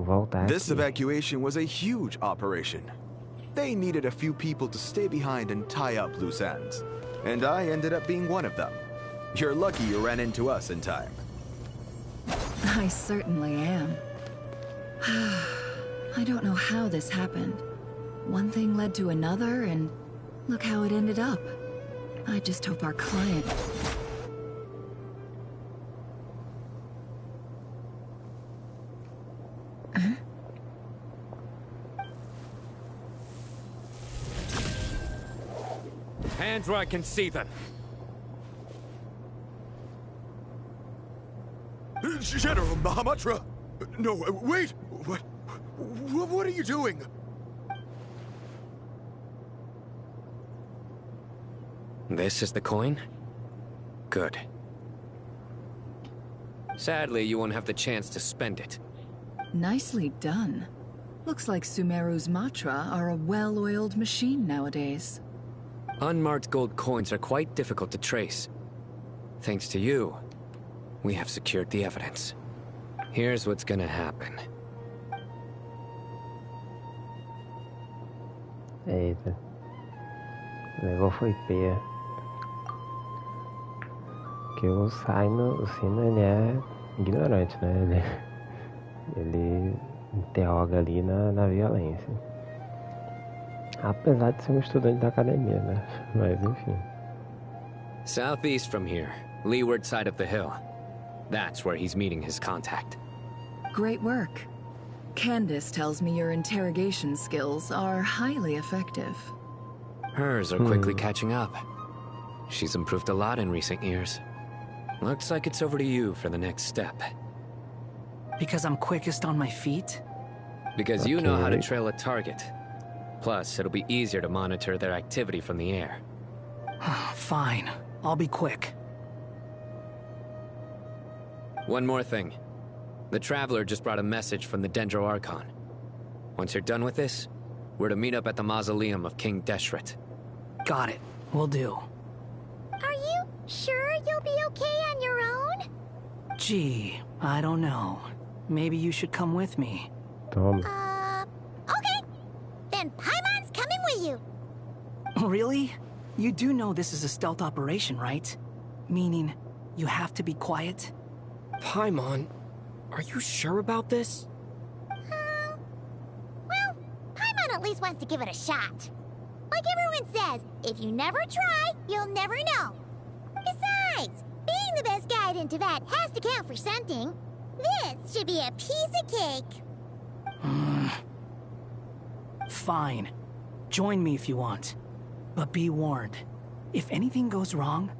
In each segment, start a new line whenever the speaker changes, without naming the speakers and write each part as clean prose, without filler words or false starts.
Vamos voltar
This
aqui.
evacuation was a huge operation. They needed a few people to stay behind and tie up loose ends. And I ended up being one of them. You're lucky you ran into us in time.
I certainly am. I don't know how this happened. One thing led to another, and look how it ended up. I just hope our client...
Hands where I can see them.
General Mahamatra! No, wait! What are you doing?
This is the coin? Good. Sadly, you won't have the chance to spend it.
Nicely done. Looks like Sumeru's mantra are a well-oiled machine nowadays.
Unmarked gold coins are quite difficult to trace. Thanks to you, we have secured the evidence. Here's what's gonna happen.
Eita. O negócio foi peia. Porque o Sino ele é ignorante, né? Ele interroga ali na violência. Apesar de ser estudante da academia, né? Mas enfim.
Southeast from here, leeward side of the hill. That's where he's meeting his contact.
Great work. Candace tells me your interrogation skills are highly effective.
Hers are quickly catching up. She's improved a lot in recent years. Looks like it's over to you for the next step.
Because I'm quickest on my feet?
Because you know how to trail a target. Plus, it'll be easier to monitor their activity from the air.
Fine. I'll be quick.
One more thing. The Traveler just brought a message from the Dendro Archon. Once you're done with this, we're to meet up at the mausoleum of King Deshret.
Got it. Will do.
Are you sure you'll be okay on your own?
Gee, I don't know. Maybe you should come with me.
Okay. Then Paimon's coming with you.
Really? You do know this is a stealth operation, right? Meaning, you have to be quiet?
Paimon, are you sure about this?
Well, Paimon at least wants to give it a shot. Like everyone says, if you never try, you'll never know. Besides, being the best guide into that has to count for something. This should be a piece of cake.
Fine. Join me if you want. But be warned. If anything goes wrong,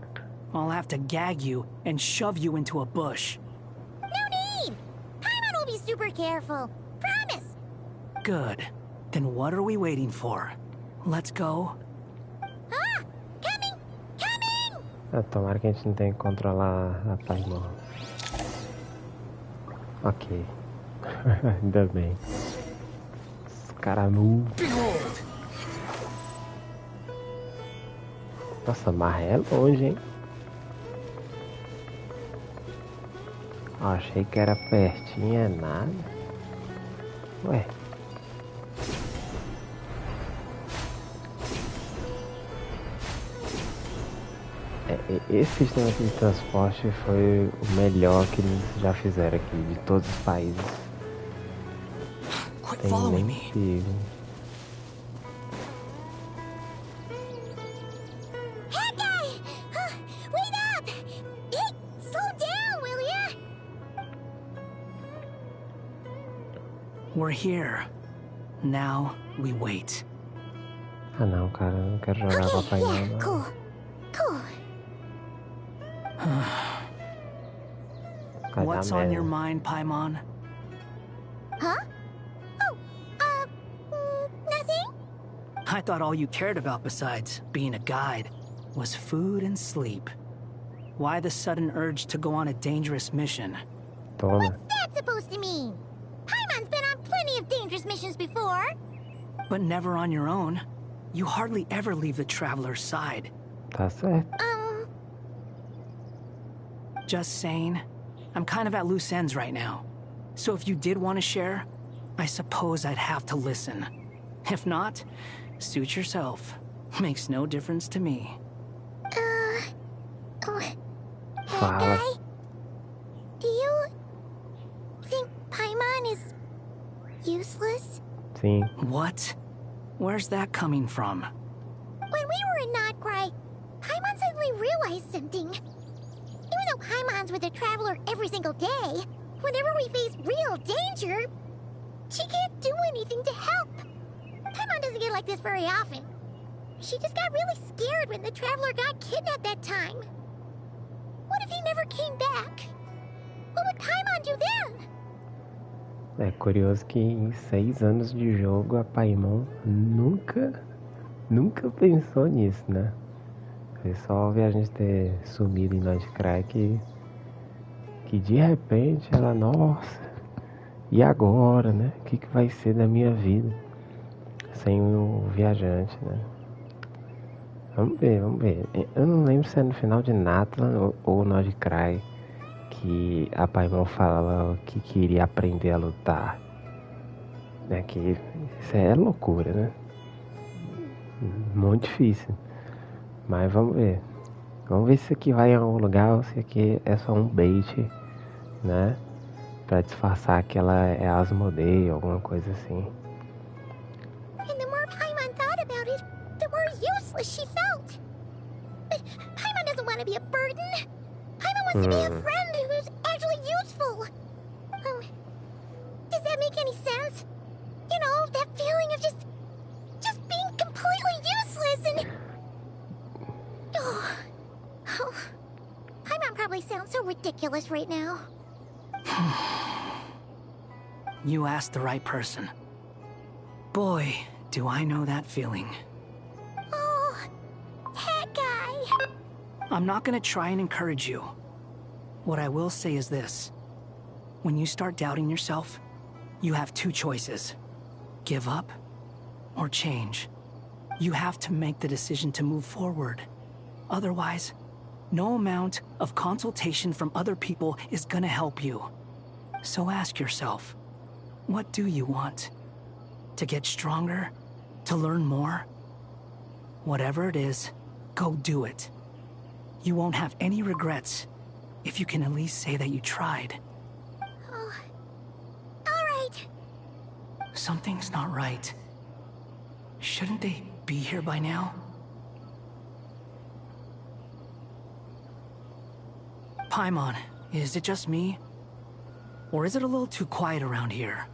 I'll have to gag you and shove you into a bush.
No need! Paimon will be super careful. Promise!
Good. Then what are we waiting for? Let's go.
Ah! Coming! Coming!
Tomara que a gente não tenha que controlar a Paimon. Ok. Ainda bem. Escaramu. Nossa, mas é longe, hein? Achei que era pertinho, é nada. Ué. Esse sistema aqui de transporte foi o melhor que eles já fizeram aqui, de todos os países. Tem nem perigo.
We're here. Now we wait.
Ah não, cara, eu não quero jogar com a Paimon, não.
Cool.
What's on your mind, Paimon?
Huh? Oh, nothing?
I thought all you cared about besides being a guide was food and sleep. Why the sudden urge to go on a dangerous mission?
Toma.
What's that supposed to mean? Paimon's been on plenty of dangerous missions before.
But never on your own. You hardly ever leave the Traveler's side.
Tá certo.
Just saying. I'm kind of at loose ends right now. So if you did want to share, I suppose I'd have to listen. If not, suit yourself. Makes no difference to me.
Fala.
Guy? Do you think Paimon is useless?
Sim.
What? Where's that coming from?
When we were in nod-krai, Paimon suddenly realized something. Even though Paimon's with the Traveler every single day, whenever we face real danger, she can't do anything to help. Paimon doesn't get like this very often. She just got really scared when the Traveler got kidnapped that time. What if he never came back? What would Paimon do then?
É curioso que em 6 anos de jogo a Paimon nunca pensou nisso, né? Foi só ver a gente ter sumido em nod-krai que de repente ela, nossa, e agora, né? O que vai ser da minha vida sem o viajante, né? Vamos ver. Eu não lembro se é no final de Natlan ou nod-krai que a Paimon fala que queria aprender a lutar. Né? Que isso é loucura, né? Muito difícil. Mas vamos ver. Vamos ver se isso aqui vai em algum lugar ou se aqui é só um bait, né? Pra disfarçar que ela é Asmodee ou alguma coisa assim.
And the more Paimon thought about it, the more useless she felt. But Paimon doesn't want to be a burden. Paimon wants to be a friend who's actually useful. Does that make any sense? You know, that feeling of just being completely useless and... Oh, Paimon probably sounds so ridiculous right now.
You asked the right person. Boy, do I know that feeling.
Oh, that guy.
I'm not gonna try and encourage you. What I will say is this. When you start doubting yourself, you have 2 choices. Give up or change. You have to make the decision to move forward. Otherwise, no amount of consultation from other people is gonna help you. So ask yourself, what do you want? To get stronger? To learn more? Whatever it is, go do it. You won't have any regrets if you can at least say that you tried.
Oh, all right.
Something's not right. Shouldn't they be here by now? Paimon, is it just me? Or is it a little too quiet around here?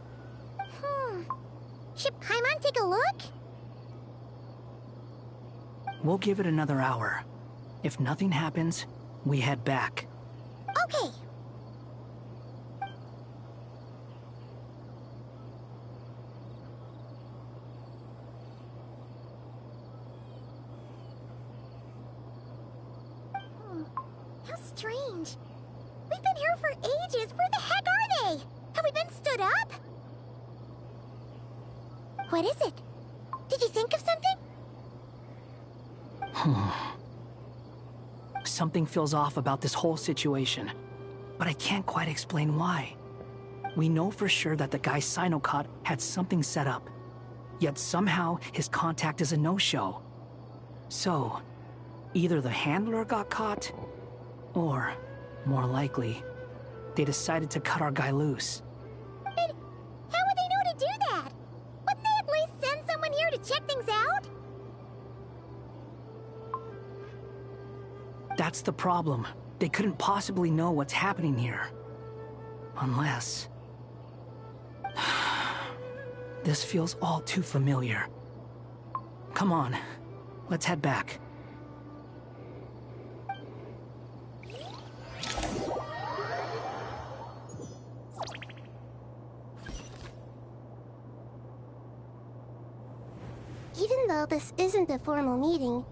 Should Paimon take a look?
We'll give it another hour. If nothing happens, we head back.
Okay. How strange. We've been here for ages. Where the heck are they? Have we been stood up? What is it? Did you think of something?
Something feels off about this whole situation, but I can't quite explain why. We know for sure that the guy Sinocot had something set up, yet somehow his contact is a no-show. So, either the handler got caught, or, more likely, they decided to cut our guy loose.
But how would they know to do that? Wouldn't they at least send someone here to check things out?
That's the problem. They couldn't possibly know what's happening here. Unless... This feels all too familiar. Come on, let's head back.
Even though this isn't a formal meeting,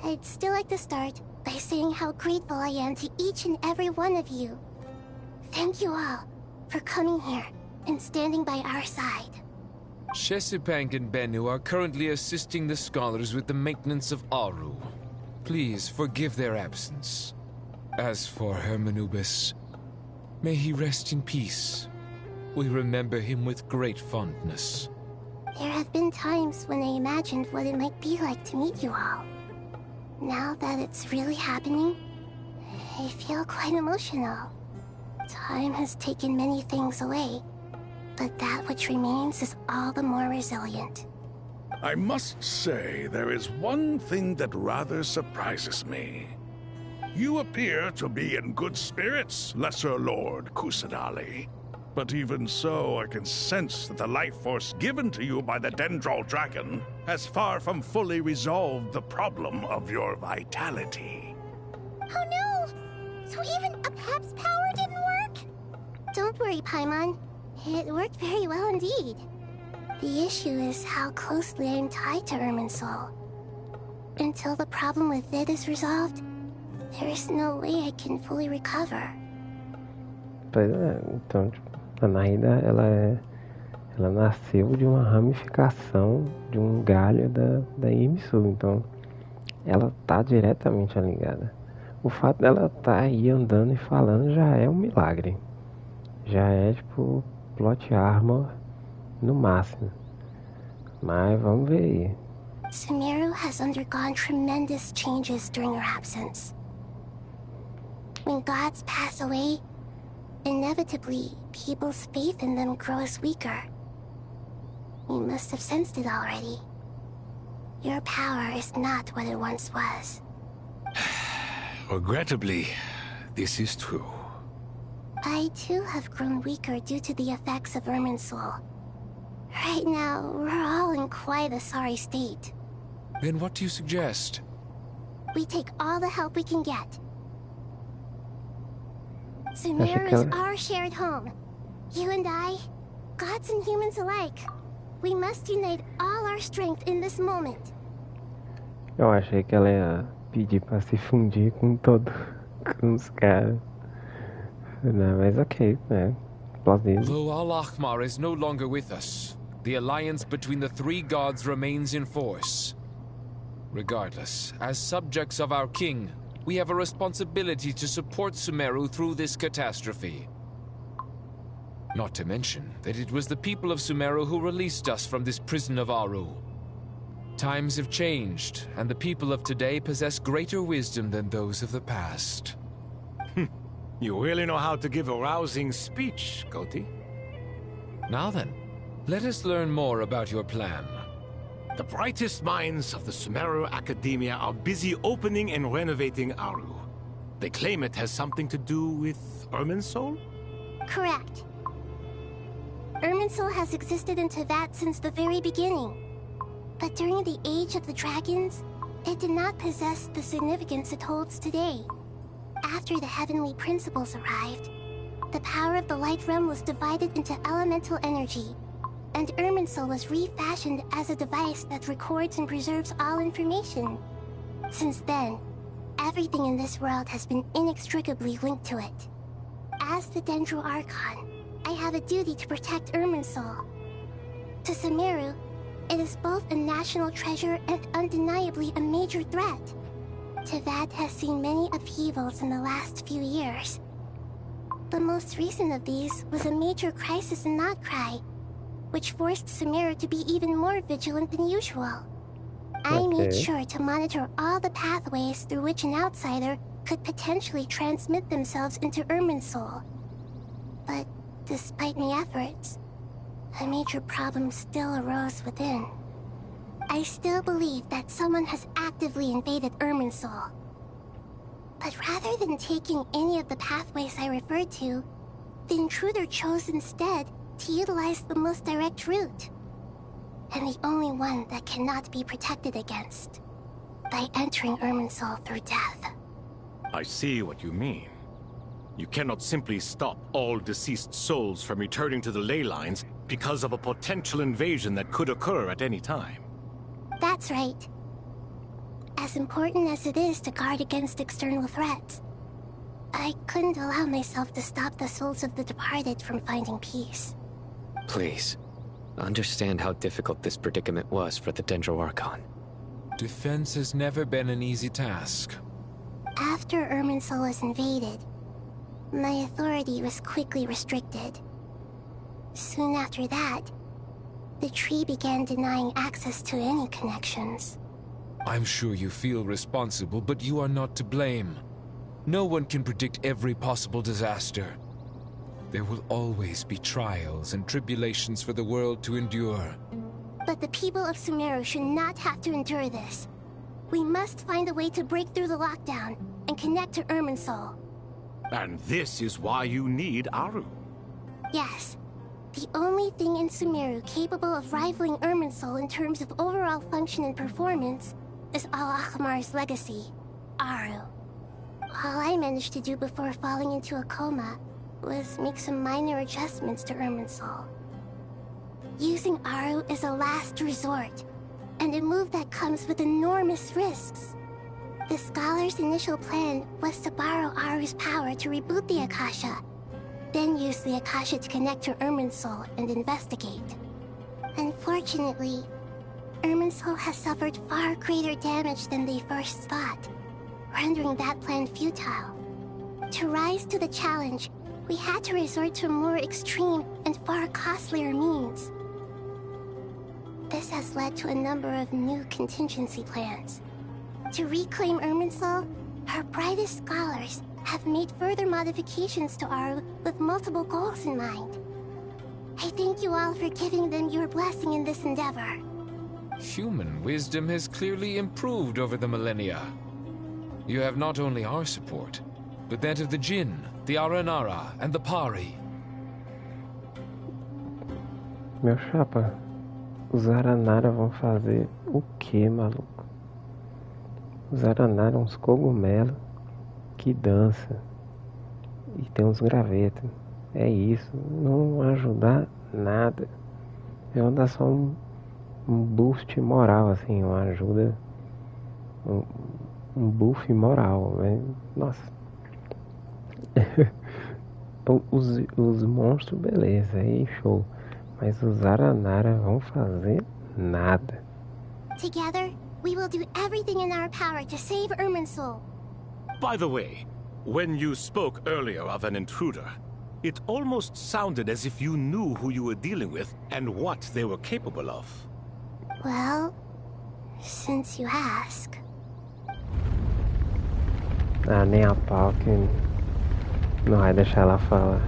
I'd still like to start by saying how grateful I am to each and every one of you. Thank you all for coming here and standing by our side.
Shesipank and Bennu are currently assisting the scholars with the maintenance of Aru. Please forgive their absence. As for Hermanubis, may he rest in peace. We remember him with great fondness.
There have been times when I imagined what it might be like to meet you all. Now that it's really happening, I feel quite emotional. Time has taken many things away, but that which remains is all the more resilient.
I must say, there is one thing that rather surprises me. You appear to be in good spirits, Lesser Lord Kusanali. But even so, I can sense that the life force given to you by the Dendral Dragon has far from fully resolved the problem of your vitality.
Oh no! So even a Pep's power didn't work? Don't worry, Paimon. It worked very well indeed. The issue is how closely I'm tied to Irminsul. Until the problem with it is resolved, there is no way I can fully recover.
Pois é, então, a Nahida, ela nasceu de uma ramificação de um galho da Irminsul, então ela tá diretamente ligada. O fato dela tá aí andando e falando já é um milagre. Já é tipo plot armor no máximo. Mas vamos ver aí.
Sumeru has undergone tremendous changes during her absence. When gods pass away, inevitably, people's faith in them grows weaker. You must have sensed it already. Your power is not what it once was.
Regrettably, this is true.
I too have grown weaker due to the effects of Irminsul. Right now, we're all in quite a sorry state.
Then what do you suggest?
We take all the help we can get. Sumeru is our shared home. You and I, gods and humans alike. We must unite all our strength in this moment.
Eu achei que ela ia pedir pra se fundir com os caras. Não, mas ok, né? Plausível.
Though Al-Ahmar is no longer with us, the alliance between the three gods remains in force. Regardless, as subjects of our king, we have a responsibility to support Sumeru through this catastrophe. Not to mention that it was the people of Sumeru who released us from this prison of Aru. Times have changed, and the people of today possess greater wisdom than those of the past.
You really know how to give a rousing speech, Koti.
Now then, let us learn more about your plan.
The brightest minds of the Sumeru Academia are busy opening and renovating Aru. They claim it has something to do with Irminsul?
Correct. Irminsul has existed in Teyvat since the very beginning. But during the Age of the Dragons, it did not possess the significance it holds today. After the heavenly principles arrived, the power of the Light Realm was divided into elemental energy, and Irminsul was refashioned as a device that records and preserves all information. Since then, everything in this world has been inextricably linked to it. As the Dendro Archon, I have a duty to protect Irminsul. To Sumeru, it is both a national treasure and undeniably a major threat. Teyvat has seen many upheavals in the last few years. The most recent of these was a major crisis in nod-krai, which forced Sumeru to be even more vigilant than usual. I made sure to monitor all the pathways through which an outsider could potentially transmit themselves into Irminsul. But despite my efforts, a major problem still arose within. I still believe that someone has actively invaded Irminsul. But rather than taking any of the pathways I referred to, the intruder chose instead to utilize the most direct route. And the only one that cannot be protected against. By entering Irminsul through death.
I see what you mean. You cannot simply stop all deceased souls from returning to the ley lines because of a potential invasion that could occur at any time.
That's right. As important as it is to guard against external threats, I couldn't allow myself to stop the souls of the departed from finding peace.
Please, understand how difficult this predicament was for the Dendro Archon.
Defense has never been an easy task.
After Irminsul was invaded, my authority was quickly restricted. Soon after that, the tree began denying access to any connections.
I'm sure you feel responsible, but you are not to blame. No one can predict every possible disaster. There will always be trials and tribulations for the world to endure.
But the people of Sumeru should not have to endure this. We must find a way to break through the lockdown and connect to Irminsul.
And this is why you need Aru.
Yes. The only thing in Sumeru capable of rivaling Irminsul in terms of overall function and performance is Al-Akhmar's legacy, Aru. All I managed to do before falling into a coma was make some minor adjustments to Irminsul. Using Aru is a last resort, and a move that comes with enormous risks. The Scholar's initial plan was to borrow Aru's power to reboot the Akasha, then use the Akasha to connect to Irminsul and investigate. Unfortunately, Irminsul has suffered far greater damage than they first thought, rendering that plan futile. To rise to the challenge, we had to resort to more extreme and far costlier means. This has led to a number of new contingency plans. To reclaim Irminsul, our brightest scholars have made further modifications to Aru with multiple goals in mind. I thank you all for giving them your blessing in this endeavor.
Human wisdom has clearly improved over the millennia. You have not only our support, but that of the Jinn, the Aranara, and the Pari.
Meu chapa, os Aranara vão fazer o que, maluco? Os Aranara uns cogumelos que dança e tem uns gravetos. É isso, não ajudar nada. É dar só um boost moral, assim, uma ajuda, um buff moral, né? Nossa. os monstros, beleza, aí show. Mas os Aranara vão fazer nada.
Together, we will do everything in our power to save Irminsul.
By the way, when you spoke earlier of an intruder, it almost sounded as if you knew who you were dealing with and what they were capable of.
Well, since you ask.
Ah, nem a pau que não vai deixar ela falar.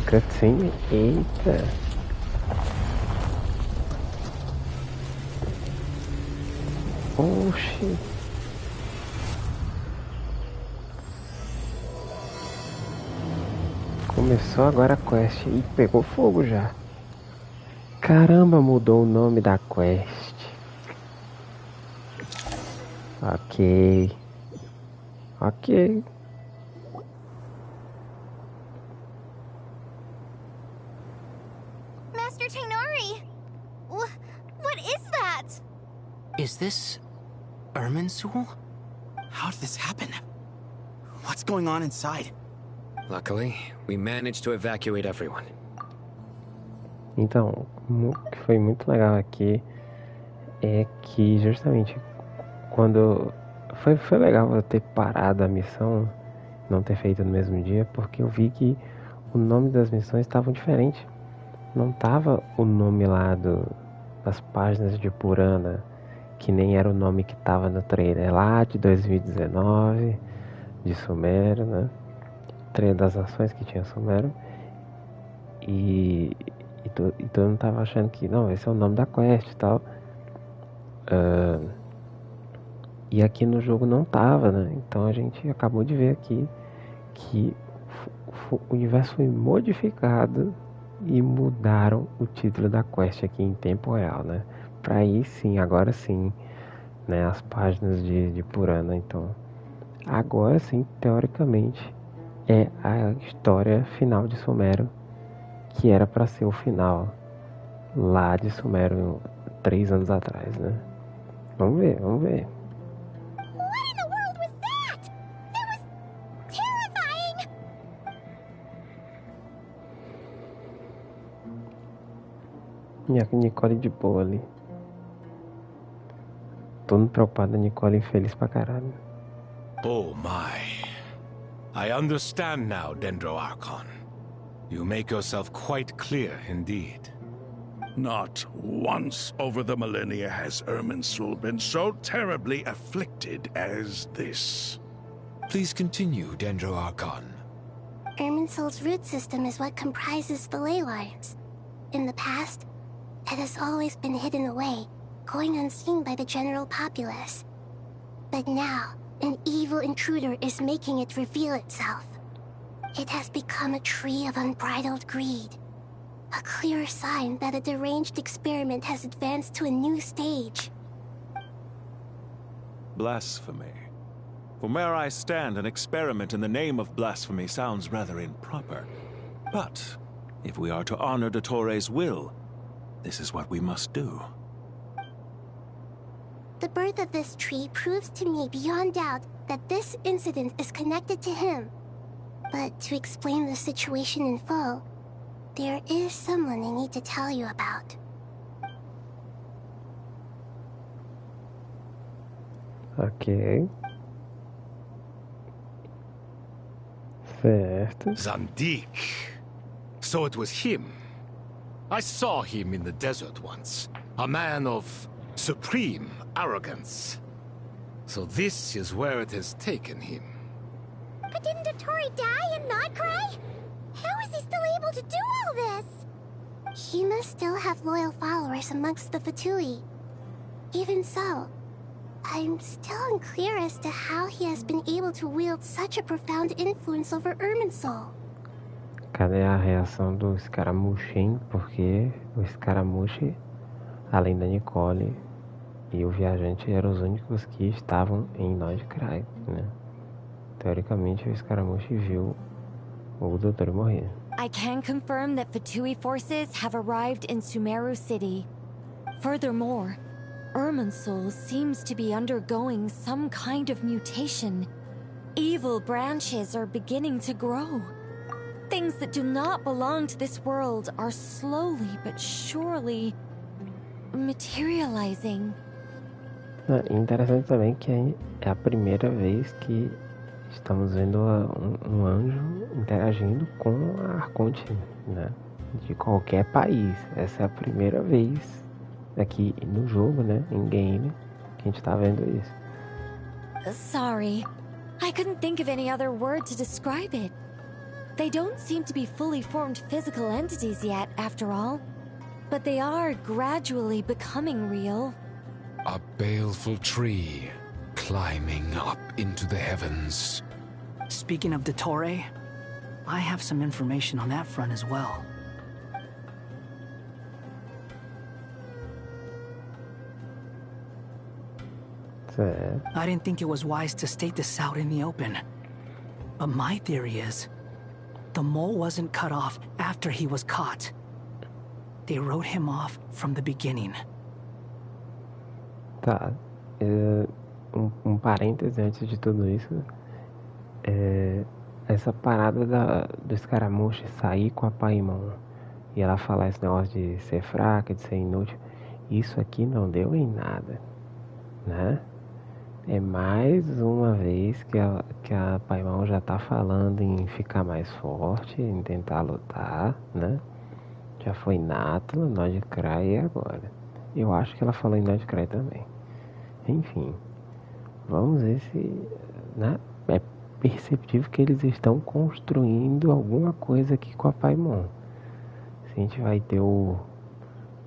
Cutscene? Eita! Oxi! Começou agora a quest e pegou fogo já. Caramba, mudou o nome da quest. Ok. Ok.
Master Tainari! What is that?
Is this Irminsul?
How did this happen? What's going on inside?
Luckily, we managed to evacuate everyone.
Então, o que foi muito legal aqui é que justamente quando foi legal eu ter parado a missão, não ter feito no mesmo dia, porque eu vi que o nome das missões estavam diferentes. Não tava o nome lá das páginas de Purana, que nem era o nome que tava no trailer lá de 2019, de Sumério, né? Trailer das nações que tinha Sumério. E todo mundo tava achando que, não, esse é o nome da quest e tal. E aqui no jogo não tava, né? Então a gente acabou de ver aqui que o universo foi modificado e mudaram o título da quest aqui em tempo real, né? Pra aí sim, agora sim, né? As páginas de Purana. Então, agora sim, teoricamente, é a história final de Sumério, que era pra ser o final lá de Sumério 3 anos atrás, né? Vamos ver, vamos ver.
What in the world was that? That was terrifying!
Minha Nicole de boa ali. todo mundo preocupado, a Nicole infeliz pra caralho.
Oh my. I understand now, Dendro Archon. You make yourself quite clear indeed.
Not once over the millennia has Irminsul been so terribly afflicted as this.
Please continue, Dendro Archon.
Irminsul's root system is what comprises the ley lines. In the past, it has always been hidden away, going unseen by the general populace. But now, an evil intruder is making it reveal itself. It has become a tree of unbridled greed. A clear sign that a deranged experiment has advanced to a new stage.
Blasphemy. From where I stand, an experiment in the name of blasphemy sounds rather improper. But if we are to honor Dottores' will, this is what we must do.
The birth of this tree proves to me beyond doubt that this incident is connected to him. But to explain the situation in full, there is someone I need to tell you about.
Ok. Certo.
Zandik. So it was him. I saw him in the desert once. A man of supreme arrogance. So this is where it has taken him.
But didn't Dottore die in nod-krai? How is he still able to do all this? He must still have loyal followers amongst the Fatui. Even so, I'm still unclear as to how he has been able to wield such a profound influence over Irminsul.
Cadê a reação do Escaramuche, hein? Porque o Escaramuche, além da Nicole e o viajante, eram os únicos que estavam em nod-krai, né? Teoricamente, o Escaramuche viu o doutor morrer.
I can confirm that Fatui forces have arrived in Sumeru City. Furthermore, Irminsul seems to be undergoing some kind of mutation. Evil branches are beginning to grow. Things that do not belong to this world are slowly but surely materializing.
Interessante também que é a primeira vez que estamos vendo um anjo interagindo com a Arconte, né? De qualquer país. Essa é a primeira vez aqui no jogo, né? Em game, que a gente tá vendo isso.
Sorry, I couldn't think of any other word to describe it. They don't seem to be fully formed physical entities yet, after all. But they are gradually becoming real.
A baleful tree, climbing up into the heavens.
Speaking of Dottore, I have some information on that front as well. I didn't think it was wise to state this out in the open. But my theory is, the mole wasn't cut off after he was caught. They wrote him off from the beginning.
Tá. Parêntese antes de tudo isso. Essa parada do Escaramuche sair com a Paimon e ela falar esse negócio de ser fraca, de ser inútil, isso aqui não deu em nada, né? É mais uma vez que a Paimon já tá falando em ficar mais forte, em tentar lutar, né? Já foi nato, nod-krai e agora. Eu acho que ela falou em nod-krai também. Enfim, vamos ver se, né? É perceptível que eles estão construindo alguma coisa aqui com a Paimon. Se a gente vai ter o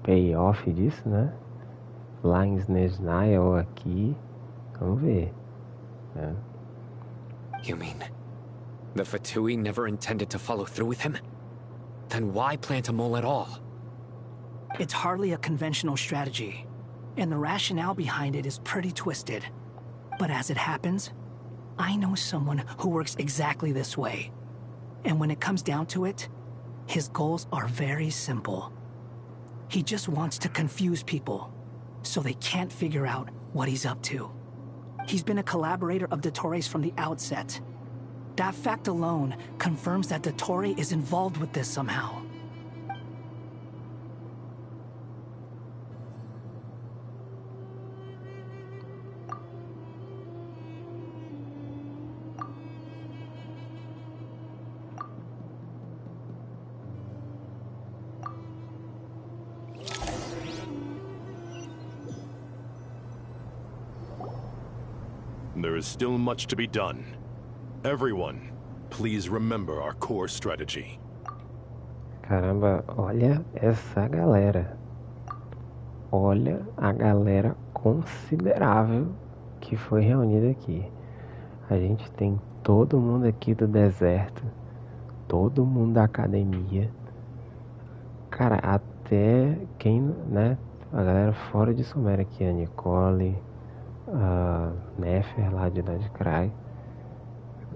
payoff disso, né? Lá em Snezhnaya aqui, vamos ver, né?
You mean the Fatui never intended to follow through with him? Then why plant a mole at all?
It's hardly a conventional strategy, and the rationale behind it is pretty twisted. But as it happens, I know someone who works exactly this way. And when it comes down to it, his goals are very simple. He just wants to confuse people, so they can't figure out what he's up to. He's been a collaborator of Dottore's from the outset. That fact alone confirms that Dottore is involved with this somehow.
There is still much to be done. Everyone, please remember our core strategy.
Caramba, olha essa galera. Olha a galera considerável que foi reunida aqui. A gente tem todo mundo aqui do deserto, todo mundo da academia. Cara, até quem, né? A galera fora de Suméria aqui, a Nicole, a Nefer lá de nod-krai.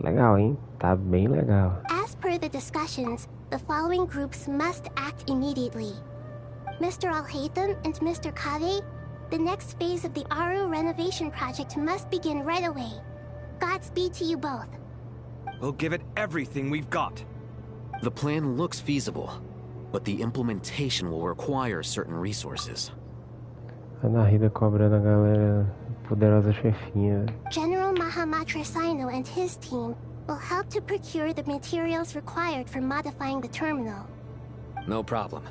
Legal, hein? Tá bem legal.
As per the discussions, the following groups must act immediately. Mr. Alhaitham and Mr. Kave, the next phase of the Aru renovation project must begin right away. Godspeed to you both.
We'll give it everything we've got.
The plan looks feasible, but the implementation will require certain resources.
A Nahida cobrando a galera poderosa chefinha.
General Mahamatra Sino and his team will help to procure the materials required for modifying the terminal.
No problem.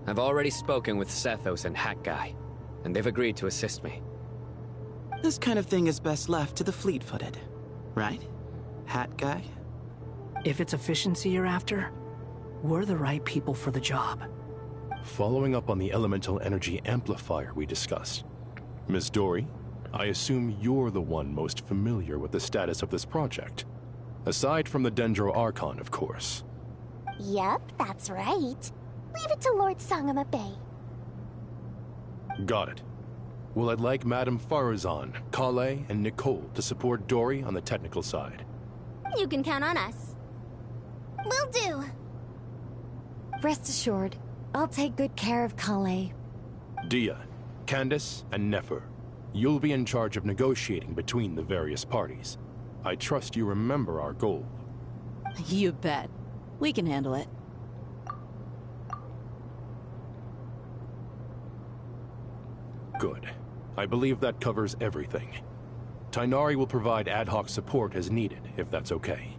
I've already spoken with Sethos and Hat Guy, and they've agreed to assist me.
This kind of thing is best left to the fleet-footed, right? Hat Guy?
If it's efficiency you're after, we're the right people for the job.
Following up on the elemental energy amplifier we discussed. Ms. Dory, I assume you're the one most familiar with the status of this project. Aside from the Dendro Archon, of course.
Yep, that's right. Leave it to Lord Sangama Bay.
Got it. Well, I'd like Madame Farazan, Kale, and Nicole to support Dory on the technical side.
You can count on us. Will do.
Rest assured, I'll take good care of Kale.
Dia, Candace, and Nefer, you'll be in charge of negotiating between the various parties. I trust you remember our goal.
You bet. We can handle it.
Good. I believe that covers everything. Tainari will provide ad hoc support as needed, if that's okay.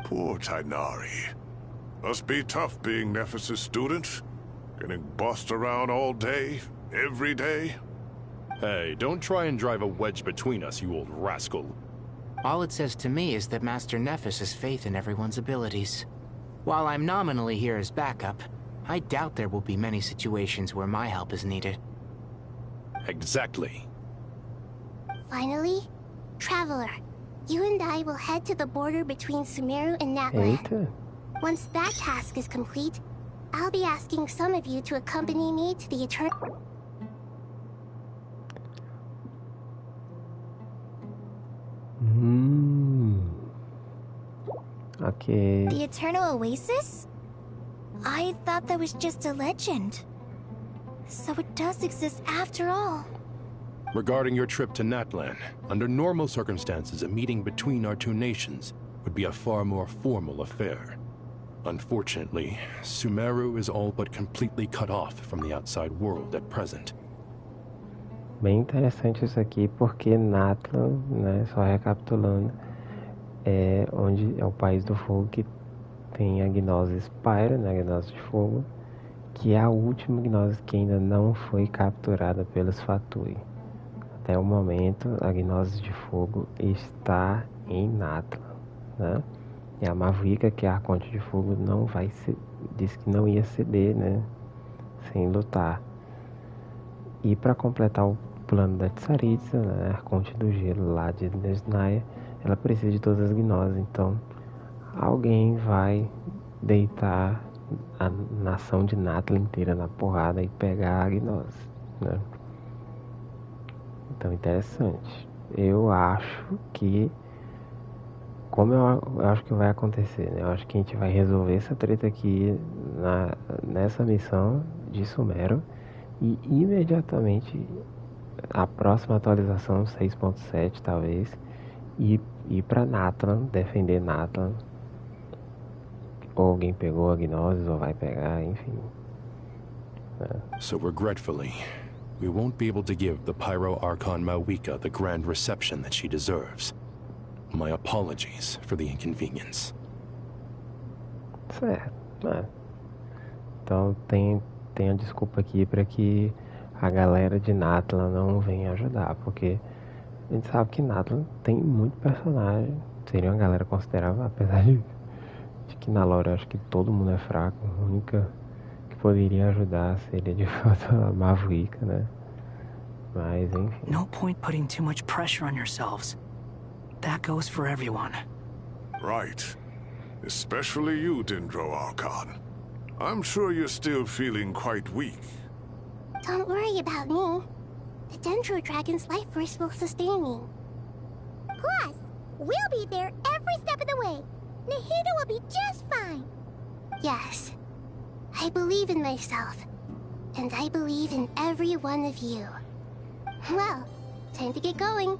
Poor Tainari. Must be tough being Nephis' student. Getting bossed around all day, every day.
Hey, don't try and drive a wedge between us, you old rascal.
All it says to me is that Master Nephis has faith in everyone's abilities. While I'm nominally here as backup, I doubt there will be many situations where my help is needed.
Exactly.
Finally, Traveler, you and I will head to the border between Sumeru and Natlan. Once that task is complete, I'll be asking some of you to accompany me to the Eternal...
Okay.
The Eternal Oasis? I thought that was just a legend. So it does exist after all.
Regarding your trip to Natlan, under normal circumstances, a meeting between our two nations would be a far more formal affair. Unfortunately, Sumeru is all but completely cut off from the outside world at present.
Bem interessante isso aqui, porque Natlan, né, só recapitulando, é onde é o país do fogo que tem a gnose Spyra, né, a gnose de fogo, que é a última gnose que ainda não foi capturada pelos Fatui. Até o momento, a gnose de fogo está em Natlan, né? E a Mavuika, que é a Arconte de Fogo, não vai disse que não ia ceder, né, sem lutar. E para completar o plano da Tsaritsa, né, a Arconte do Gelo lá de Nesnaya, ela precisa de todas as gnoses. Então, alguém vai deitar a nação de Natlan inteira na porrada e pegar a gnose, né? Então, interessante. Eu acho que... Como eu acho que vai acontecer, né? Eu acho que a gente vai resolver essa treta aqui nessa missão de Sumero e imediatamente a próxima atualização 6.7 talvez ir pra Natlan, defender Natlan. Ou alguém pegou a Gnosis ou vai pegar, enfim.
So regretfully, we won't be able to give the Pyro Archon Mawika the grand reception that she deserves. My apologies for the inconvenience.
Certo, né? Então tem a desculpa aqui para que a galera de Natlan não vem ajudar, porque a gente sabe que Natlan tem muito personagem, seria uma galera considerável, apesar de que na lore eu acho que todo mundo é fraco, a única que poderia ajudar seria de fato a Mavuica, né? Mas enfim.
No point putting too much pressure on yourselves. That goes for everyone.
Right. Especially you, Dendro Archon. I'm sure you're still feeling quite weak.
Don't worry about me. The Dendro Dragon's life force will sustain me. Plus, we'll be there every step of the way. Nahida will be just fine. Yes. I believe in myself. And I believe in every one of you. Well, time to get going.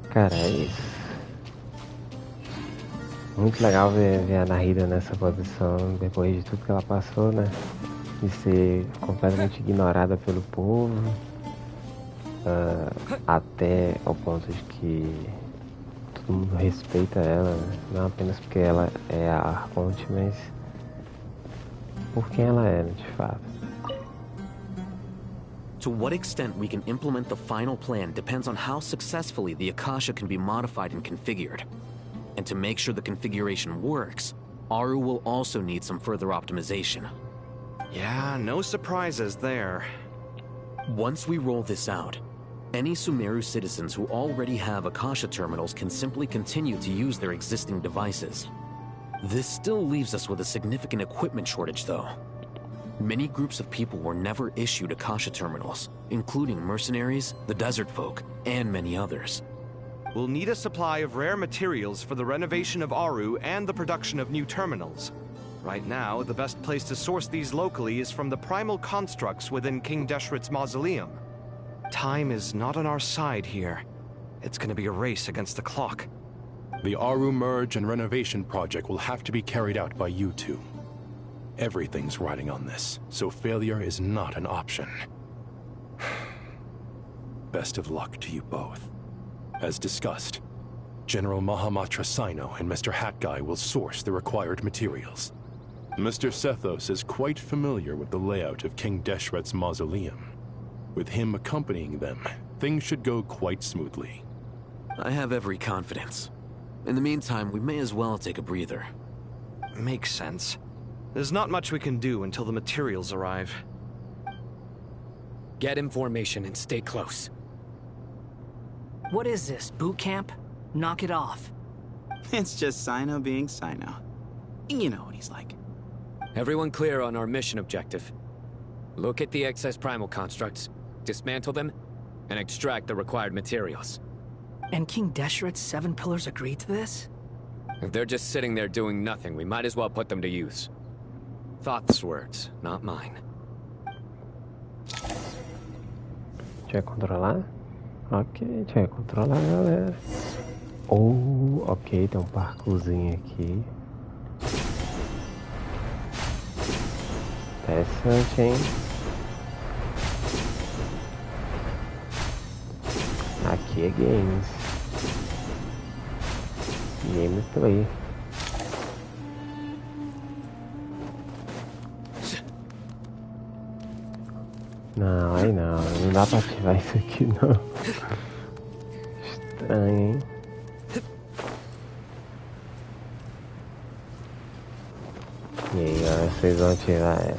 Cara, é isso. Muito legal ver a Nahida nessa posição depois de tudo que ela passou, né? De ser completamente ignorada pelo povo. Até ao ponto de que todo mundo respeita ela, né? Não apenas porque ela é a Arconte, mas por quem ela é, de fato.
To what extent we can implement the final plan depends on how successfully the Akasha can be modified and configured. And to make sure the configuration works, Aru will also need some further optimization.
Yeah, no surprises there.
Once we roll this out, any Sumeru citizens who already have Akasha terminals can simply continue to use their existing devices. This still leaves us with a significant equipment shortage, though. Many groups of people were never issued Akasha terminals, including mercenaries, the desert folk, and many others.
We'll need a supply of rare materials for the renovation of Aru and the production of new terminals. Right now, the best place to source these locally is from the primal constructs within King Deshret's mausoleum. Time is not on our side here. It's gonna be a race against the clock.
The Aru merge and renovation project will have to be carried out by you two. Everything's riding on this, so failure is not an option. Best of luck to you both. As discussed, General Mahamatra Sino and Mr. Hat Guy will source the required materials. Mr. Sethos is quite familiar with the layout of King Deshret's mausoleum. With him accompanying them, things should go quite smoothly.
I have every confidence. In the meantime, we may as well take a breather.
Makes sense. There's not much we can do until the materials arrive.
Get in formation and stay close.
What is this, boot camp? Knock it off.
It's just Sino being Sino. You know what he's like.
Everyone clear on our mission objective. Look at the excess primal constructs, dismantle them, and extract the required materials.
And King Deshret's 7 pillars agreed to this?
If they're just sitting there doing nothing, we might as well put them to use. Thoth's words, not mine.
Deixa eu controlar? Ok, deixa eu controlar, galera. Oh, ok, tem um parkourzinho aqui. Interessante, hein? Aqui é games. Gameplay. Não, aí não. Não dá pra ativar isso aqui, não. Estranho, hein? E aí, agora vocês vão ativar ela.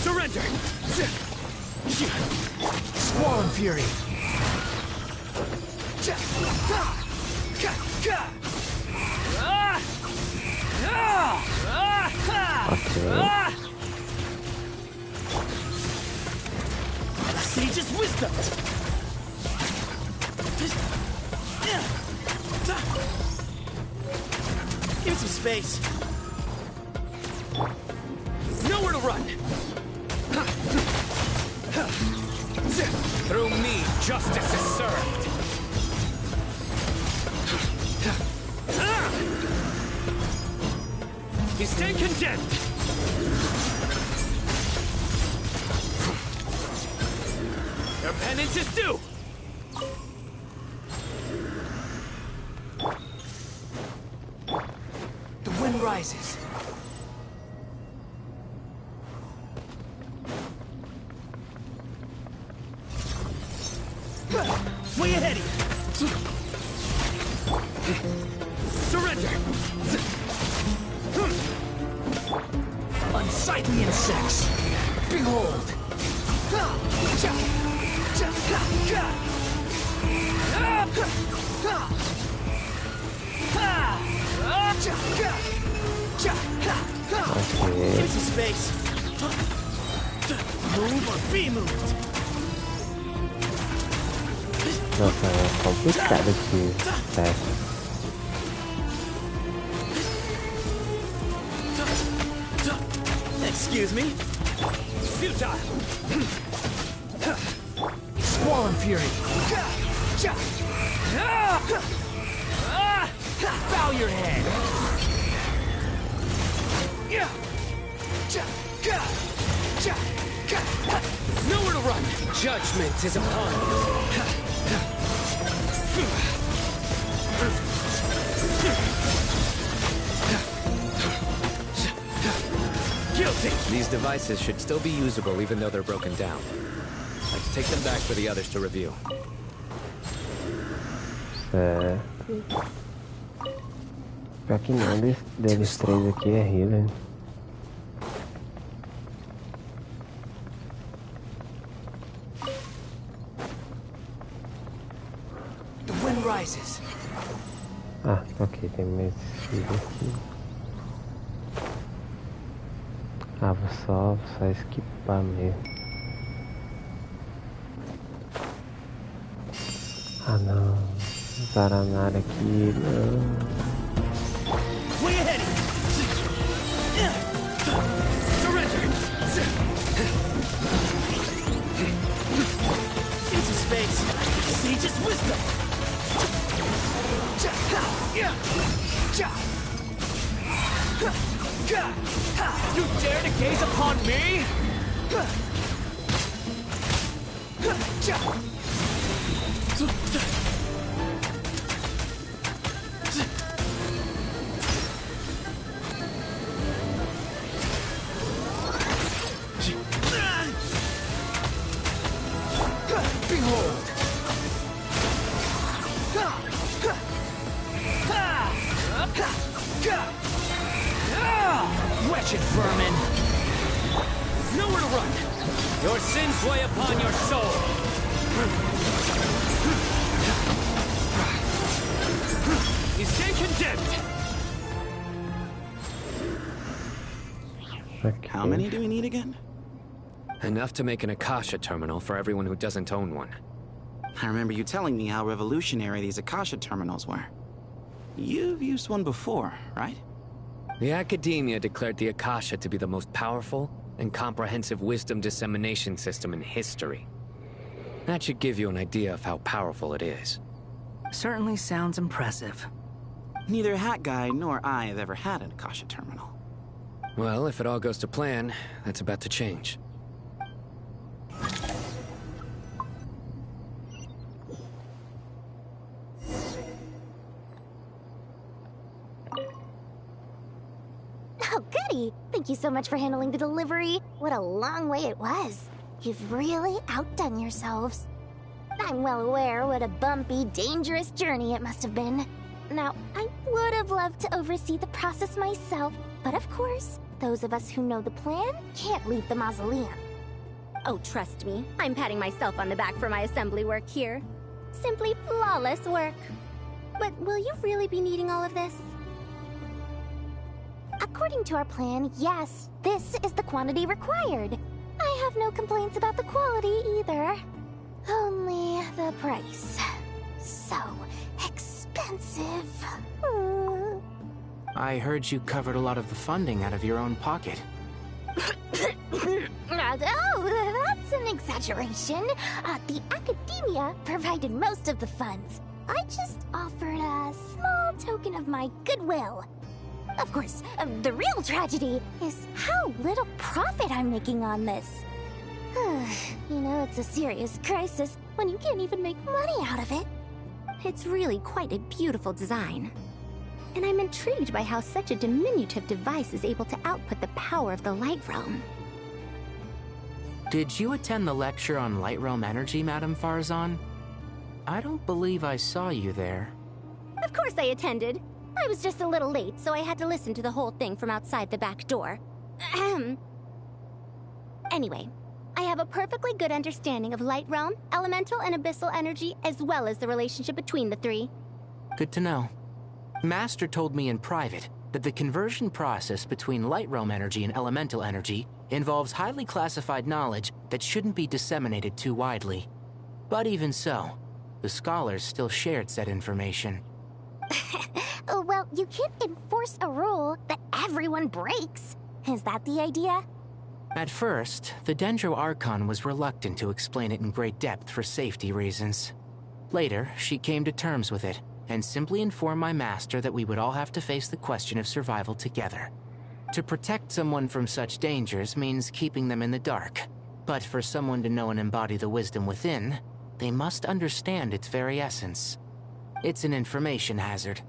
Surrender! Swarm Fury! Sage's wisdom! Give some space. Nowhere to run!
Through me, justice is served!
You stand condemned! Your penance is due!
The wind rises.
Way ahead of you. Surrender. Unsightly insects. Behold. Give some space. Move or be moved.
Nossa, é complicado esse teste.
Excuse me. Futile. Squall Fury. Bow your head. Nowhere to run. Judgment is upon you. Guilty.
These devices should still be usable even though they're broken down. Let's take them back for the others to review.
Pior que nenhum deles três aqui é healer.
The wind rises.
Ah, ok, tem mais filho aqui. Ah, vou só esquipar mesmo. Ah não, Zaranara aqui, não.
Way ahead. Surrender. Give some space. Sage's wisdom. You dare to gaze upon me? Behold! Wretched vermin! Nowhere to run! Your sins weigh upon your soul! You stand condemned!
Okay.
How many do we need again?
Enough to make an Akasha terminal for everyone who doesn't own one.
I remember you telling me how revolutionary these Akasha terminals were. You've used one before, right?
The Academia declared the Akasha to be the most powerful and comprehensive wisdom dissemination system in history. That should give you an idea of how powerful it is.
Certainly sounds impressive.
Neither Hat Guy nor I have ever had an Akasha terminal.
Well, if it all goes to plan, that's about to change.
Oh, goody! Thank you so much for handling the delivery. What a long way it was. You've really outdone yourselves. I'm well aware what a bumpy, dangerous journey it must have been. Now, I would have loved to oversee the process myself, but of course, those of us who know the plan can't leave the mausoleum.
Oh, trust me, I'm patting myself on the back for my assembly work here. Simply flawless work. But will you really be needing all of this?
According to our plan, yes, this is the quantity required. I have no complaints about the quality either. Only the price. So expensive.
I heard you covered a lot of the funding out of your own pocket.
Oh, that's an exaggeration. The Academia provided most of the funds. I just offered a small token of my goodwill. Of course, the real tragedy is how little profit I'm making on this. You know, it's a serious crisis when you can't even make money out of it.
It's really quite a beautiful design. And I'm intrigued by how such a diminutive device is able to output the power of the Light Realm.
Did you attend the lecture on Light Realm energy, Madame Farzan? I don't believe I saw you there.
Of course I attended. I was just a little late, so I had to listen to the whole thing from outside the back door. Ahem. Anyway, I have a perfectly good understanding of Light Realm, Elemental, and Abyssal energy, as well as the relationship between the three.
Good to know. Master told me in private that the conversion process between Light Realm energy and Elemental energy involves highly classified knowledge that shouldn't be disseminated too widely. But even so, the scholars still shared said information.
Well, you can't enforce a rule that everyone breaks. Is that the idea?
At first, the Dendro Archon was reluctant to explain it in great depth for safety reasons. Later, she came to terms with it, and simply informed my master that we would all have to face the question of survival together. To protect someone from such dangers means keeping them in the dark, but for someone to know and embody the wisdom within, they must understand its very essence. It's an information hazard.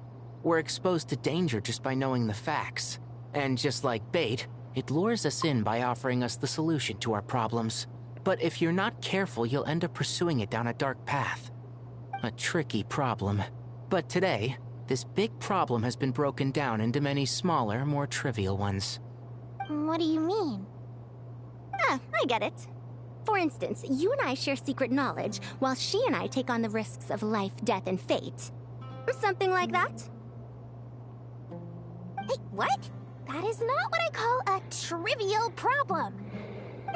We're exposed to danger just by knowing the facts, and just like bait, it lures us in by offering us the solution to our problems. But if you're not careful, you'll end up pursuing it down a dark path. A tricky problem. But today, this big problem has been broken down into many smaller, more trivial ones.
What do you mean?
Ah, I get it. For instance, you and I share secret knowledge, while she and I take on the risks of life, death, and fate. Something like that?
Hey, what? That is not what I call a trivial problem.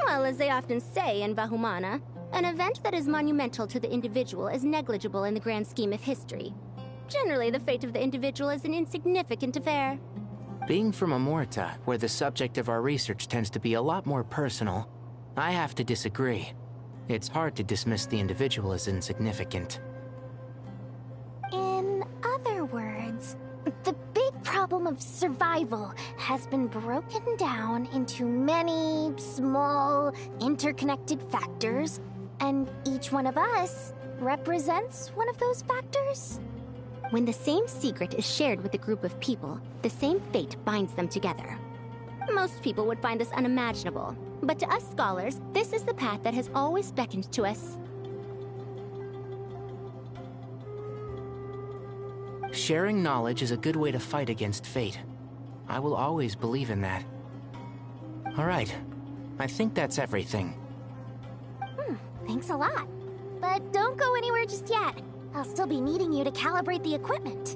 Well, as they often say in Vahumana, an event that is monumental to the individual is negligible in the grand scheme of history. Generally, the fate of the individual is an insignificant affair.
Being from Amorta, where the subject of our research tends to be a lot more personal, I have to disagree. It's hard to dismiss the individual as insignificant.
In other words, the big problem of survival has been broken down into many small, interconnected factors, and each one of us represents one of those factors?
When the same secret is shared with a group of people, the same fate binds them together. Most people would find this unimaginable, but to us scholars, this is the path that has always beckoned to us.
Sharing knowledge is a good way to fight against fate. I will always believe in that. All right, I think that's everything.
Thanks a lot. But don't go anywhere just yet. I'll still be needing you to calibrate the equipment.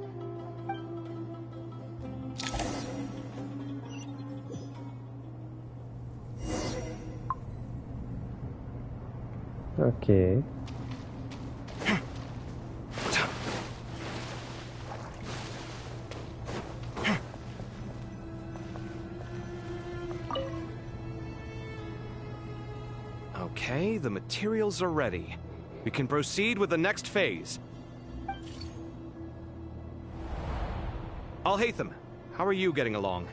Ok.
Okay, the materials are ready. We can proceed with the next phase. Alhaitham, how are you getting along?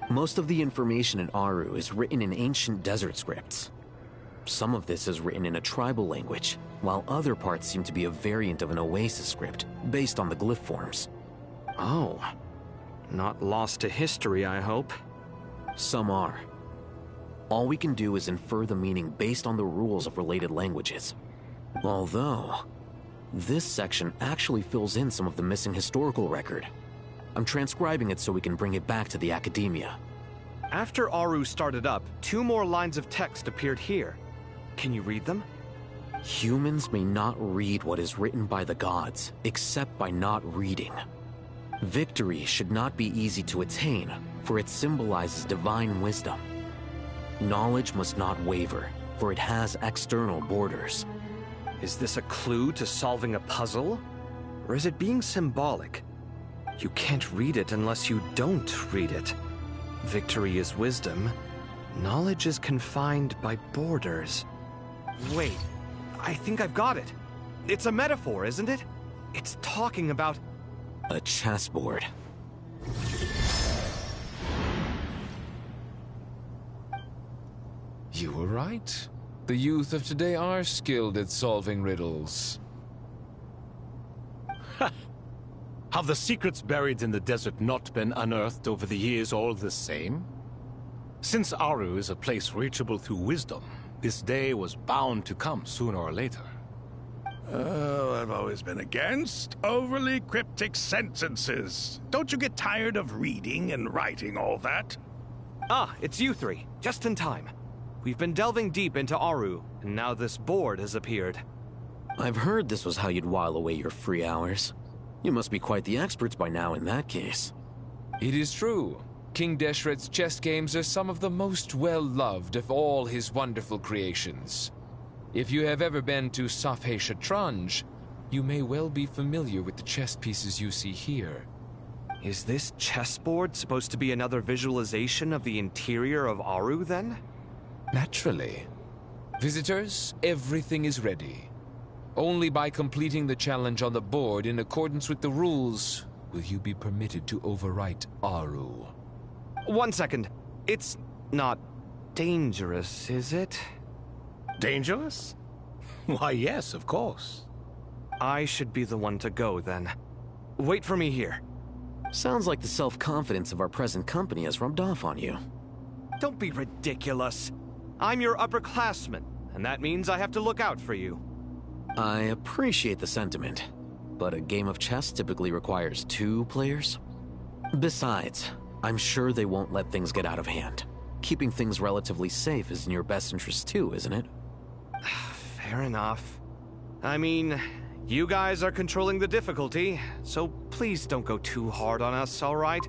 Most of the information in Aru is written in ancient desert scripts. Some of this is written in a tribal language, while other parts seem to be a variant of an Oasis script, based on the glyph forms.
Oh. Not lost to history, I hope.
Some are. All we can do is infer the meaning based on the rules of related languages. Although, this section actually fills in some of the missing historical record. I'm transcribing it so we can bring it back to the academia.
After Aru started up, 2 more lines of text appeared here. Can you read them?
Humans may not read what is written by the gods, except by not reading. Victory should not be easy to attain, for it symbolizes divine wisdom. Knowledge must not waver, for it has external borders.
Is this a clue to solving a puzzle? Or is it being symbolic? You can't read it unless you don't read it. Victory is wisdom. Knowledge is confined by borders. Wait, I think I've got it. It's a metaphor, isn't it? It's talking about...
a chessboard.
You were right. The youth of today are skilled at solving riddles.
Have the secrets buried in the desert not been unearthed over the years all the same? Since Aru is a place reachable through wisdom, this day was bound to come sooner or later.
Oh, I've always been against overly cryptic sentences. Don't you get tired of reading and writing all that?
Ah, it's you three. Just in time. We've been delving deep into Aru, and now this board has appeared.
I've heard this was how you'd while away your free hours. You must be quite the experts by now in that case.
It is true. King Deshret's chess games are some of the most well-loved of all his wonderful creations. If you have ever been to Safhe Shatranj, you may well be familiar with the chess pieces you see here.
Is this chessboard supposed to be another visualization of the interior of Aru, then?
Naturally. Visitors, everything is ready. Only by completing the challenge on the board in accordance with the rules will you be permitted to overwrite Aru.
1 second. It's not dangerous, is it?
Dangerous? Why, yes, of course.
I should be the one to go, then. Wait for me here.
Sounds like the self-confidence of our present company has rubbed off on you.
Don't be ridiculous. I'm your upperclassman, and that means I have to look out for you.
I appreciate the sentiment, but a game of chess typically requires 2 players. Besides, I'm sure they won't let things get out of hand. Keeping things relatively safe is in your best interest too, isn't it?
Fair enough. I mean, you guys are controlling the difficulty, so please don't go too hard on us, all right?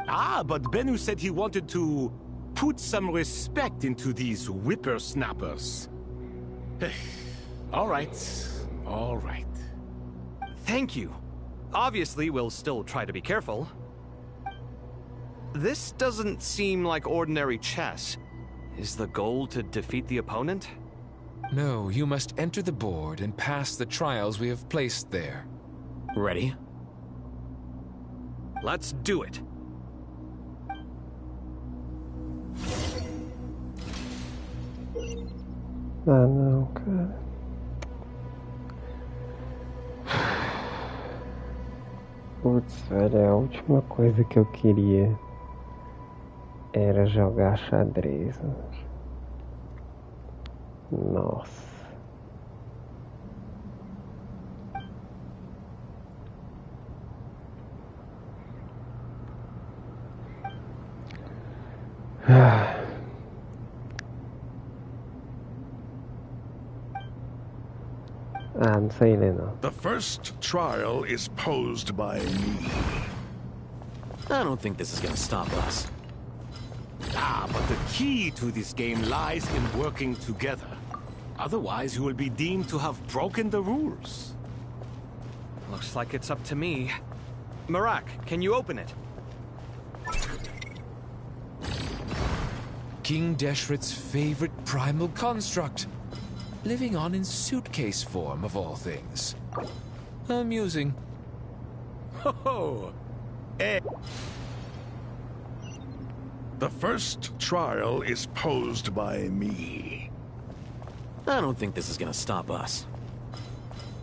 Ah, but Bennu said he wanted to put some respect into these whippersnappers. All right, all right.
Thank you. Obviously, we'll still try to be careful. This doesn't seem like ordinary chess. Is the goal to defeat the opponent?
No, you must enter the board and pass the trials we have placed there.
Ready?
Let's do it.
Ah, não, cara. Putz, velho, a última coisa que eu queria era jogar xadrez. Nossa. Ah, não sei ler não.
The first trial is posed by me.
I don't think this is gonna stop us.
Ah, but the key to this game lies in working together. Otherwise, you will be deemed to have broken the rules.
Looks like it's up to me. Marak, can you open it?
King Deshret's favorite primal construct. Living on in suitcase form, of all things. Amusing.
Ho-ho!
The first trial is posed by me.
I don't think this is gonna stop us.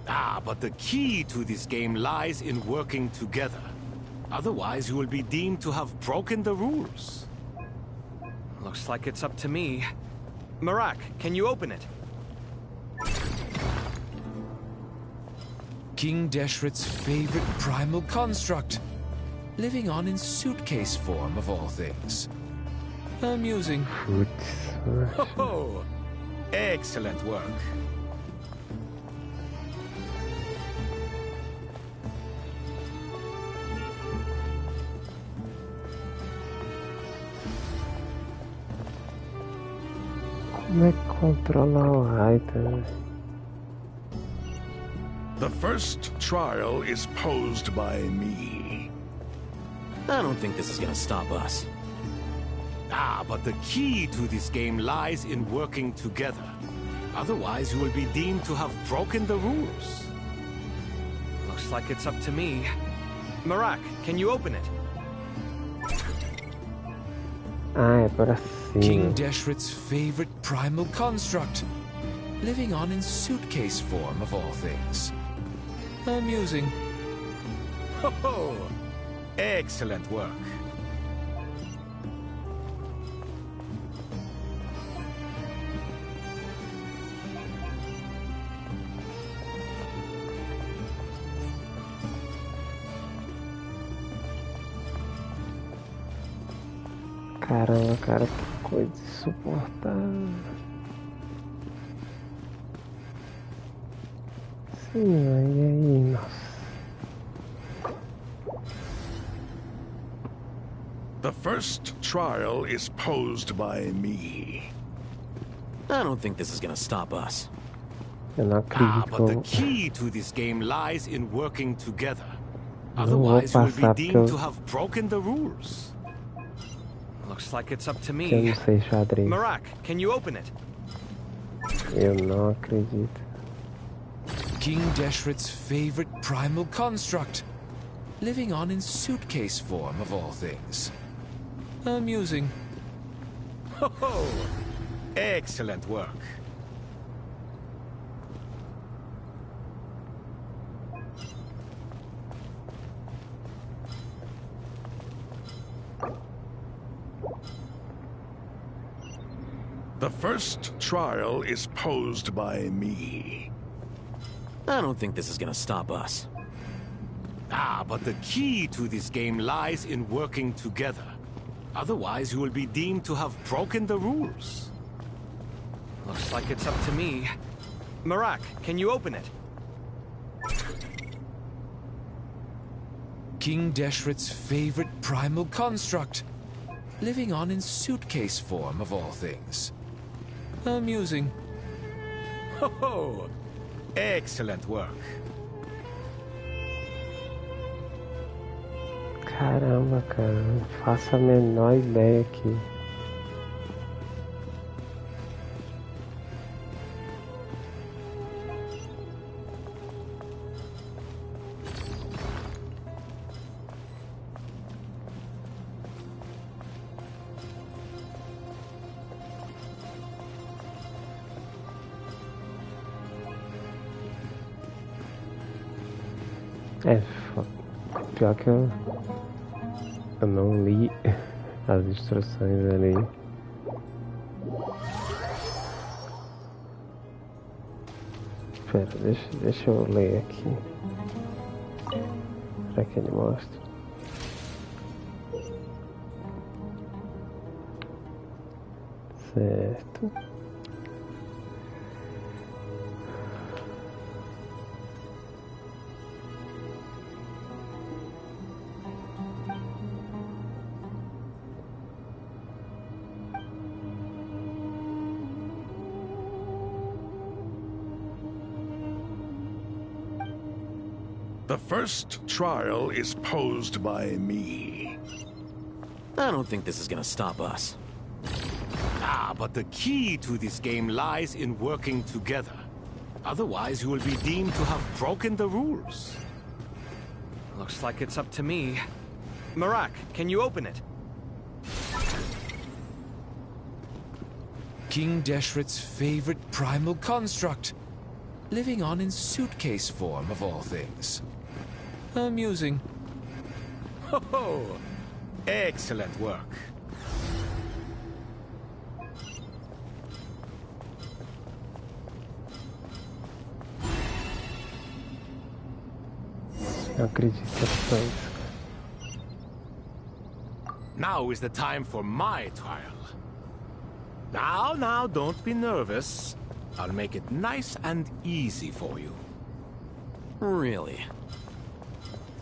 Ah, but the key to this game lies in working together. Otherwise, you will be deemed to have broken the rules.
Looks like it's up to me. Marak, can you open it?
King Deshret's favorite primal construct. Living on in suitcase form, of all things. Amusing.
Ho-ho! Excellent work.
Como é que controla o Raita?
The first trial is posed by me.
I don't think this is gonna stop us.
Ah, but the key to this game lies in working together. Otherwise, you will be deemed to have broken the rules.
Looks like it's up to me. Marak, can you open it?
Ah, é para cima.
King Deshret's favorite primal construct. Living on in suitcase form, of all things. Amusing.
Ho-ho! Excellent work.
Caramba, cara, que coisa insuportável. Sim, e aí, nossa.
The first trial is posed by me.
I don't think this is gonna stop us.
Eu não acredito
But the
que
key to this game lies in working together.
eu não vou
Otherwise, you will
passar
be
porque
deemed
eu,
to have broken the rules.
Looks like it's up to
que eu
me.
não sei xadrez.
Marak, can you open it?
Eu não acredito.
King Deshret's favorite primal construct, living on in suitcase form of all things. Amusing.
Ho-ho! Excellent work.
The first trial is posed by me.
I don't think this is gonna stop us.
But the key to this game lies in working together. Otherwise, you will be deemed to have broken the rules.
Looks like it's up to me. Marak, can you open it?
King Deshret's favorite primal construct, living on in suitcase form of all things. Amusing.
Ho-ho! Excellent work.
Caramba, cara, não faço a menor ideia aqui. Pior que eu não li as instruções ali. Pera, deixa eu ler aqui. Será que ele mostra? Certo.
The first trial is posed by me.
I don't think this is gonna stop us.
But the key to this game lies in working together. Otherwise, you will be deemed to have broken the rules.
Looks like it's up to me. Marak, can you open it?
King Deshret's favorite primal construct, living on in suitcase form of all things. Amusing.
Ho-ho! Excellent work.
Não acredito que é só isso.
Now is the time for my trial. Now, don't be nervous. I'll make it nice and easy for you.
Really?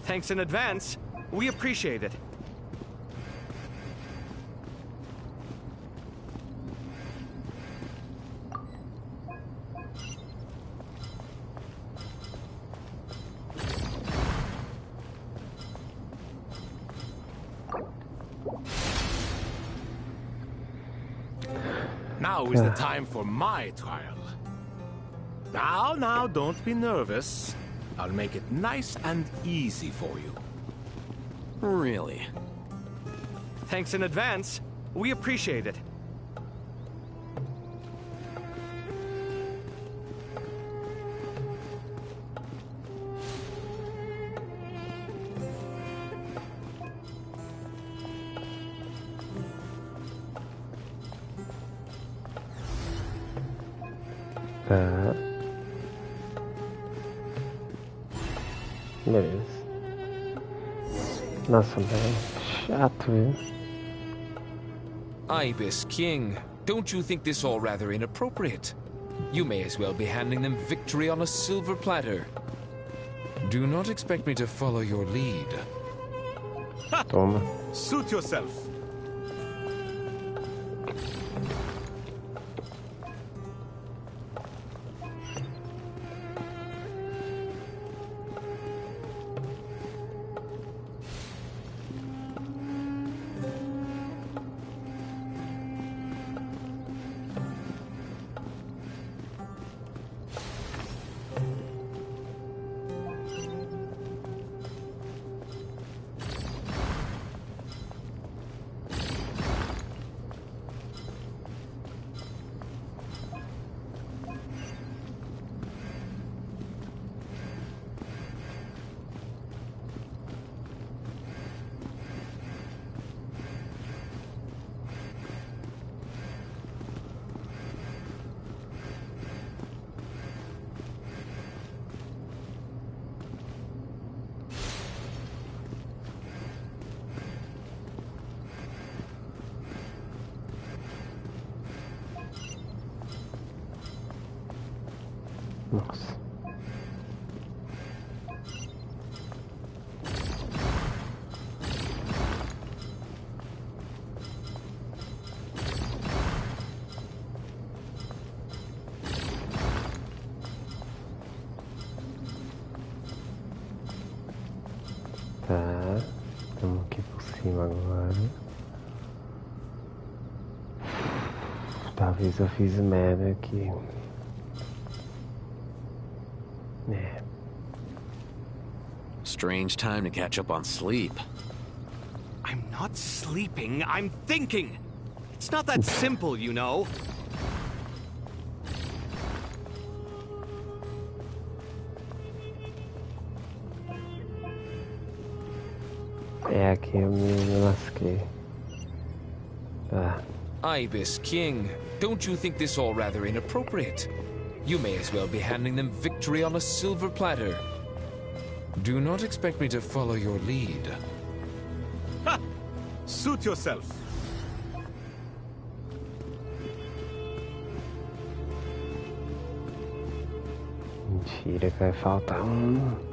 Thanks in advance. We appreciate it.
Now is the time for my trial. Now, don't be nervous. I'll make it nice and easy for you.
Really?
Thanks in advance. We appreciate it.
Tá. Beleza. Nossa, mas é chato, viu?
Ibis King, don't you think this all rather inappropriate? You may as well be handing them victory on a silver platter. Do not expect me to follow your lead.
Toma.
Suit yourself.
Nossa. Tá, estamos aqui por cima agora. Talvez eu fiz merda aqui. Yeah.
Strange time to catch up on sleep.
I'm not sleeping, I'm thinking! It's not that simple, you know.
É, aqui eu me lasquei. Tá.
Ibis King, don't you think this all rather inappropriate? You may as well be handing them victory on a silver platter. Do not expect me to follow your lead.
Ha! Suit yourself.
Mentira que vai faltar um.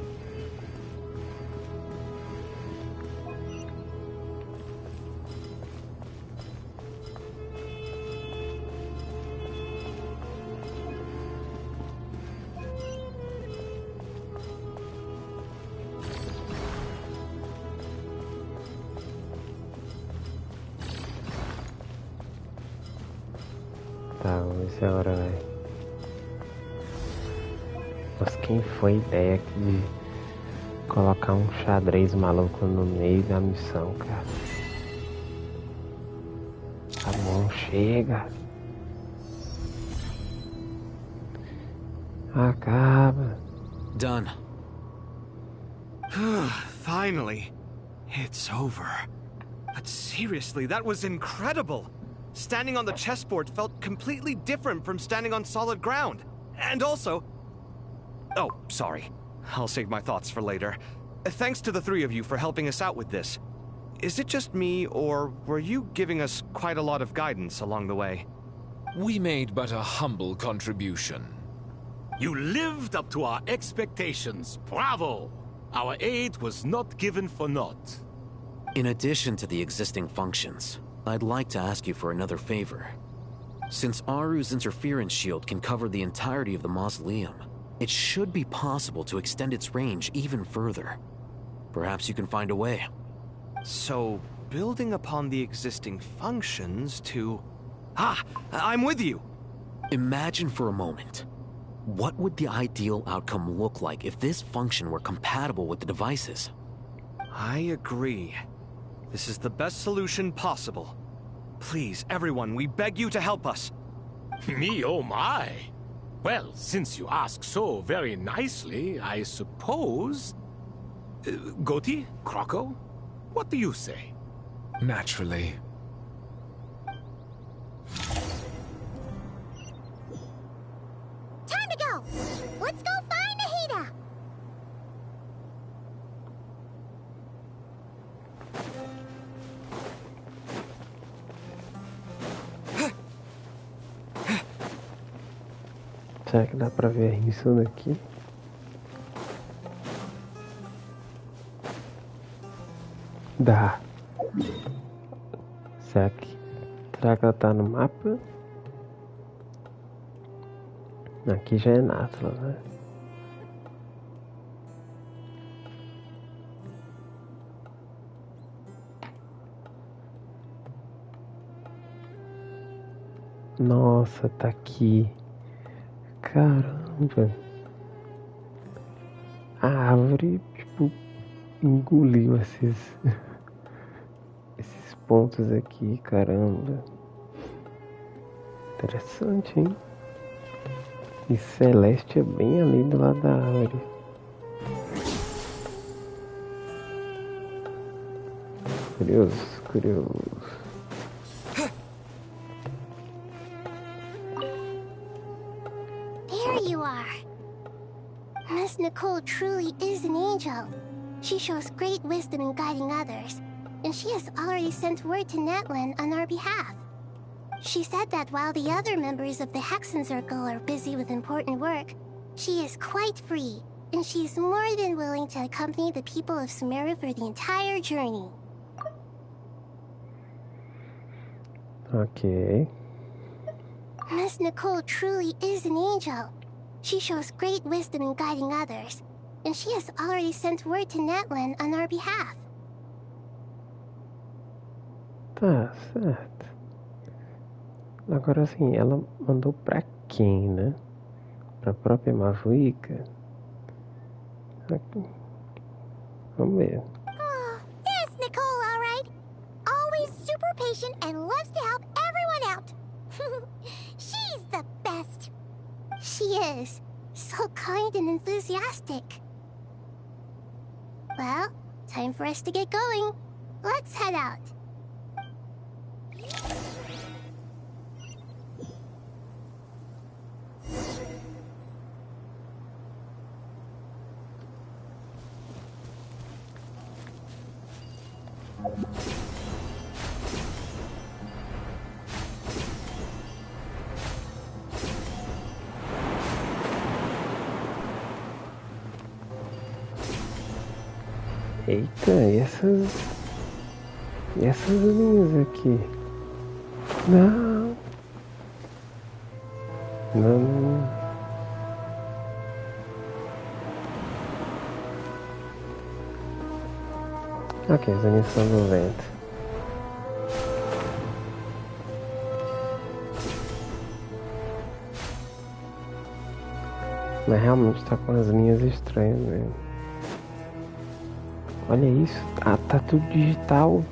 Tá, vamos ver se agora vai. Mas quem foi a ideia aqui de colocar um xadrez maluco no meio da missão, cara? Tá bom, chega. Acaba.
Done.
Finally. It's over. But seriously, that was incredible. Standing on the chessboard felt completely different from standing on solid ground. And also... Oh, sorry. I'll save my thoughts for later. Thanks to the three of you for helping us out with this. Is it just me, or were you giving us quite a lot of guidance along the way?
We made but a humble contribution.
You lived up to our expectations. Bravo! Our aid was not given for naught.
In addition to the existing functions, I'd like to ask you for another favor. Since Aru's interference shield can cover the entirety of the mausoleum, it should be possible to extend its range even further. Perhaps you can find a way.
So, building upon the existing functions to... Ah! I'm with you!
Imagine for a moment. What would the ideal outcome look like if this function were compatible with the devices?
I agree. This is the best solution possible. Please, everyone, we beg you to help us.
Me, oh my! Well, since you ask so very nicely, I suppose... Goti? Kroko? What do you say?
Naturally.
Time to go! Let's go find Nahida!
Será que dá pra ver isso daqui? Dá. Será que ela tá no mapa? Aqui já é Natlas, né? Nossa, tá aqui. Caramba. A árvore, tipo, engoliu esses pontos aqui, caramba. Interessante, hein? E Celeste é bem ali do lado da árvore. Curioso, curioso.
There you are. Miss Nicole truly is an angel. She shows great wisdom in guiding others, and she has already sent word to Natlan on our behalf. She said that while the other members of the Hexen Circle are busy with important work, she is quite free, and she's more than willing to accompany the people of Sumeru for the entire journey.
Ok.
Miss Nicole truly is an angel. She shows great wisdom in guiding others, and she has already sent word to Natlan on our behalf.
Tá certo. Agora sim, ela mandou pra quem, né? Pra própria Mavuica? Aqui. Vamos ver.
Oh, that's Nicole, all right. Always super patient and loves to help everyone out. She's the best. She is. So kind and enthusiastic. Well, time for us to get going. Let's head out.
Eita, e essas linhas aqui? Não. Não. Ok, as linhas são do vento. Mas realmente tá com as linhas estranhas mesmo. Olha isso. Ah, tá tudo digital.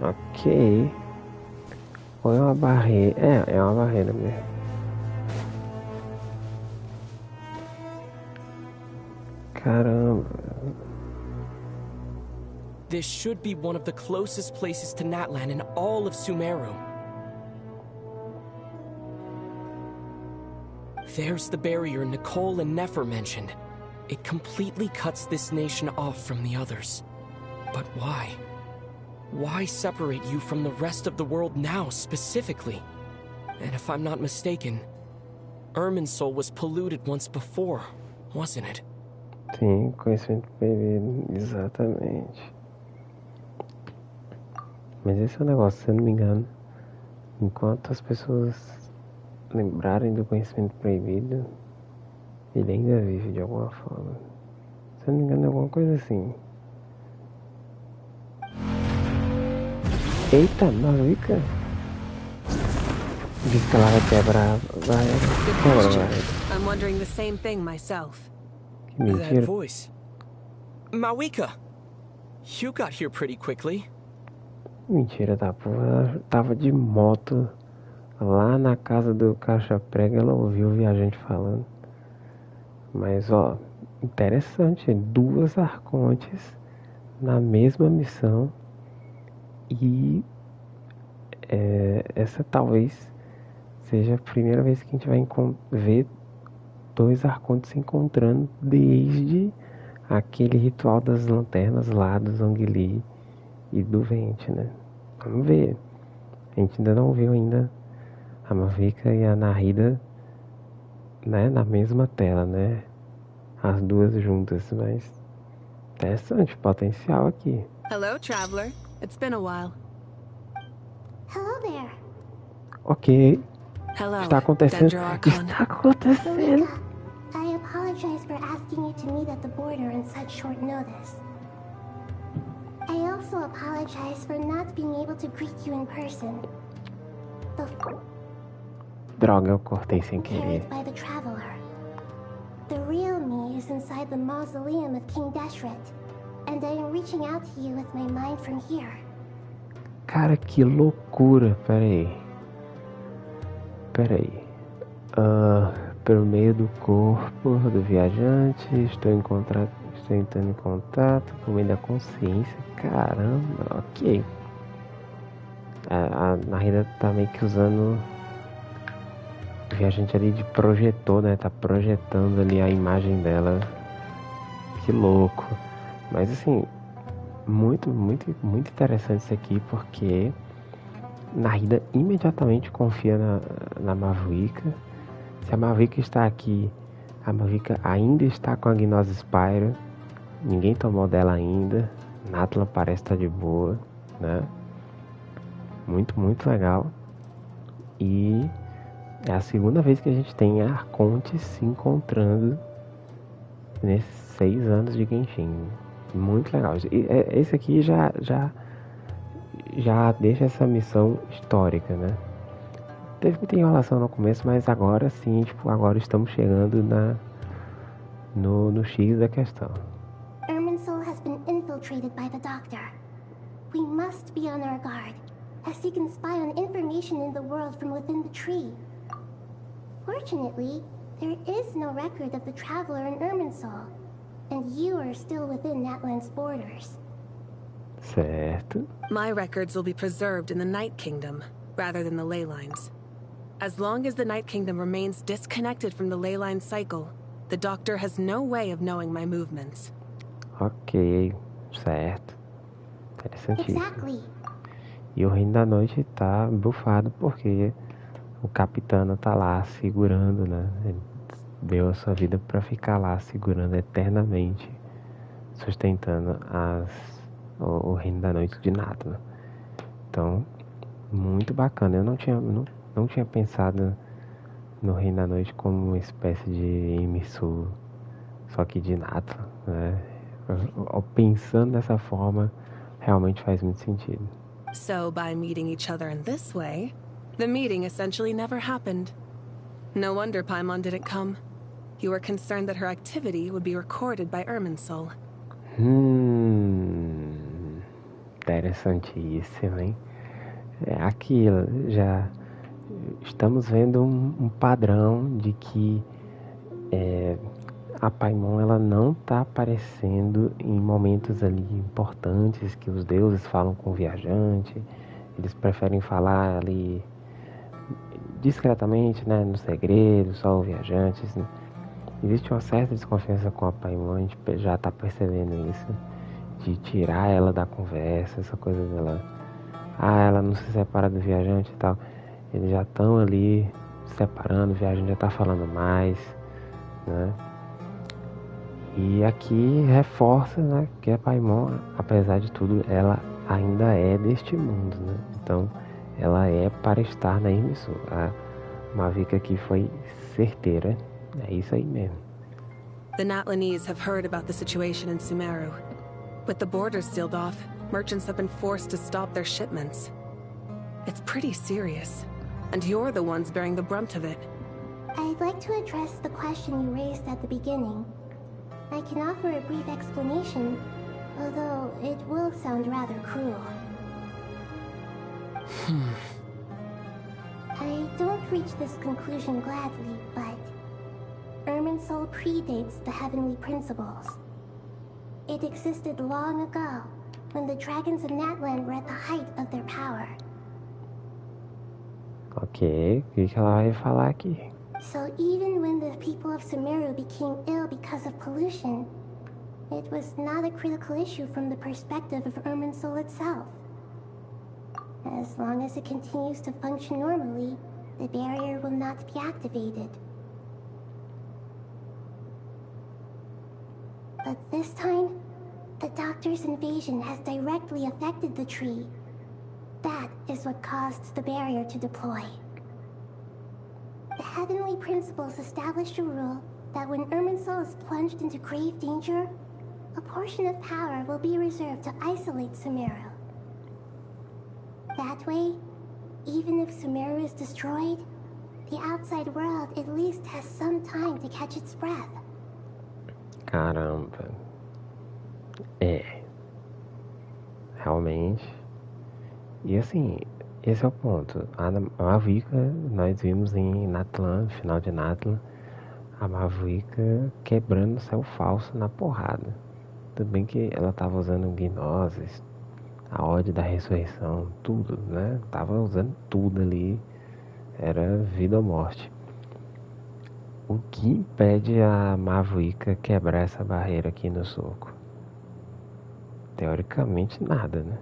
Ok. Ou é uma barreira? É uma barreira mesmo. Caramba.
This should be one of the closest places to Natlan in all of Sumeru. There's the barrier Nicole and Nefer mentioned. It completely cuts this nation off from the others. But why? Why separate you from the rest of the world now, specifically? And if I'm not mistaken, Irminsul was polluted once before, wasn't it?
Sim, conhecimento proibido, exatamente. Mas esse é o negócio, se eu não me engano. Enquanto as pessoas lembrarem do conhecimento proibido, ele ainda vive de alguma forma. Se eu não me engano, é alguma coisa assim. Eita, Maluca! Diz que ela vai quebrar. Vai.
I'm wondering the same thing myself.
Que mentira.
That voice. Mawika! You got here pretty quickly.
Mentira da porra. Ela tava de moto lá na casa do Caixa Prega. Ela ouviu o viajante falando. Mas ó, interessante. 2 arcontes na mesma missão. E essa talvez seja a primeira vez que a gente vai ver 2 arcontes se encontrando desde aquele ritual das lanternas lá do Zhongli e do Vente, né? Vamos ver. A gente ainda não viu ainda A Mavica e a Nahida, né, na mesma tela, né? As duas juntas, mas interessante, potencial aqui.
Hello, traveler. It's been a while.
Hello there.
Ok.
Hello,
Está acontecendo. Está acontecendo.
I apologize for asking you to meet at the border on such short notice. I also apologize for not being able to greet you in person.
Droga, eu cortei sem querer.
Carried by the traveler. The real me is inside the mausoleum of King Deshret, and I am reaching out to you with my mind from here.
Cara, que loucura. Peraí. Pelo meio do corpo do viajante, estou entrando em contato por meio da consciência. Caramba, ok. A Nahida tá meio que usando o viajante ali de projetor, né? Tá projetando ali a imagem dela. Que louco. Mas assim, muito interessante isso aqui, porque Nahida imediatamente confia na Mavica. Se a Mavica está aqui, a Mavica ainda está com a Gnose Spyro. Ninguém tomou dela ainda. Natla parece estar de boa, né? Muito legal. E é a segunda vez que a gente tem a Arconte se encontrando nesses 6 anos de Genshin. Muito legal. E esse aqui já deixa essa missão histórica, né? Teve muita enrolação no começo, mas agora sim, tipo, agora estamos chegando no X da questão.
Irminsul has been infiltrated by the Doctor. We must be on our guard, as he can spy on information in the world from within the tree. Fortunately, there is no record of the Traveler in Irminsul, and you are still within Natlan's borders.
Certo.
My records will be preserved in the Night Kingdom, rather than the ley lines. As long as the Night Kingdom remains disconnected from the ley line cycle, the Doctor has no way of knowing my movements.
Ok, certo. Interessantíssimo.
Exactly.
E o Reino da Noite tá bufado porque o Capitano tá lá segurando, né? Ele deu a sua vida pra ficar lá segurando eternamente, sustentando o Reino da Noite de Natlan. Então, muito bacana. Eu não tinha pensado no Reino da Noite como uma espécie de Irminsul, só que de Natlan, né? Pensando dessa forma, realmente faz muito sentido.
So, by meeting each other in this way, the meeting essentially never happened. No wonder Paimon didn't come. You were concerned that her activity would be recorded by Irminsul.
Interessantíssimo, hein? Aqui já estamos vendo um padrão de que a Paimon ela não está aparecendo em momentos ali importantes que os deuses falam com o viajante. Eles preferem falar ali discretamente, né, no segredo, só o viajante. Assim. Existe uma certa desconfiança com a Paimon, a gente já está percebendo isso, de tirar ela da conversa, essa coisa dela, ela não se separa do viajante e tal. Eles já estão ali se separando, o viajante já está falando mais, né? E aqui reforça, né, que a Paimon, apesar de tudo, ela ainda é deste mundo, né? Então, ela é para estar na Irminsul. A Mavica aqui foi certeira, é isso aí mesmo.
The Natlanese have heard about the situation in Sumeru. With the borders sealed off, merchants have been forced to stop their shipments. It's pretty serious, and you're the ones bearing the brunt of it.
I'd like to address the question you raised at the beginning. I can offer a brief explanation, although it will sound rather cruel. I don't reach this conclusion gladly, but Irminsul predates the heavenly principles. It existed long ago, when the dragons of Natlan were at the height of their power.
Ok, o que ela vai falar aqui?
So even when the people of Sumeru became ill because of pollution, it was not a critical issue from the perspective of Irminsul itself. As long as it continues to function normally, the barrier will not be activated. But this time, the Doctor's invasion has directly affected the tree. That is what caused the barrier to deploy. The Heavenly Principles established a rule that when Irminsul is plunged into grave danger, a portion of power will be reserved to isolate Sumeru. That way, even if Sumeru is destroyed, the outside world at least has some time to catch its breath.
Caramba. Realmente. E assim, esse é o ponto. A Mavuika, nós vimos em Natlan, final de Natlan, a Mavuika quebrando o céu falso na porrada. Tudo bem que ela tava usando gnoses, a Ode da Ressurreição, tudo, né? Tava usando tudo ali. Era vida ou morte. O que impede a Mavuika quebrar essa barreira aqui no soco? Teoricamente nada, né?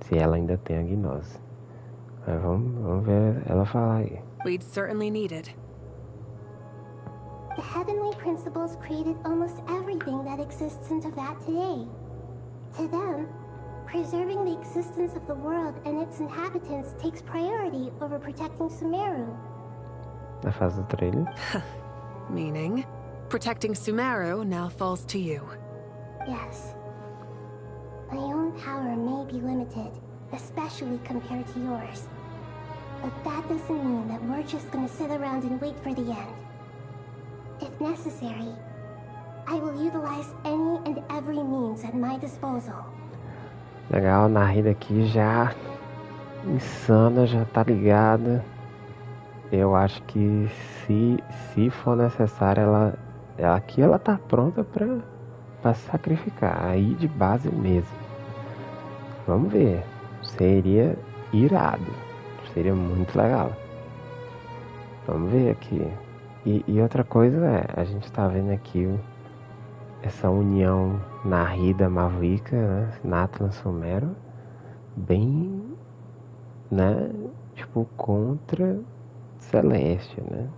Se ela ainda tem a gnose. Mas vamos ver ela falar aí.
We'd certainly need it.
The Heavenly Principles created almost everything that exists in Teyvat today. To them, preserving the existence of the world and its inhabitants takes priority over protecting Sumeru.
Na fase do trailer.
Meaning, protecting Sumeru now falls to you.
Yes. My own power may be limited, especially compared to yours. But that doesn't mean that we're just gonna sit around and wait for the end. If necessary, I will utilize any and every means at my disposal.
Legal, a Nahida aqui já insana, já tá ligada. Eu acho que se for necessário, ela tá pronta pra se sacrificar. Aí de base mesmo. Vamos ver. Seria irado. Seria muito legal. Vamos ver aqui. E outra coisa a gente tá vendo aqui essa união Nahida Mavuika, né? Natlan Sumeru, bem, né? Tipo, contra Celeste, né?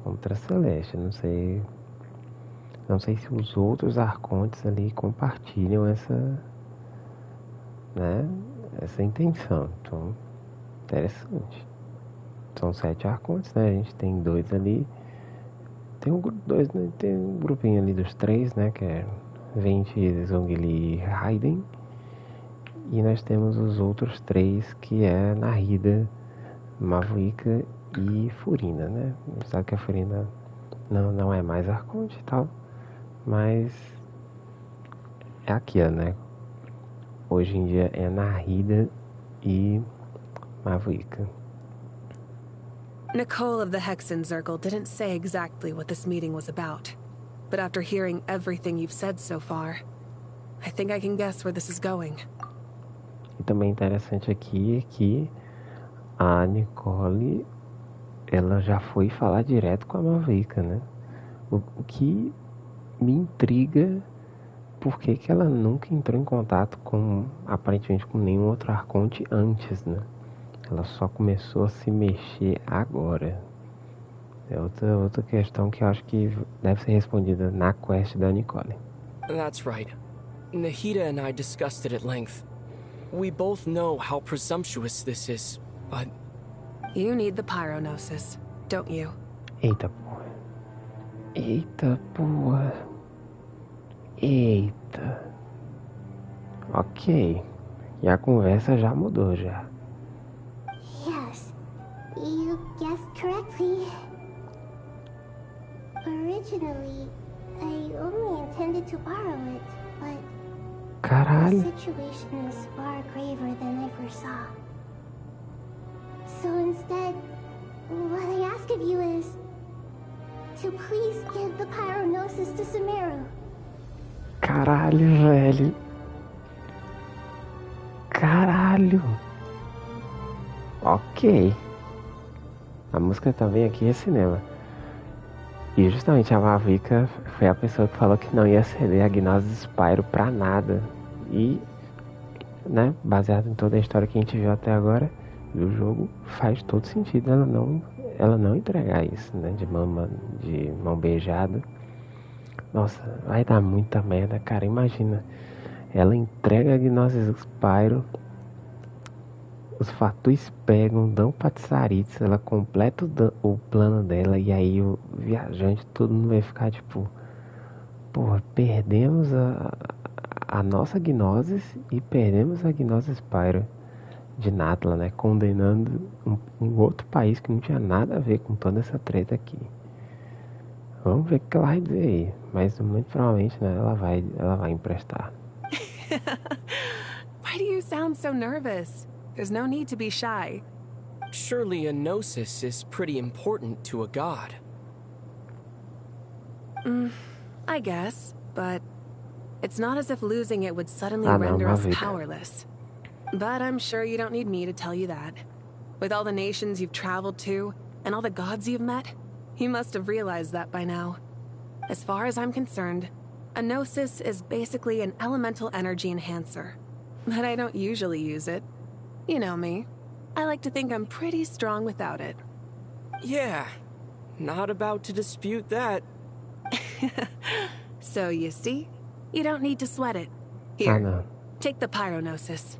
Contra Celeste, não sei se os outros arcontes ali compartilham essa, né? Essa intenção. Então, interessante. São 7 arcontes, né? A gente tem 2 ali. Tem um grupinho ali dos 3, né? Que é Venti, Zhongli e Raiden. E nós temos os outros 3, que é Nahida, Mavuika e Furina, né? Sabe que a Furina não é mais arconte e tal. Mas é aquilo, né? Hoje em dia é Nahida e Mavuika.
Nicole of the Hexen Circle didn't say exactly what this meeting was about. But after hearing everything you've said so far, I think I can guess where this is going.
E também interessante aqui é que a Nicole, ela já foi falar direto com a Mavuika, né? O que me intriga, por que ela nunca entrou em contato com, aparentemente, com nenhum outro arconte antes, né? Ela só começou a se mexer agora. É outra questão que eu acho que deve ser respondida na quest da Nicole.
That's right. Nahida and I discussed it at length. We both know how presumptuous this is, but...
You need the pyronosis, don't you?
Eita porra. Eita porra. Eita. Ok. E a conversa já mudou já.
Yes, you guessed correctly. Originally, I only intended to borrow it, but
Caralho.
the situation is far graver than I foresaw. So instead, what I ask of you is to please give the pyronosis to Sumeru.
Caralho, velho. Caralho. Ok. A música também aqui é cinema. E justamente a Mavuika foi a pessoa que falou que não ia ceder a gnose Spyro pra nada. E, né, baseado em toda a história que a gente viu até agora, do jogo, faz todo sentido ela não entregar isso, né? De mão beijada. Nossa, vai dar muita merda, cara. Imagina, ela entrega a Gnosis Spyro, os Fatus pegam, dão pra Tsaritsa, ela completa o plano dela, e aí o viajante, todo mundo vai ficar tipo, porra, perdemos a nossa Gnosis e perdemos a Gnosis Spyro de Natla, né? Condenando um outro país que não tinha nada a ver com toda essa treta aqui. Vamos ver o que ela vai dizer aí. Mas muito provavelmente, né, ela vai emprestar.
Why do you sound so nervous? There's no need to be shy.
Surely a gnosis is pretty important to a god.
I guess, but it's not as if losing it would suddenly
não,
render us
Mavica.
powerless. But I'm sure you don't need me to tell you that. With all the nations you've traveled to, and all the gods you've met, you must have realized that by now. As far as I'm concerned, a gnosis is basically an elemental energy enhancer. But I don't usually use it. You know me. I like to think I'm pretty strong without it.
Yeah, not about to dispute that.
So you see, you don't need to sweat it. Here,
não.
take the pyronosis.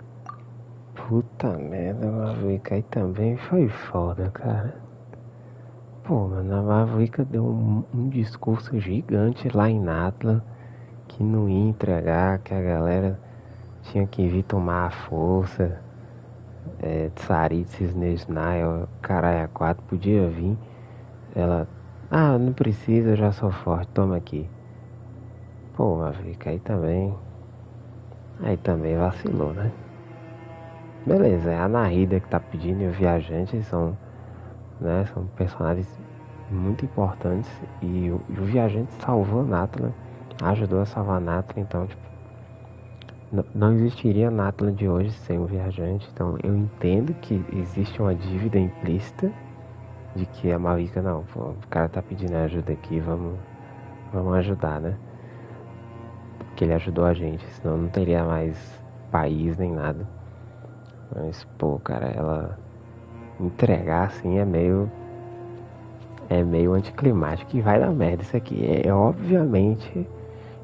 Puta merda, a Mavica aí também foi foda, cara. Pô, mano, a Mavica deu um discurso gigante lá em Natla, que não ia entregar, que a galera tinha que vir tomar a força. Tsaritsa, Snezhnaya, caralho, a 4 podia vir. Ela, não precisa, eu já sou forte, toma aqui. Pô, Mavica, aí também vacilou, né? Beleza, é a Nahida que tá pedindo, e o viajante são personagens muito importantes, e o viajante salvou Natla, ajudou a salvar Natla, então tipo, não existiria Natla de hoje sem o viajante. Então eu entendo que existe uma dívida implícita de que a Mavica, não, pô, o cara tá pedindo ajuda aqui, vamos ajudar, né? Porque ele ajudou a gente, senão não teria mais país nem nada. Mas, pô, cara, ela entregar assim é meio anticlimático, e vai dar merda isso aqui. Obviamente,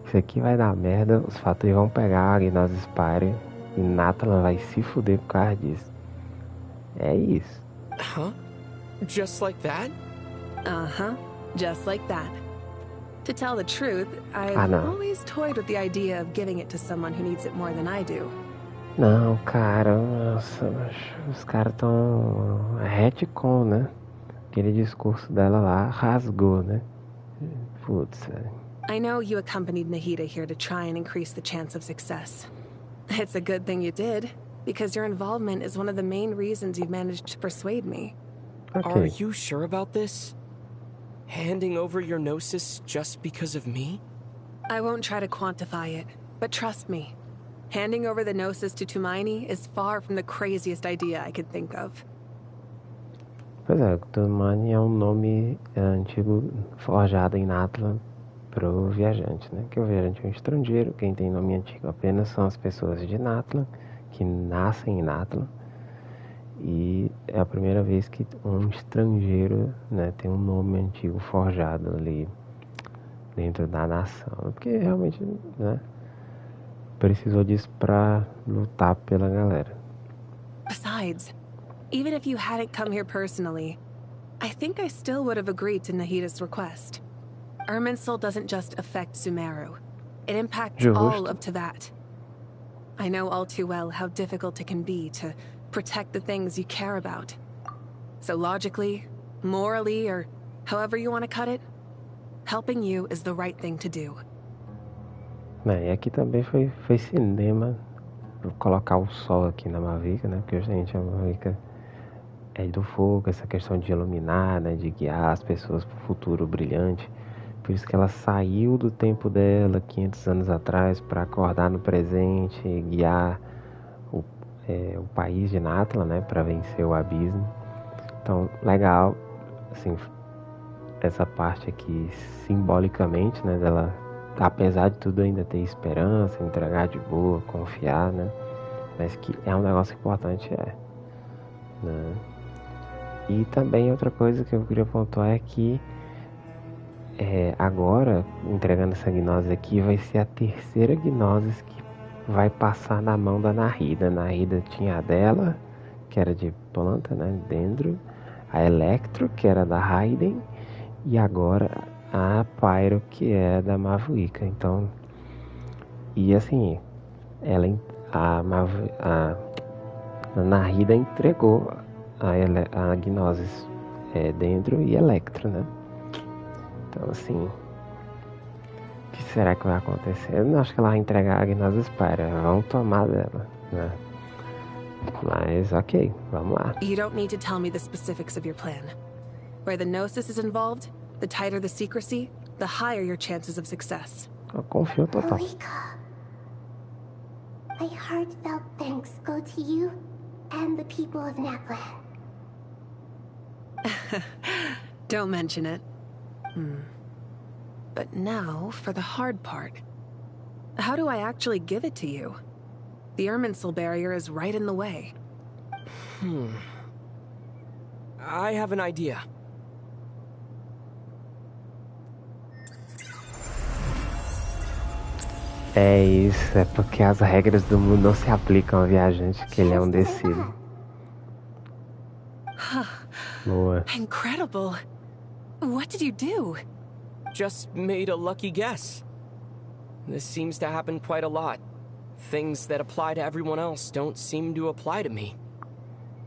isso aqui vai dar merda, os Fatui vão pegar a Gnosis Spyro e Nathan vai se fuder por causa disso. É isso.
Huh? Just like that?
Uh-huh, just like that. To tell the truth, I've always toyed with the idea of giving it to someone who needs it more than I do.
Não, cara, nossa, os caras tão retcon, né? Aquele discurso dela lá rasgou, né? Putz,
I know you accompanied Nahida here to try and increase the chance of success. It's a good thing you did, because your involvement is one of the main reasons you've managed to persuade me.
Okay.
Are you sure about this? Handing over your gnosis just because of me?
I won't try to quantify it, but trust me. Handing over the gnosis to Tumaini is far from the craziest idea I could think of.
Pois é, Tumaini é um nome antigo forjado em Natla pro viajante, né? Que o viajante é um estrangeiro, quem tem nome antigo apenas são as pessoas de Natla, que nascem em Natla. E é a primeira vez que um estrangeiro, né, tem um nome antigo forjado ali dentro da nação. Porque realmente, né, precisou disso pra lutar pela galera.
Besides, even if you hadn't come here personally, I think I still would have agreed to Nahida's request. Irminsul doesn't just affect Sumeru. It impacts all of Teyvat. I know all too well how difficult it can be to protect the things you care about. So logically, morally, or however you want to cut it, helping you is the right thing to do.
E aqui também foi cinema. Vou colocar o sol aqui na Mavica, né? Porque, gente, a Mavica é do fogo, essa questão de iluminar, né? De guiar as pessoas para o futuro brilhante. Por isso que ela saiu do tempo dela, 500 anos atrás, para acordar no presente, guiar o país de Natla, né? Para vencer o abismo. Então, legal, assim, essa parte aqui, simbolicamente, né? Dela, apesar de tudo, ainda ter esperança, entregar de boa, confiar, né? Mas que é um negócio importante, né? E também outra coisa que eu queria pontuar é que agora, entregando essa gnose aqui, vai ser a terceira gnose que vai passar na mão da Nahida. A Nahida tinha a dela, que era de planta, né, dendro, a Electro, que era da Raiden, e agora a Pyro, que é da Mavuika. Então, e assim, a Nahida entregou a Gnosis dentro e Electro, né? Então, assim, o que será que vai acontecer? Eu não acho que ela vai entregar a Gnosis Pyra. Vão tomar dela, né? Mas, ok, vamos lá.
You don't need to tell me the specifics of your plan. Where the Gnosis is involved, the tighter the secrecy, the higher your chances of success.
Eu confio total.
Marika, my heartfelt thanks go to you and the people of Naplan.
Don't mention it. But now, for the hard part. How do I actually give it to you? The Irminsul barrier is right in the way.
I have an idea.
É isso, é porque as regras do mundo não se aplicam ao viajante, que ele é um descido. Boa.
Incredible. What did you do?
Just made a lucky guess. This seems to happen quite a lot. Things that apply to everyone else don't seem to apply to me.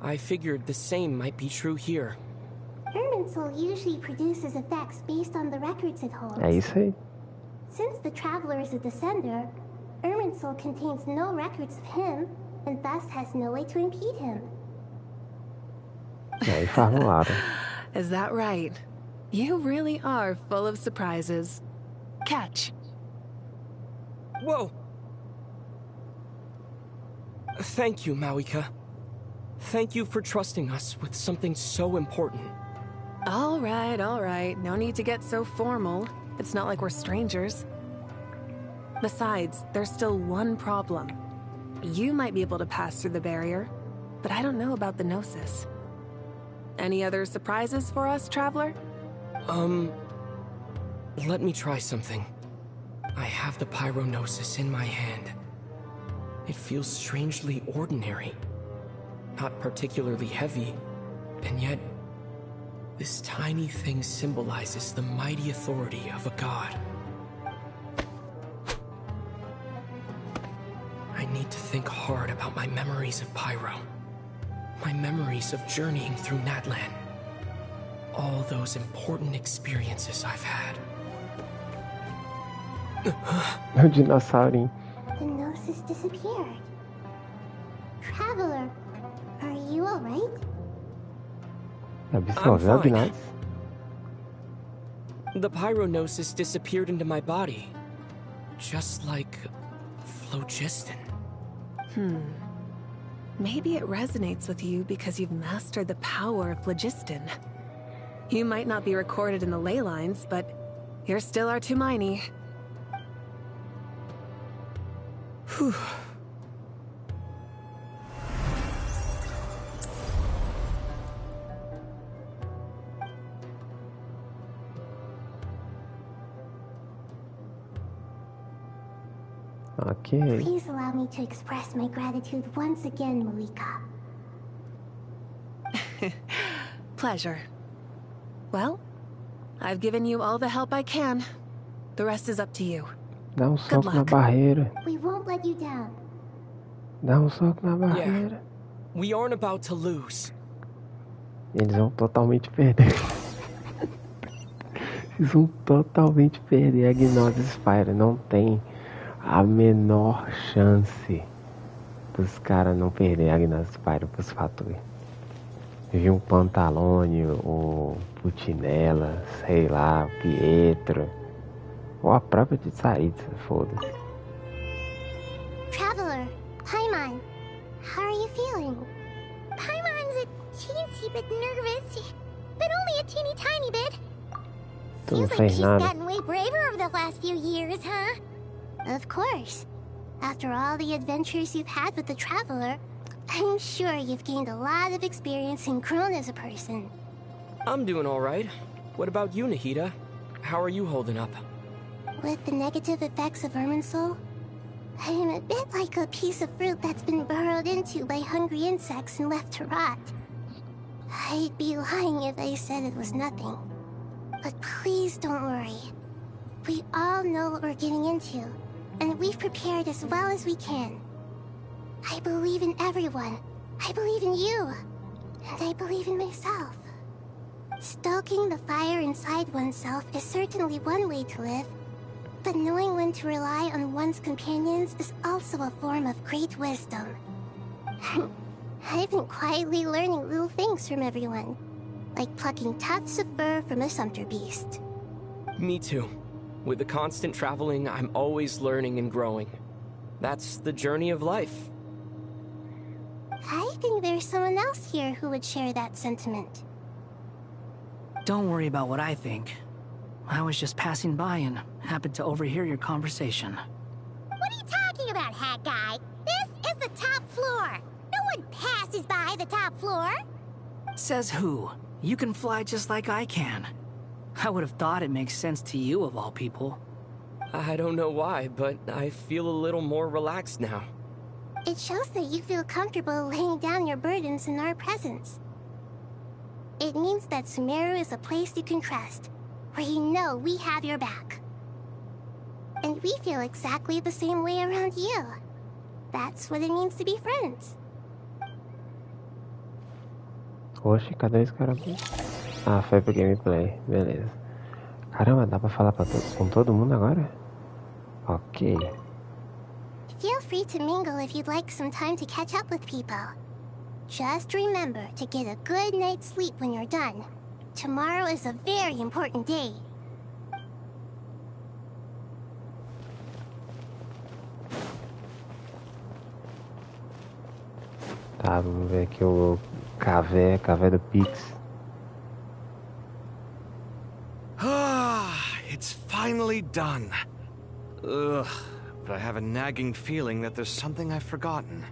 I figured the same might be true here.
Irminsul usually produces effects based on the records it holds.
É isso aí.
Since the Traveler is a descender, Irminsul contains no records of him, and thus has no way to impede him.
Aí formularam.
Is that right? You really are full of surprises. Catch.
Whoa! Thank you, Mawika. Thank you for trusting us with something so important.
All right. No need to get so formal. It's not like we're strangers. Besides, there's still one problem. You might be able to pass through the barrier, but I don't know about the Gnosis. Any other surprises for us, Traveler?
Let me try something. I have the Pyronosis in my hand. It feels strangely ordinary. Not particularly heavy, and yet this tiny thing symbolizes the mighty authority of a god. I need to think hard about my memories of Pyro. My memories of journeying through Natlan. All those important experiences I've had.
O dinossaurinho.
The Gnosis disappeared. Traveler, are you alright?
Absorveu a Gnose.
The Pyronosis disappeared into my body. Just like phlogiston.
Maybe it resonates with you because you've mastered the power of phlogiston. You might not be recorded in the ley lines, but you're still our Tumaini.
Whew.
Ok.
Please allow me to express my gratitude once again, Marika.
Pleasure. Well, I've given you all the help I can. The rest is up to you.
Dá soco na barreira.
We won't let you down.
Dá soco na barreira.
We aren't about to lose.
Eles vão totalmente perder. Eles vão totalmente perder a Gnose Spire. Não tem a menor chance dos caras não perder a Gnose Spire pros Fatui. Vi um Pantalone, o Putinella, sei lá, o Pietro. Ou a própria de Saitsa, foda-se.
Traveler, Paimon, how are you feeling? Paimon's a teensy bit nervous, but only a teeny tiny bit. Seems like she's gotten way braver over the last few years, huh? Of course. After all the adventures you've had with the Traveler, I'm sure you've gained a lot of experience and grown as a person.
I'm doing all right. What about you, Nahida? How are you holding up?
With the negative effects of Irminsul, I'm a bit like a piece of fruit that's been burrowed into by hungry insects and left to rot. I'd be lying if I said it was nothing. But please don't worry. We all know what we're getting into, and we've prepared as well as we can. I believe in everyone. I believe in you. And I believe in myself. Stoking the fire inside oneself is certainly one way to live, but knowing when to rely on one's companions is also a form of great wisdom. I've been quietly learning little things from everyone, like plucking tufts of fur from a sumpter beast.
Me too. With the constant traveling, I'm always learning and growing. That's the journey of life.
I think there's someone else here who would share that sentiment.
Don't worry about what I think. I was just passing by and happened to overhear your conversation.
What are you talking about, hat guy? This is the top floor. No one passes by the top floor.
Says who? You can fly just like I can. I would have thought it makes sense to you of all people.
I don't know why, but I feel a little more relaxed now.
It shows that you feel comfortable laying down your burdens in our presence. It means that Sumeru is a place you can trust, where you know we have your back. And we feel exactly the same way around you. That's what it means to be friends.
Oxe, cadê esse cara aqui? Ah, foi pro gameplay, beleza. Caramba, dá pra falar com todo mundo agora? Ok.
Feel free to mingle if you'd like some time to catch up with people. Just remember to get a good night's sleep when you're done. Tomorrow is a very important day.
Tá, vamos ver aqui o Cavé do Pix.
It's finally done. Ugh, but I have a nagging feeling that there's something I've forgotten.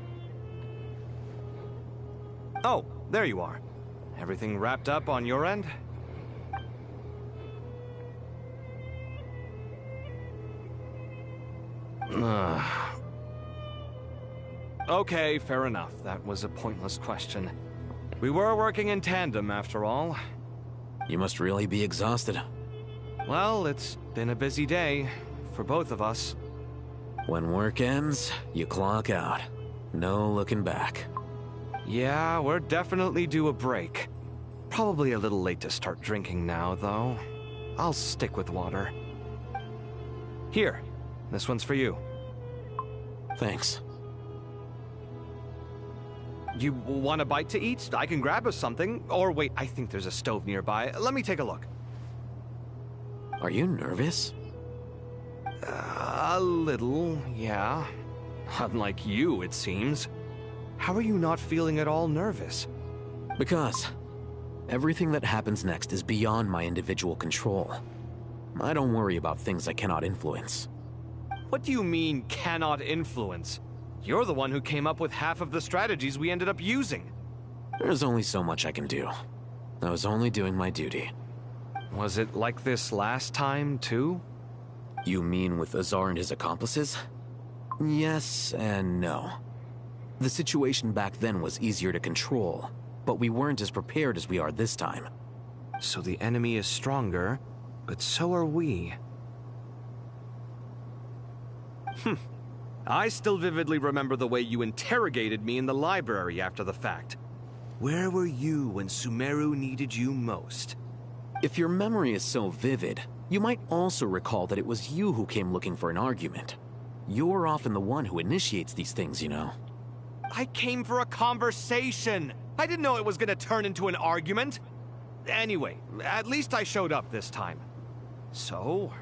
Oh, there you are. Everything wrapped up on your end? Okay, fair enough. That was a pointless question. We were working in tandem, after all.
You must really be exhausted.
Well, it's been a busy day, for both of us.
When work ends, you clock out. No looking back.
Yeah, we're definitely due a break. Probably a little late to start drinking now, though. I'll stick with water. Here, this one's for you.
Thanks.
You want a bite to eat? I can grab us something. Or wait, I think there's a stove nearby. Let me take a look.
Are you nervous?
A little, yeah. Unlike you, it seems. How are you not feeling at all nervous?
Because everything that happens next is beyond my individual control. I don't worry about things I cannot influence.
What do you mean, cannot influence? You're the one who came up with half of the strategies we ended up using.
There's only so much I can do. I was only doing my duty.
Was it like this last time, too?
You mean with Azar and his accomplices? Yes and no. The situation back then was easier to control, but we weren't as prepared as we are this time.
So the enemy is stronger, but so are we. I still vividly remember the way you interrogated me in the library after the fact. Where were you when Sumeru needed you most?
If your memory is so vivid, you might also recall that it was you who came looking for an argument. You're often the one who initiates these things, you know.
I came for a conversation! I didn't know it was gonna turn into an argument! Anyway, at least I showed up this time. So,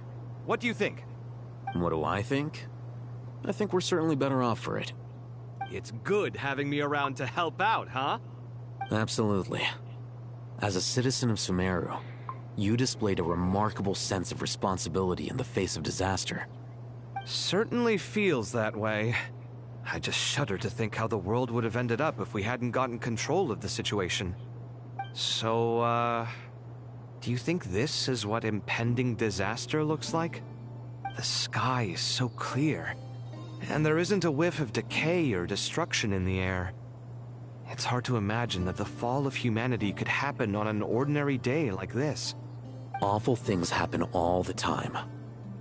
what do you think?
What do I think? I think we're certainly better off for it.
It's good having me around to help out, huh?
Absolutely. As a citizen of Sumeru, you displayed a remarkable sense of responsibility in the face of disaster.
Certainly feels that way. I just shudder to think how the world would have ended up if we hadn't gotten control of the situation. So, do you think this is what impending disaster looks like? The sky is so clear, and there isn't a whiff of decay or destruction in the air. It's hard to imagine that the fall of humanity could happen on an ordinary day like this.
Awful things happen all the time.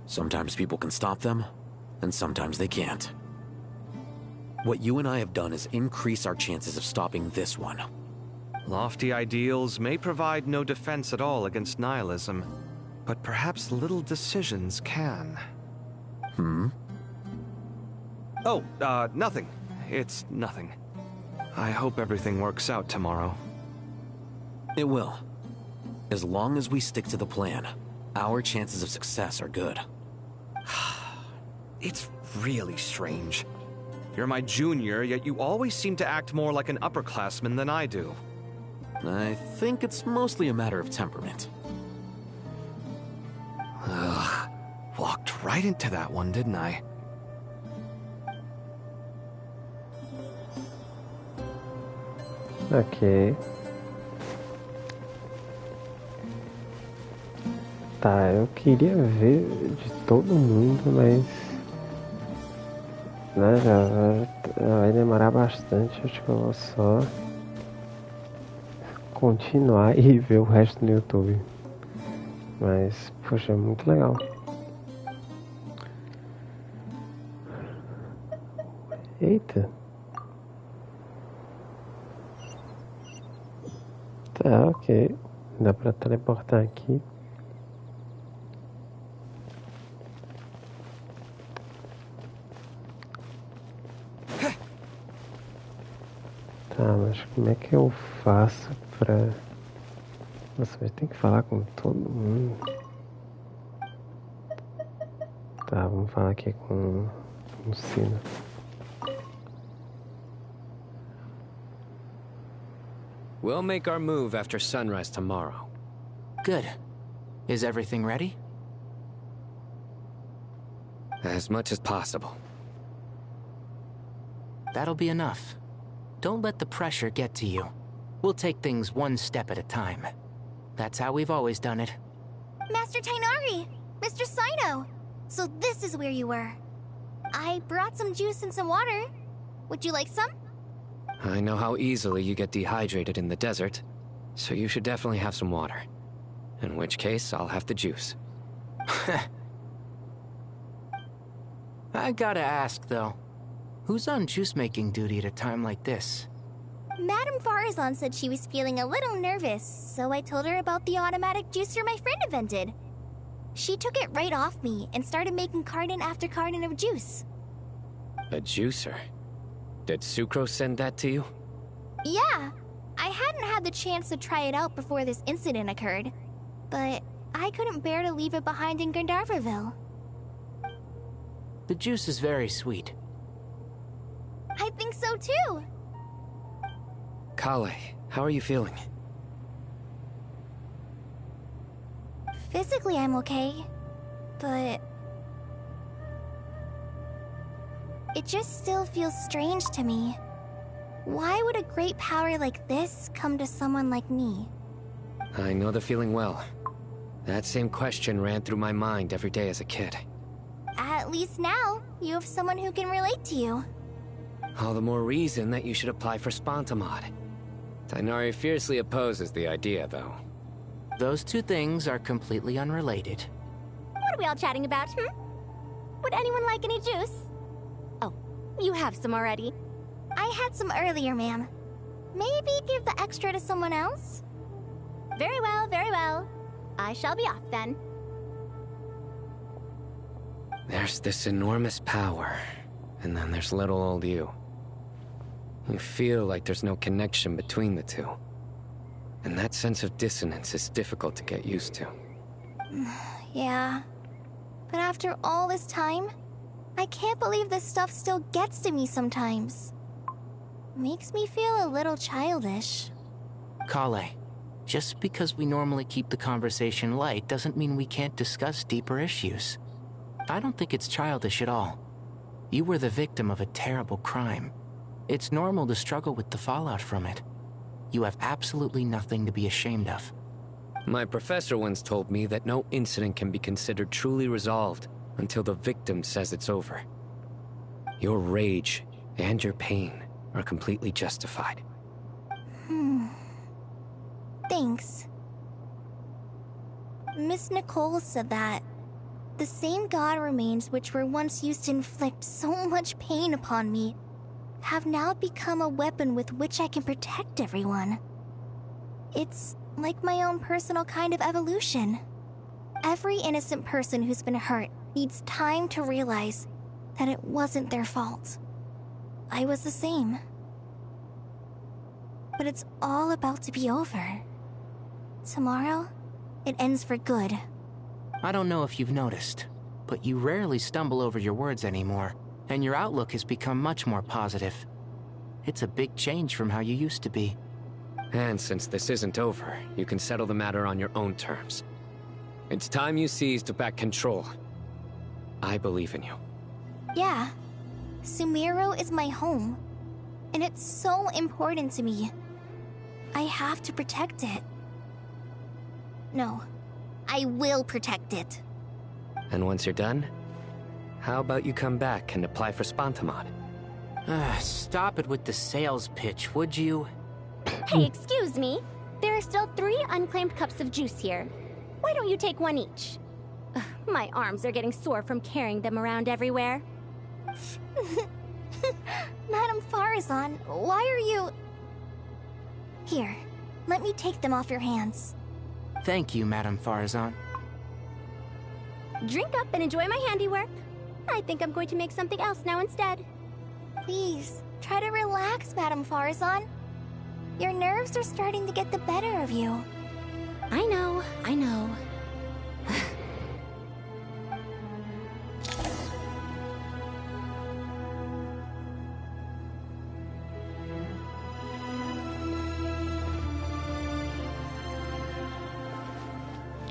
Sometimes people can stop them, and sometimes they can't. What you and I have done is increase our chances of stopping this one.
Lofty ideals may provide no defense at all against nihilism, but perhaps little decisions can. Oh, nothing. It's nothing. I hope everything works out tomorrow.
It will. As long as we stick to the plan, our chances of success are good.
It's really strange. You're my junior, yet you always seem to act more like an upperclassman than I do.
I think it's mostly a matter of temperament.
Ugh. Walked right into that one, didn't I?
Ok. Tá, eu queria ver de todo mundo, mas... né, já vai demorar bastante. Acho que eu vou só continuar e ver o resto no YouTube. Mas, poxa, é muito legal. Eita. Tá, ok. Dá pra teleportar aqui. Tá, mas como é que eu faço pra... Nossa, mas tem que falar com todo mundo. Tá, vamos falar aqui com o Sino.
We'll make our move after sunrise tomorrow.
Good. Is everything ready?
As much as possible.
That'll be enough. Don't let the pressure get to you. We'll take things one step at a time. That's how we've always done it.
Master Tainari! Mr. Sino! So this is where you were. I brought some juice and some water. Would you like some?
I know how easily you get dehydrated in the desert, so you should definitely have some water. In which case, I'll have the juice.
I gotta ask, though. Who's on juice-making duty at a time like this?
Madame Farazan said she was feeling a little nervous, so I told her about the automatic juicer my friend invented. She took it right off me and started making carton after carton of juice.
A juicer? Did Sucrose send that to you?
Yeah. I hadn't had the chance to try it out before this incident occurred, but I couldn't bear to leave it behind in Gandharvaville.
The juice is very sweet.
I think so too.
Kale, how are you feeling?
Physically, I'm okay, but it just still feels strange to me. Why would a great power like this come to someone like me?
I know the feeling well. That same question ran through my mind every day as a kid.
At least now, you have someone who can relate to you.
All the more reason that you should apply for Spontamod. Tainari fiercely opposes the idea, though.
Those two things are completely unrelated.
What are we all chatting about, Would anyone like any juice? Oh, you have some already. I had some earlier, ma'am. Maybe give the extra to someone else? Very well, very well. I shall be off then.
There's this enormous power, and then there's little old you. You feel like there's no connection between the two. And that sense of dissonance is difficult to get used to.
Yeah. But after all this time, I can't believe this stuff still gets to me sometimes. Makes me feel a little childish.
Kale, just because we normally keep the conversation light doesn't mean we can't discuss deeper issues. I don't think it's childish at all. You were the victim of a terrible crime. It's normal to struggle with the fallout from it. You have absolutely nothing to be ashamed of.
My professor once told me that no incident can be considered truly resolved until the victim says it's over. Your rage and your pain are completely justified.
Thanks. Miss Nicole said that the same god remains which were once used to inflict so much pain upon me have now become a weapon with which I can protect everyone. It's like my own personal kind of evolution. Every innocent person who's been hurt needs time to realize that it wasn't their fault. I was the same. But it's all about to be over. Tomorrow, it ends for good.
I don't know if you've noticed, but you rarely stumble over your words anymore, and your outlook has become much more positive. It's a big change from how you used to be.
And since this isn't over, you can settle the matter on your own terms. It's time you seized back control. I believe in you.
Yeah, Sumeru is my home, and it's so important to me. I have to protect it. No, I will protect it.
And once you're done, how about you come back and apply for Spantamod?
Stop it with the sales pitch, would you?
Hey, excuse me. There are still 3 unclaimed cups of juice here. Why don't you take one each? Ugh, my arms are getting sore from carrying them around everywhere.
Madame Farazan, why are you... Here, let me take them off your hands.
Thank you, Madame Farazan.
Drink up and enjoy my handiwork. I think I'm going to make something else now instead.
Please, try to relax, Madame Farazan. Your nerves are starting to get the better of you.
I know, I know.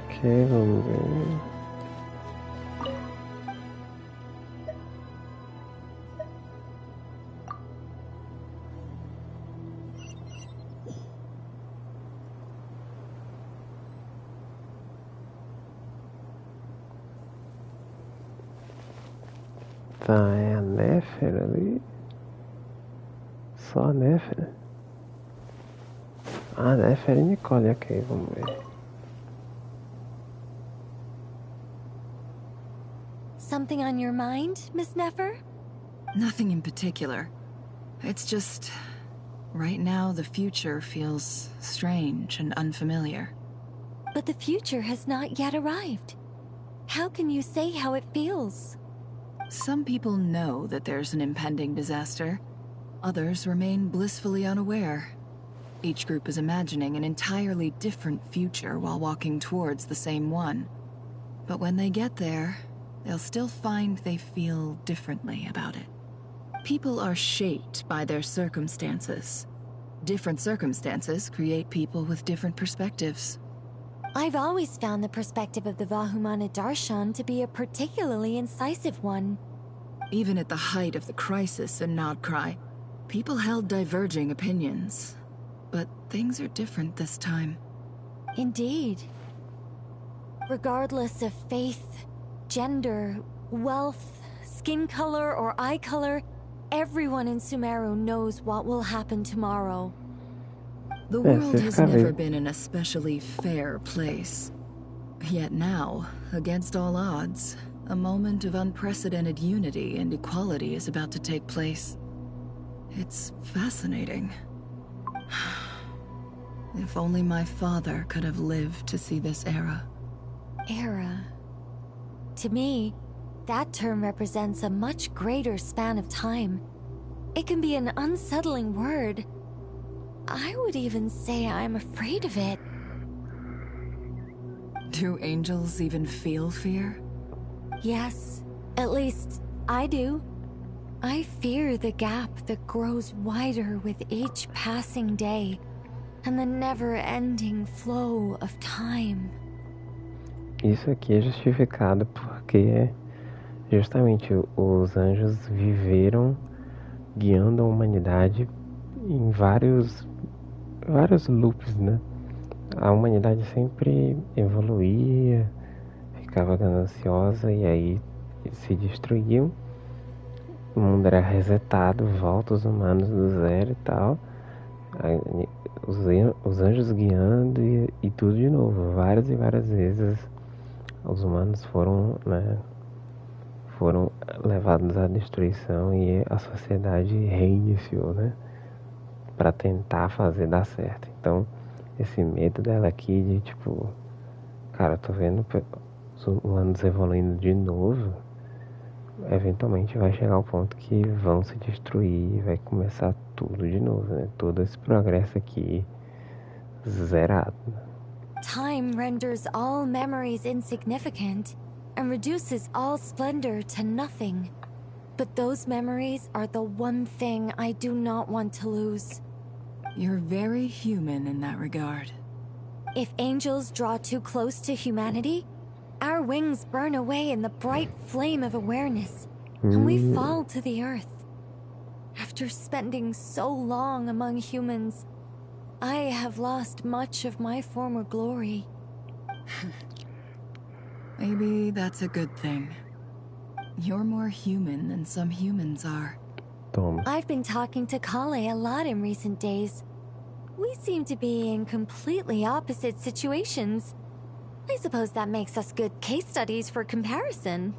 Ok, vamos ver. Tá, é a Néfera ali. Só a Néfera. Ah, Néfera e Nicole, ok, vamos ver.
Something on your mind, Miss Nefer?
Nothing in particular. It's just... right now, the future feels strange and unfamiliar.
But the future has not yet arrived. How can you say how it feels?
Some people know that there's an impending disaster. Others remain blissfully unaware. Each group is imagining an entirely different future while walking towards the same one. But when they get there, they'll still find they feel differently about it. People are shaped by their circumstances. Different circumstances create people with different perspectives.
I've always found the perspective of the Vahumana Darshan to be a particularly incisive one.
Even at the height of the crisis in nod-krai, people held diverging opinions. But things are different this time.
Indeed. Regardless of faith, gender, wealth, skin color, or eye color, everyone in Sumeru knows what will happen tomorrow.
The world has never been an especially fair place. Yet now, against all odds, a moment of unprecedented unity and equality is about to take place. It's fascinating. If only my father could have lived to see this era.
Era. To me, that term represents a much greater span of time. It can be an unsettling word. I would even say I'm afraid of it.
Do angels even feel fear?
Yes, at least I do. I fear the gap that grows wider with each passing day, and the never-ending flow of time.
Isso aqui é justificado porque justamente os anjos viveram guiando a humanidade em vários loops, né? A humanidade sempre evoluía, ficava gananciosa e aí se destruíam. O mundo era resetado, volta os humanos do zero e tal. Aí, os anjos guiando e tudo de novo. Várias e várias vezes os humanos foram, né, foram levados à destruição e a sociedade reiniciou, né? Pra tentar fazer dar certo. Então, esse medo dela aqui de tipo, cara, tô vendo os humanos evoluindo de novo, eventualmente vai chegar ao ponto que vão se destruir e vai começar tudo de novo, né? Todo esse progresso aqui zerado.
Time renders all memories insignificant and reduces all splendor to nothing. But those memories are the one thing I do not want to lose.
You're very human in that regard.
If angels draw too close to humanity, our wings burn away in the bright flame of awareness, and we fall to the earth. After spending so long among humans, I have lost much of my former glory.
Maybe that's a good thing. You're more human than some humans are.
I've been talking to Kale a lot in recent days. We seem to be in completely opposite situations. I suppose that makes us good case studies for comparison.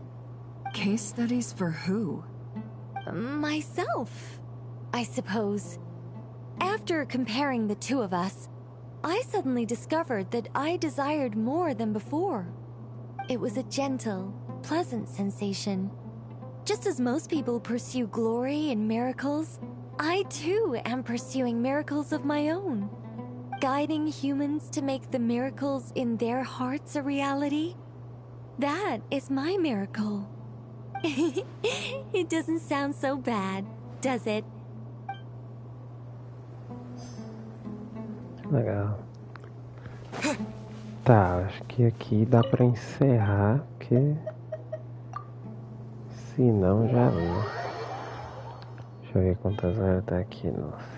Case studies for who?
Myself, I suppose. After comparing the two of us, I suddenly discovered that I desired more than before. It was a gentle, pleasant sensation. Just as most people pursue glory and miracles, I too am pursuing miracles of my own. Guiding humans to make the miracles in their hearts a reality. That is my miracle. It doesn't sound so bad, does it?
Legal. Tá, acho que aqui dá pra encerrar, porque se não já viu. Deixa eu ver quantas horas tá aqui. Nossa.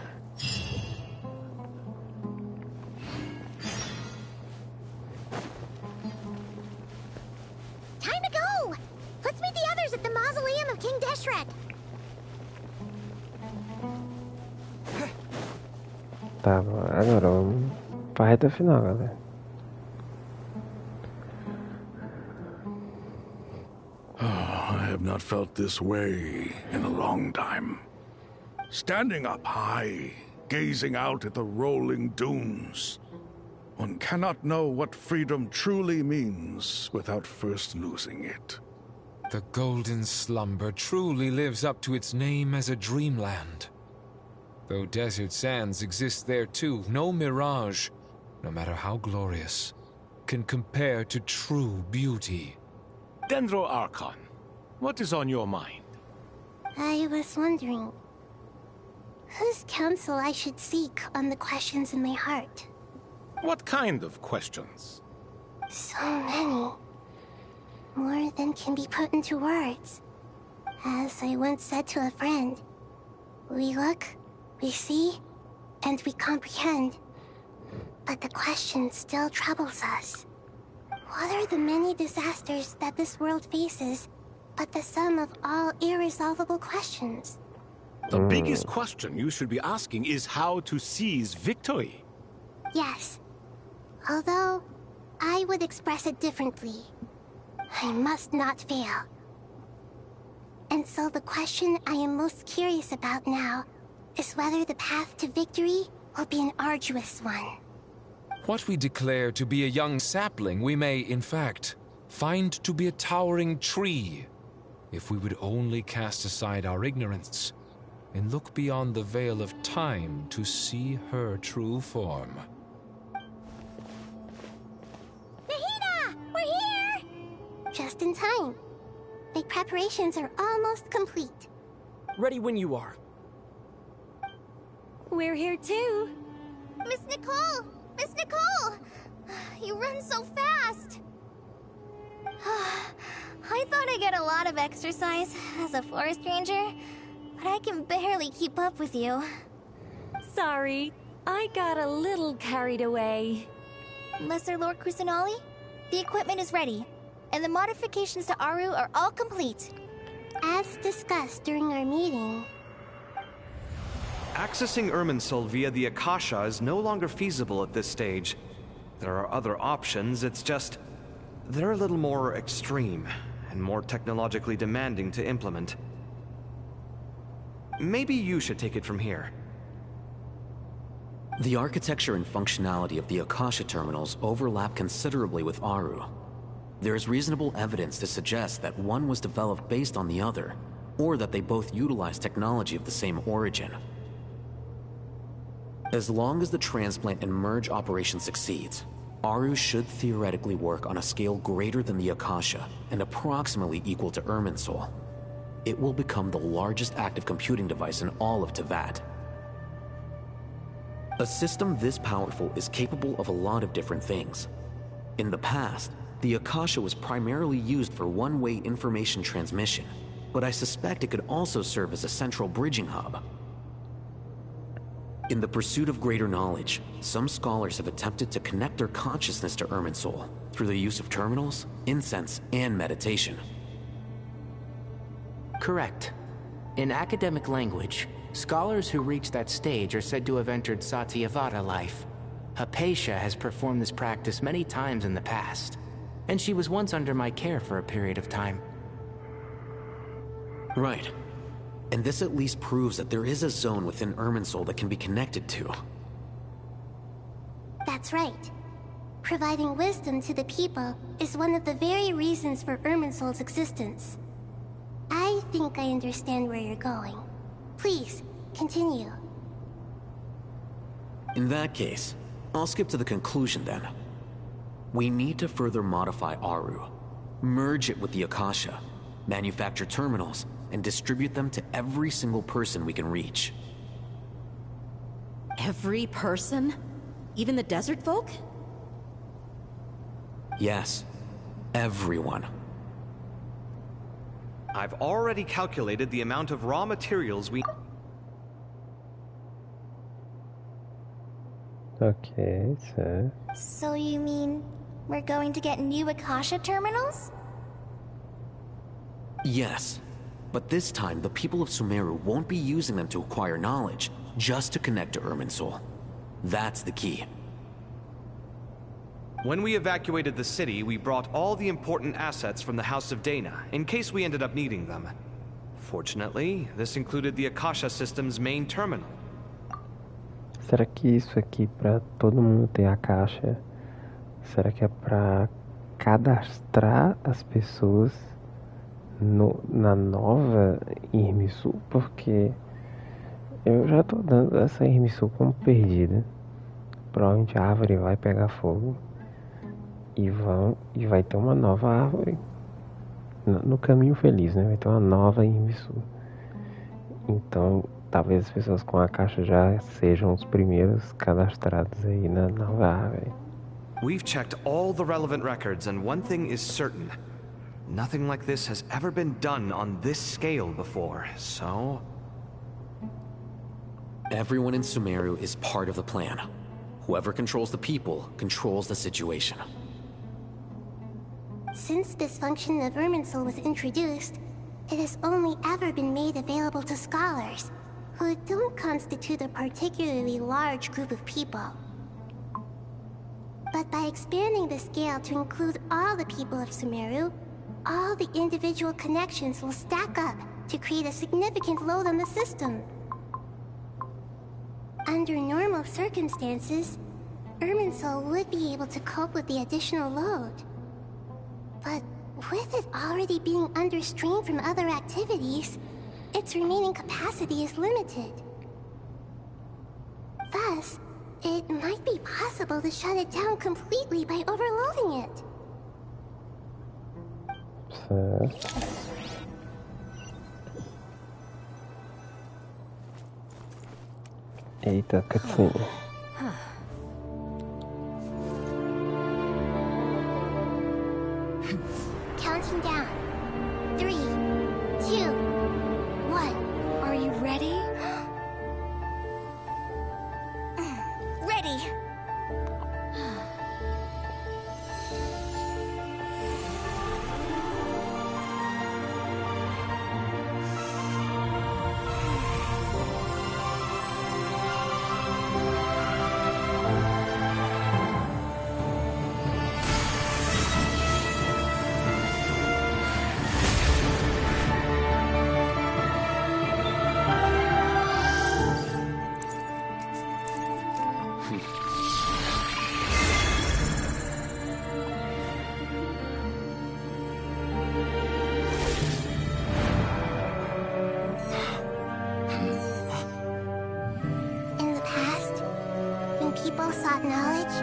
Time to go! Let's meet the others at the mausoleum of King Deshret.
Tá, agora vamos pra reta final, galera.
I have not felt this way in a long time. Standing up high, gazing out at the rolling dunes. One cannot know what freedom truly means without first losing it.
The golden slumber truly lives up to its name as a dreamland. Though desert sands exist there too, no mirage, no matter how glorious, can compare to true beauty.
Dendro Archon, what is on your mind?
I was wondering whose counsel I should seek on the questions in my heart.
What kind of questions?
So many. More than can be put into words. As I once said to a friend, we look, we see, and we comprehend. But the question still troubles us. What are the many disasters that this world faces, but the sum of all irresolvable questions?
The biggest question you should be asking is how to seize victory.
Yes. Although, I would express it differently. I must not fail. And so the question I am most curious about now is whether the path to victory will be an arduous one.
What we declare to be a young sapling, we may, in fact, find to be a towering tree, if we would only cast aside our ignorance and look beyond the veil of time to see her true form.
Nahida! We're here! Just in time. My preparations are almost complete.
Ready when you are.
We're here too.
Miss Nicole! Miss Nicole! You run so fast! I thought I'd get a lot of exercise as a forest ranger, but I can barely keep up with you.
Sorry, I got a little carried away.
Lesser Lord Kusanali, the equipment is ready, and the modifications to Aru are all complete. As discussed during our meeting.
Accessing Irminsul via the Akasha is no longer feasible at this stage. There are other options, it's just... they're a little more extreme, and more technologically demanding to implement. Maybe you should take it from here.
The architecture and functionality of the Akasha terminals overlap considerably with Aru. There is reasonable evidence to suggest that one was developed based on the other, or that they both utilize technology of the same origin. As long as the transplant and merge operation succeeds, Aru should theoretically work on a scale greater than the Akasha and approximately equal to Irminsul. It will become the largest active computing device in all of Teyvat. A system this powerful is capable of a lot of different things. In the past, the Akasha was primarily used for one-way information transmission, but I suspect it could also serve as a central bridging hub. In the pursuit of greater knowledge, some scholars have attempted to connect their consciousness to Irminsul through the use of terminals, incense, and meditation.
Correct. In academic language, scholars who reach that stage are said to have entered Satyavada life. Hypatia has performed this practice many times in the past, and she was once under my care for a period of time.
Right. And this at least proves that there is a zone within Irminsul that can be connected to.
That's right. Providing wisdom to the people is one of the very reasons for Irminsul's existence. I think I understand where you're going. Please, continue.
In that case, I'll skip to the conclusion then. We need to further modify Aru, merge it with the Akasha, manufacture terminals, and distribute them to every single person we can reach.
Every person? Even the desert folk?
Yes, everyone.
I've already calculated the amount of raw materials we...
Okay, so...
So you mean we're going to get new Akasha terminals?
Yes, but this time the people of Sumeru won't be using them to acquire knowledge, just to connect to Irminsul. That's the key.
When we evacuated the city, we brought all the important assets from the House of Dana, in case we ended up needing them. Fortunately, this included the Akasha system's main terminal.
Será que isso aqui para todo mundo ter a caixa? Será que é para cadastrar as pessoas na nova Irminsul? Porque eu já tô dando essa Irminsul como perdida. Provavelmente a árvore vai pegar fogo e vai ter uma nova árvore no caminho feliz, né? Vai ter uma nova Irminsul. Então, talvez as pessoas com a caixa já sejam os primeiros cadastrados aí na nova árvore.
We've checked all the relevant records, and one thing is certain. Nothing like this has ever been done on this scale before, so...
Everyone in Sumeru is part of the plan. Whoever controls the people controls the situation.
Since this function of Irminsul was introduced, it has only ever been made available to scholars, who don't constitute a particularly large group of people. But by expanding the scale to include all the people of Sumeru, all the individual connections will stack up to create a significant load on the system. Under normal circumstances, Irminsul would be able to cope with the additional load. But with it already being under strain from other activities, its remaining capacity is limited. Thus, it might be possible to shut it down completely by overloading it.
Certo. Eita, cutscene.
counting down. 3, 2, 1.
Are you ready?
Ready. People sought knowledge,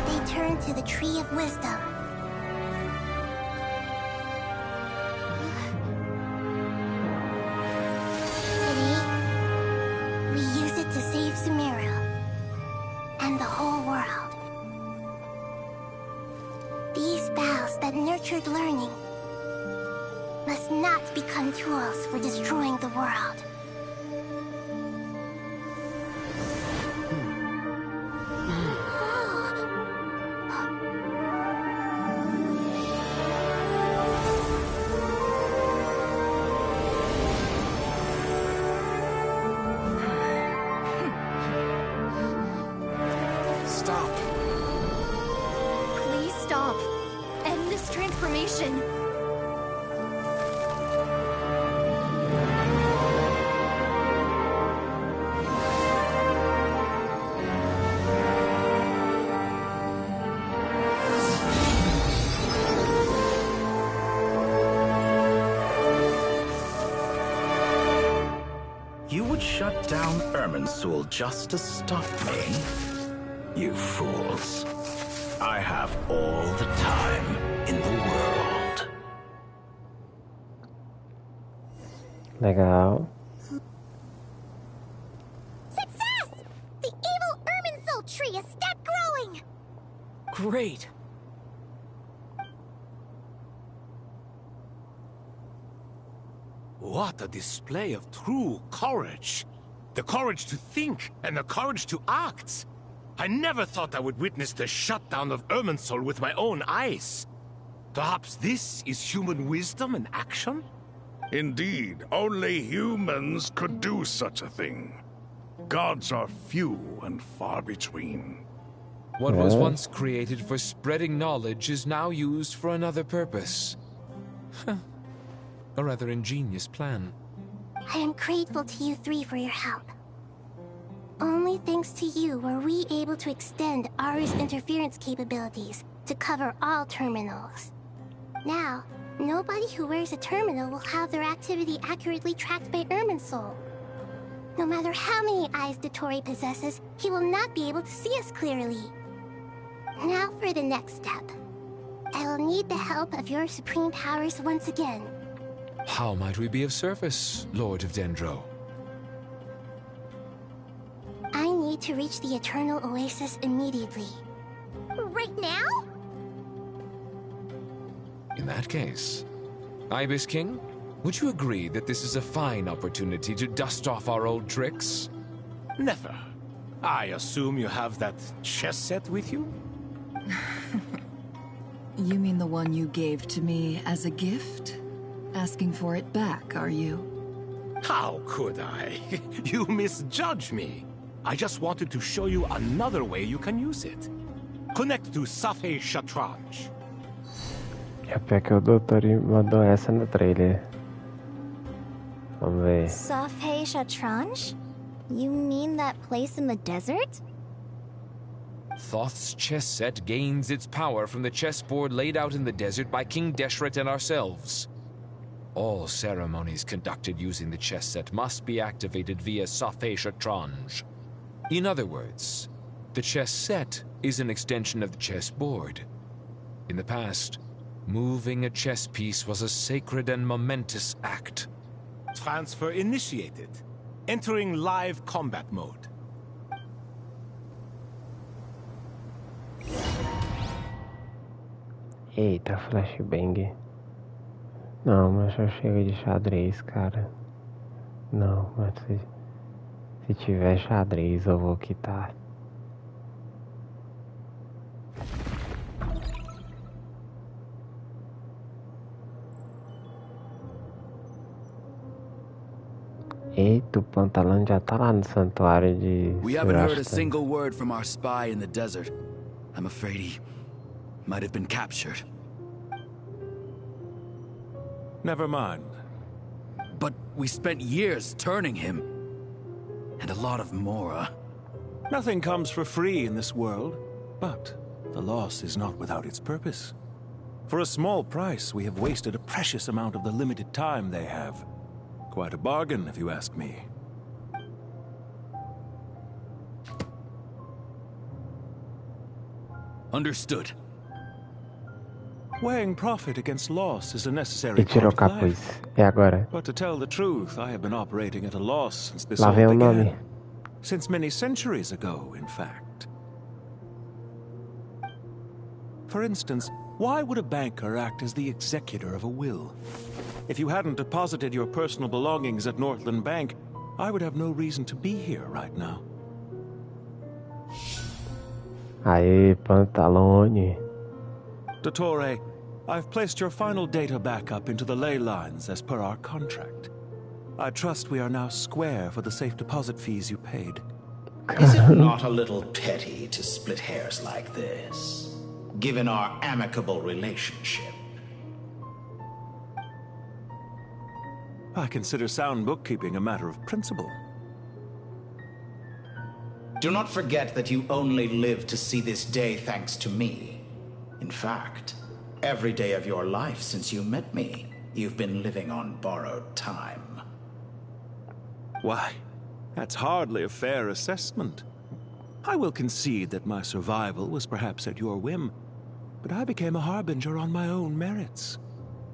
they turned to the Tree of Wisdom. Today, we use it to save Sumeru and the whole world. These boughs that nurtured learning must not become tools for destroying the world.
You would shut down Irminsul just to stop me? You fools. I have all the time in the world.
Legal.
Success! The evil Irminsul tree has stopped growing!
Great!
What a display of true courage. The courage to think and the courage to act. I never thought I would witness the shutdown of Irminsul with my own eyes. Perhaps this is human wisdom in action?
Indeed, only humans could do such a thing. Gods are few and far between.
What was once created for spreading knowledge is now used for another purpose. A rather ingenious plan.
I am grateful to you three for your help. Only thanks to you were we able to extend Aru's interference capabilities to cover all terminals. Now, nobody who wears a terminal will have their activity accurately tracked by Irminsul. No matter how many eyes Dottore possesses, he will not be able to see us clearly. Now for the next step. I will need the help of your supreme powers once again.
How might we be of service, Lord of Dendro?
I need to reach the Eternal Oasis immediately. Right now?
In that case, Ibis King, would you agree that this is a fine opportunity to dust off our old tricks?
Never. I assume you have that chess set with you?
You mean the one you gave to me as a gift? Asking for it back, are you?
How could I? You misjudge me. I just wanted to show you another way you can use it. Connect to Safei Shatranj.
É porque o doutor mandou essa no trailer. Vamos ver.
Safei Shatranj? You mean that place in the desert?
Thoth's chess set gains its power from the chessboard laid out in the desert by King Deshret and ourselves. All ceremonies conducted using the chess set must be activated via Safei Shatranj. In other words, the chess set is an extension of the chessboard. In the past, moving a chess piece was a sacred and momentous act.
Transfer initiated. Entering live combat mode.
Eita, flashbang. Não, mas já chega de xadrez, cara. Não, mas se tiver xadrez eu vou quitar. Eita, o pantalão já tá lá no santuário de
We haven't heard a
Surashtan.
single word from our spy in the desert. I'm afraid he might have been captured.
Never mind.
But we spent years turning him. And a lot of Mora.
Nothing comes for free in this world, but the loss is not without its purpose. For a small price, we have wasted a precious amount of the limited time they have. Quite a bargain, if you ask me.
Understood.
Weighing profit against loss is a necessary
Ele tirou o
part of life.
capuz. E agora?
But to tell the truth, I have been operating at a loss since this
Lá
all
vem o
began.
nome.
Since many centuries ago, in fact. For instance, why would a banker act as the executor of a will? If you hadn't deposited your personal belongings at Northland Bank, I would have no reason to be here right now.
Aê, Pantalone.
Dottore, I've placed your final data backup into the ley lines as per our contract. I trust we are now square for the safe deposit fees you paid.
Is it not a little petty to split hairs like this, given our amicable relationship?
I consider sound bookkeeping a matter of principle.
Do not forget that you only live to see this day thanks to me. In fact, every day of your life since you met me, you've been living on borrowed time.
Why, that's hardly a fair assessment. I will concede that my survival was perhaps at your whim, but I became a harbinger on my own merits.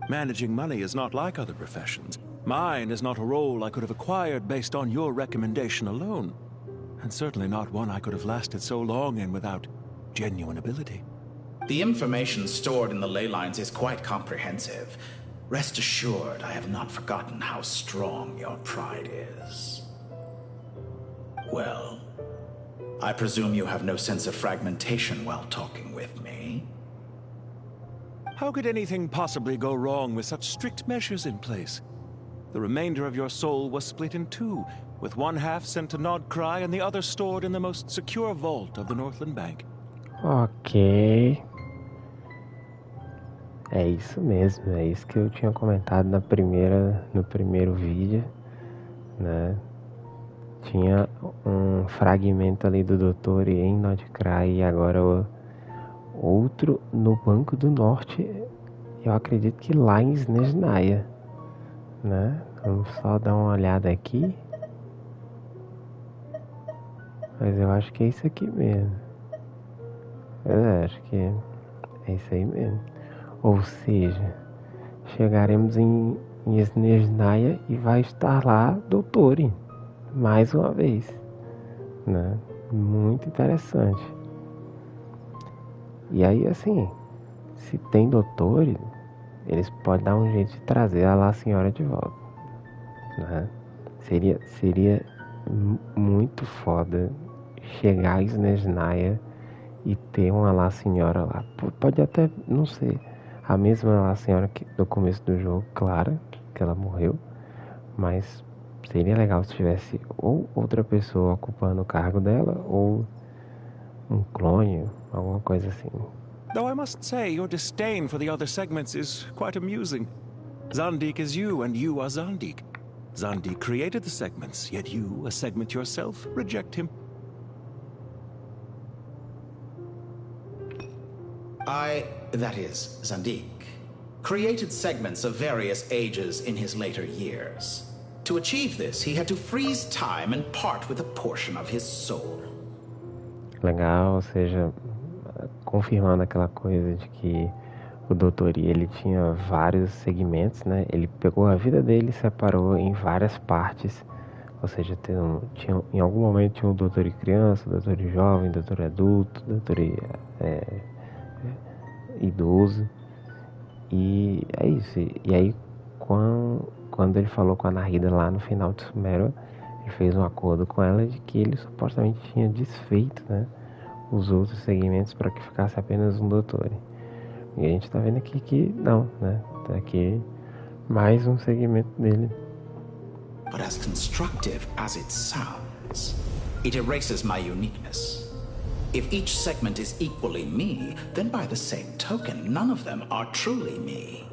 Managing money is not like other professions. Mine is not a role I could have acquired based on your recommendation alone, and certainly not one I could have lasted so long in without genuine ability.
The information stored in the ley lines is quite comprehensive. Rest assured, I have not forgotten how strong your pride is. Well, I presume you have no sense of fragmentation while talking with me.
How could anything possibly go wrong with such strict measures in place? The remainder of your soul was split in two, with one half sent to nod-krai and the other stored in the most secure vault of the Northland Bank.
Ok. É isso mesmo, é isso que eu tinha comentado no primeiro vídeo, né? Tinha um fragmento ali do Doutor em nod-krai e agora outro no Banco do Norte, eu acredito que lá em Snezhnaya, né? Vamos só dar uma olhada aqui. Mas eu acho que é isso aqui mesmo. Acho que é isso aí mesmo. Ou seja, chegaremos em Snezhnaya e vai estar lá Doutor mais uma vez, né? Muito interessante. E aí, assim, se tem Doutor, eles podem dar um jeito de trazer a lá senhora de volta, né? Seria muito foda chegar em Snezhnaya e ter uma lá senhora lá. Pode até não ser a mesma lá senhora que do começo do jogo, claro, que ela morreu, mas seria legal se tivesse ou outra pessoa ocupando o cargo dela ou um clone, alguma coisa assim.
Though I must say, your disdain for the other segments is quite amusing. Zandik is you, and you are Zandik. Zandik created the segments, yet you, a segment yourself, reject him.
That is, Zandik, created segments of various ages in his later years. To achieve this, he had to freeze time and part with a portion of his soul.
Legal, ou seja, confirmando aquela coisa de que o Doutor ele tinha vários segmentos, né? Ele pegou a vida dele e separou em várias partes. Ou seja, em algum momento tinha um Doutor criança, Doutor jovem, Doutor adulto, Doutor idoso. E é isso. E aí, quando ele falou com a Nahida lá no final de Sumério, ele fez um acordo com ela de que ele supostamente tinha desfeito, né, os outros segmentos para que ficasse apenas um doutor. E a gente tá vendo aqui que não, né? Tá aqui mais um segmento dele.
But as constructive as it sounds, it erases my uniqueness. If each segment is equally me, then by the same token, none of them are truly me.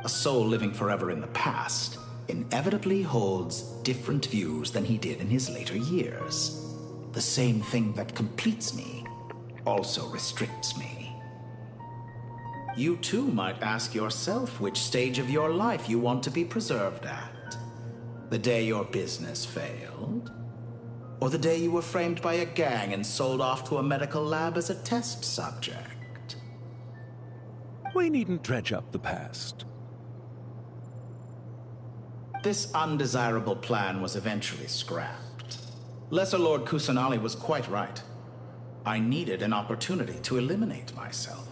A soul living forever in the past inevitably holds different views than he did in his later years. The same thing that completes me also restricts me. You too might ask yourself which stage of your life you want to be preserved at. The day your business failed? Or the day you were framed by a gang and sold off to a medical lab as a test subject?
We needn't dredge up the past.
This undesirable plan was eventually scrapped. Lesser Lord Kusanali was quite right. I needed an opportunity to eliminate myself.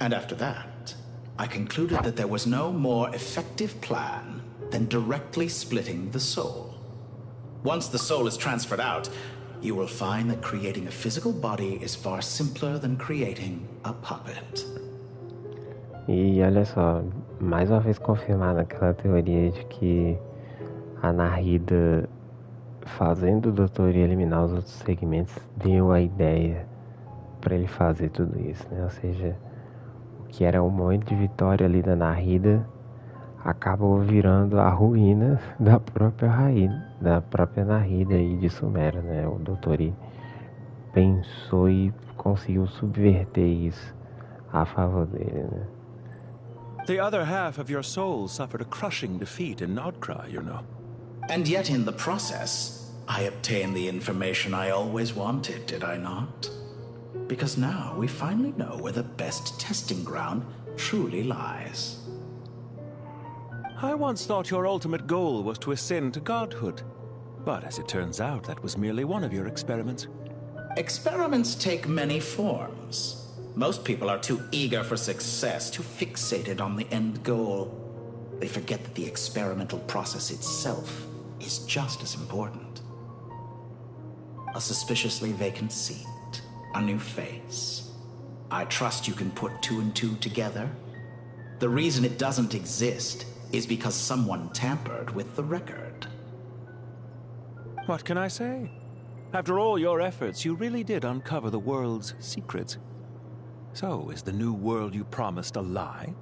And after that, I concluded that there was no more effective plan than directly splitting the soul. Once the soul is transferred out, you will find that creating a physical body is far simpler than creating a puppet.
E olha só, mais uma vez confirmada aquela teoria de que a Nahida fazendo o doutor e eliminar os outros segmentos deu a ideia para ele fazer tudo isso, né? Ou seja, o que era o momento de vitória ali da Nahida acabou virando a ruína da própria Nahida e de Sumério, né? O doutor pensou e conseguiu subverter isso a favor dele, né?
The other half of your soul suffered a crushing defeat in nod-krai, you know.
And yet in the process, I obtained the information I always wanted, did I not? Because now we finally know where the best testing ground truly lies.
I once thought your ultimate goal was to ascend to godhood. But as it turns out, that was merely one of your experiments.
Experiments take many forms. Most people are too eager for success, too fixated on the end goal. They forget that the experimental process itself is just as important. A suspiciously vacant seat, a new face. I trust you can put two and two together. The reason it doesn't exist is because someone tampered with the record.
What can I say? After all your efforts, you really did uncover the world's secrets. So, is the new world you promised a lie?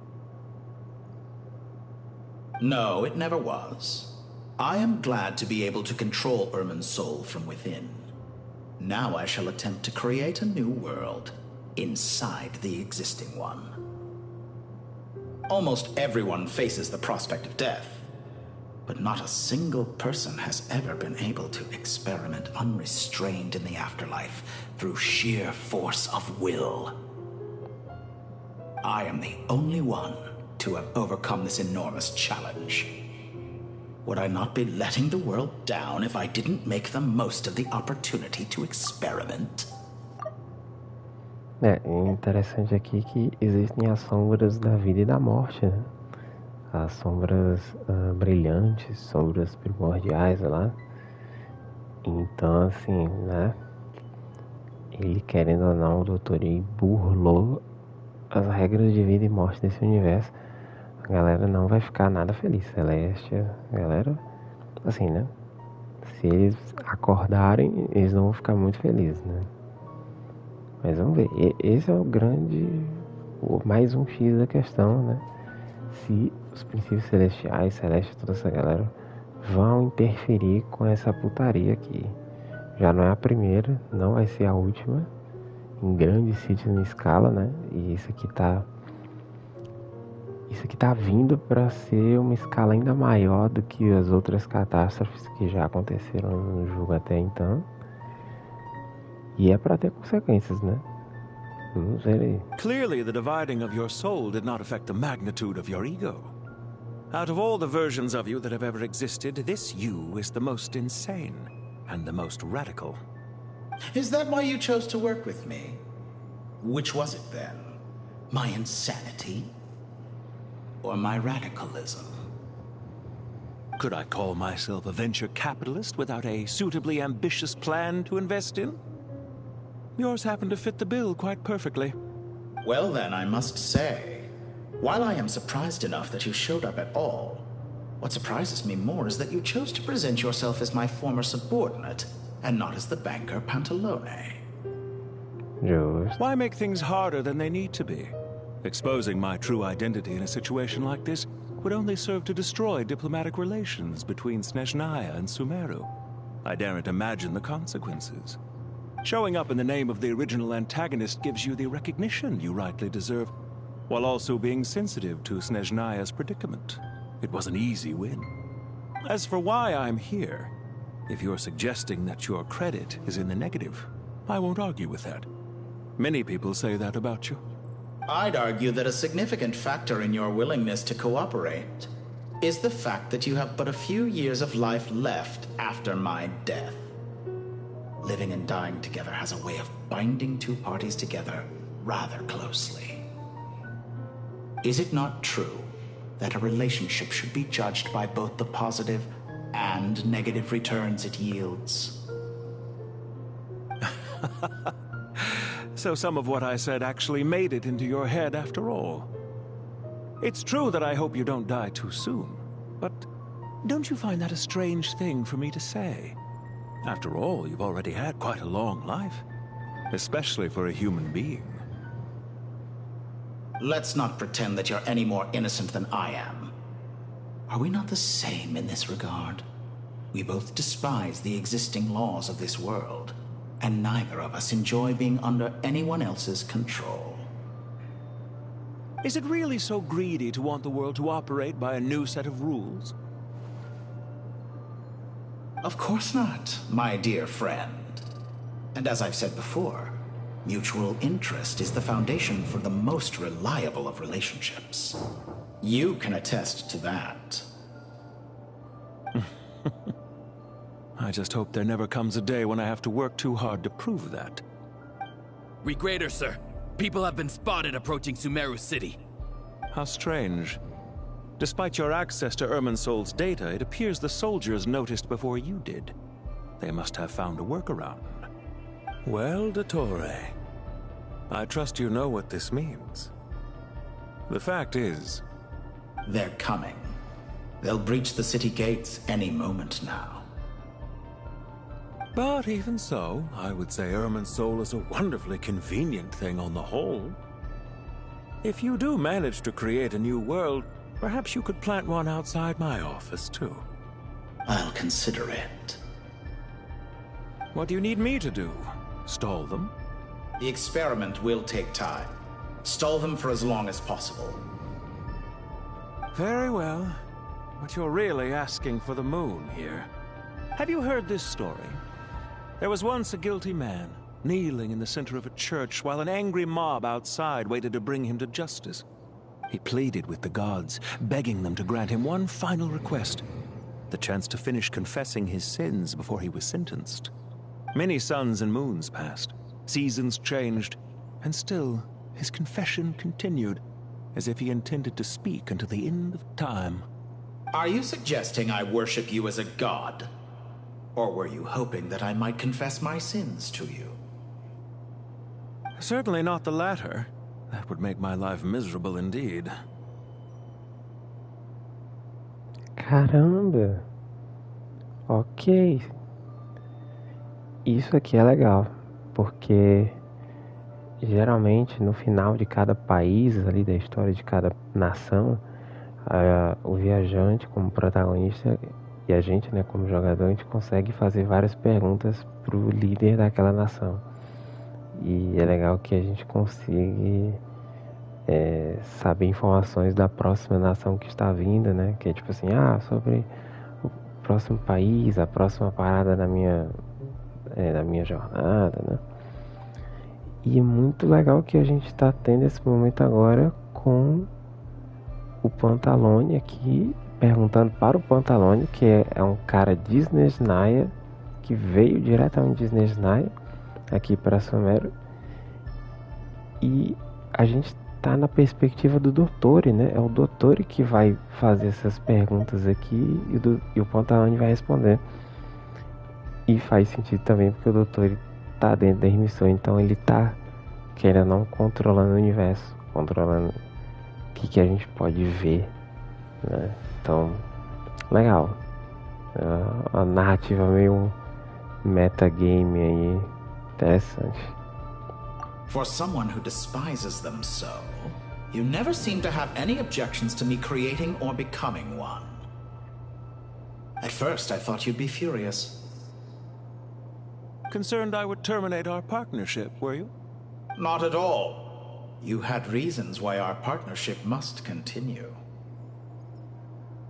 No, it never was. I am glad to be able to control Irmin's soul from within. Now I shall attempt to create a new world inside the existing one. Almost everyone faces the prospect of death, but not a single person has ever been able to experiment unrestrained in the afterlife through sheer force of will. I am the only one to have overcome this enormous challenge. Would I not be letting the world down if I didn't make the most of the opportunity to experiment?
É interessante aqui que existem as sombras da vida e da morte, né? As sombras brilhantes, sombras primordiais lá. Então, assim, né? Ele, querendo ou não, o doutor burlou as regras de vida e morte desse universo. A galera não vai ficar nada feliz. Celeste, a galera, assim, né? Se eles acordarem, eles não vão ficar muito felizes, né? Mas vamos ver. Esse é o grande, mais um X da questão, né? Se os princípios celestiais, celestes, toda essa galera vão interferir com essa putaria aqui. Já não é a primeira, não vai ser a última. Em grandes sítios em escala, né? E isso aqui tá vindo para ser uma escala ainda maior do que as outras catástrofes que já aconteceram no jogo até então. E é para ter consequências, né? Vamos ver aí.
Clearly, the dividing of your soul did not affect the magnitude of your ego. Out of all the versions of you that have ever existed, this you is the most insane and the most radical.
Is that why you chose to work with me? Which was it then? My insanity? Or my radicalism?
Could I call myself a venture capitalist without a suitably ambitious plan to invest in? Yours happen to fit the bill quite perfectly.
Well then, I must say, while I am surprised enough that you showed up at all, what surprises me more is that you chose to present yourself as my former subordinate, and not as the banker Pantalone.
Why make things harder than they need to be? Exposing my true identity in a situation like this would only serve to destroy diplomatic relations between Snezhnaya and Sumeru. I daren't imagine the consequences. Showing up in the name of the original antagonist gives you the recognition you rightly deserve, while also being sensitive to Snezhnaya's predicament. It was an easy win. As for why I'm here, if you're suggesting that your credit is in the negative, I won't argue with that. Many people say that about you.
I'd argue that a significant factor in your willingness to cooperate is the fact that you have but a few years of life left after my death. Living and dying together has a way of binding two parties together rather closely. Is it not true that a relationship should be judged by both the positive and negative returns it yields?
So some of what I said actually made it into your head after all. It's true that I hope you don't die too soon, but don't you find that a strange thing for me to say? After all, you've already had quite a long life, especially for a human being.
Let's not pretend that you're any more innocent than I am. Are we not the same in this regard? We both despise the existing laws of this world, and neither of us enjoy being under anyone else's control.
Is it really so greedy to want the world to operate by a new set of rules?
Of course not, my dear friend. And as I've said before, mutual interest is the foundation for the most reliable of relationships. You can attest to that.
I just hope there never comes a day when I have to work too hard to prove that.
Regrader, sir. People have been spotted approaching Sumeru City.
How strange. Despite your access to Irminsol's data, it appears the soldiers noticed before you did. They must have found a workaround. Well, Dottore, I trust you know what this means. The fact is...
They're coming. They'll breach the city gates any moment now.
But even so, I would say Irminsol is a wonderfully convenient thing on the whole. If you do manage to create a new world, perhaps you could plant one outside my office, too.
I'll consider it.
What do you need me to do? Stall them?
The experiment will take time. Stall them for as long as possible.
Very well. But you're really asking for the moon here. Have you heard this story? There was once a guilty man, kneeling in the center of a church while an angry mob outside waited to bring him to justice. He pleaded with the gods, begging them to grant him one final request, the chance to finish confessing his sins before he was sentenced. Many suns and moons passed, seasons changed, and still his confession continued, as if he intended to speak until the end of time.
Are you suggesting I worship you as a god? Or were you hoping that I might confess my sins to you?
Certainly not the latter. That would make my life miserable indeed.
Caramba! Ok. Isso aqui é legal, porque geralmente no final de cada país, ali da história de cada nação, o viajante como protagonista e a gente, né, como jogador, a gente consegue fazer várias perguntas pro líder daquela nação. E é legal que a gente consiga saber informações da próxima nação que está vindo, né? Que é tipo assim, sobre o próximo país, a próxima parada da minha jornada, né? E é muito legal que a gente está tendo esse momento agora com o Pantalone aqui, perguntando para o Pantalone, que é um cara de Snezhnaya, que veio diretamente de Snezhnaya aqui para Sumeru, e a gente tá na perspectiva do doutor, né? É o doutor que vai fazer essas perguntas aqui e o Pantalone vai responder. E faz sentido também porque o doutor tá dentro da emissão, então ele tá, querendo ou não, controlando o universo, controlando o que a gente pode ver, né? Então, legal. A narrativa meio metagame aí, interessante.
For someone who despises them so, you never seem to have any objections to me creating or becoming one. At first, I thought you'd be furious.
Concerned I would terminate our partnership, were you?
Not at all. You had reasons why our partnership must continue.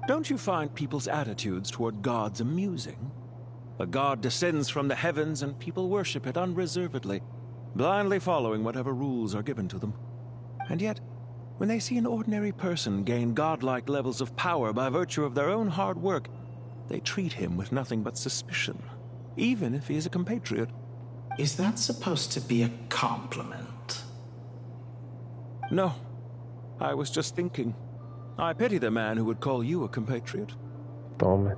Don't you find people's attitudes toward gods amusing? A god descends from the heavens and people worship it unreservedly, blindly following whatever rules are given to them. And yet, when they see an ordinary person gain godlike levels of power by virtue of their own hard work, they treat him with nothing but suspicion, even if he is a compatriot.
Is that supposed to be a compliment?
No. I was just thinking. I pity the man who would call you a compatriot.
Toma.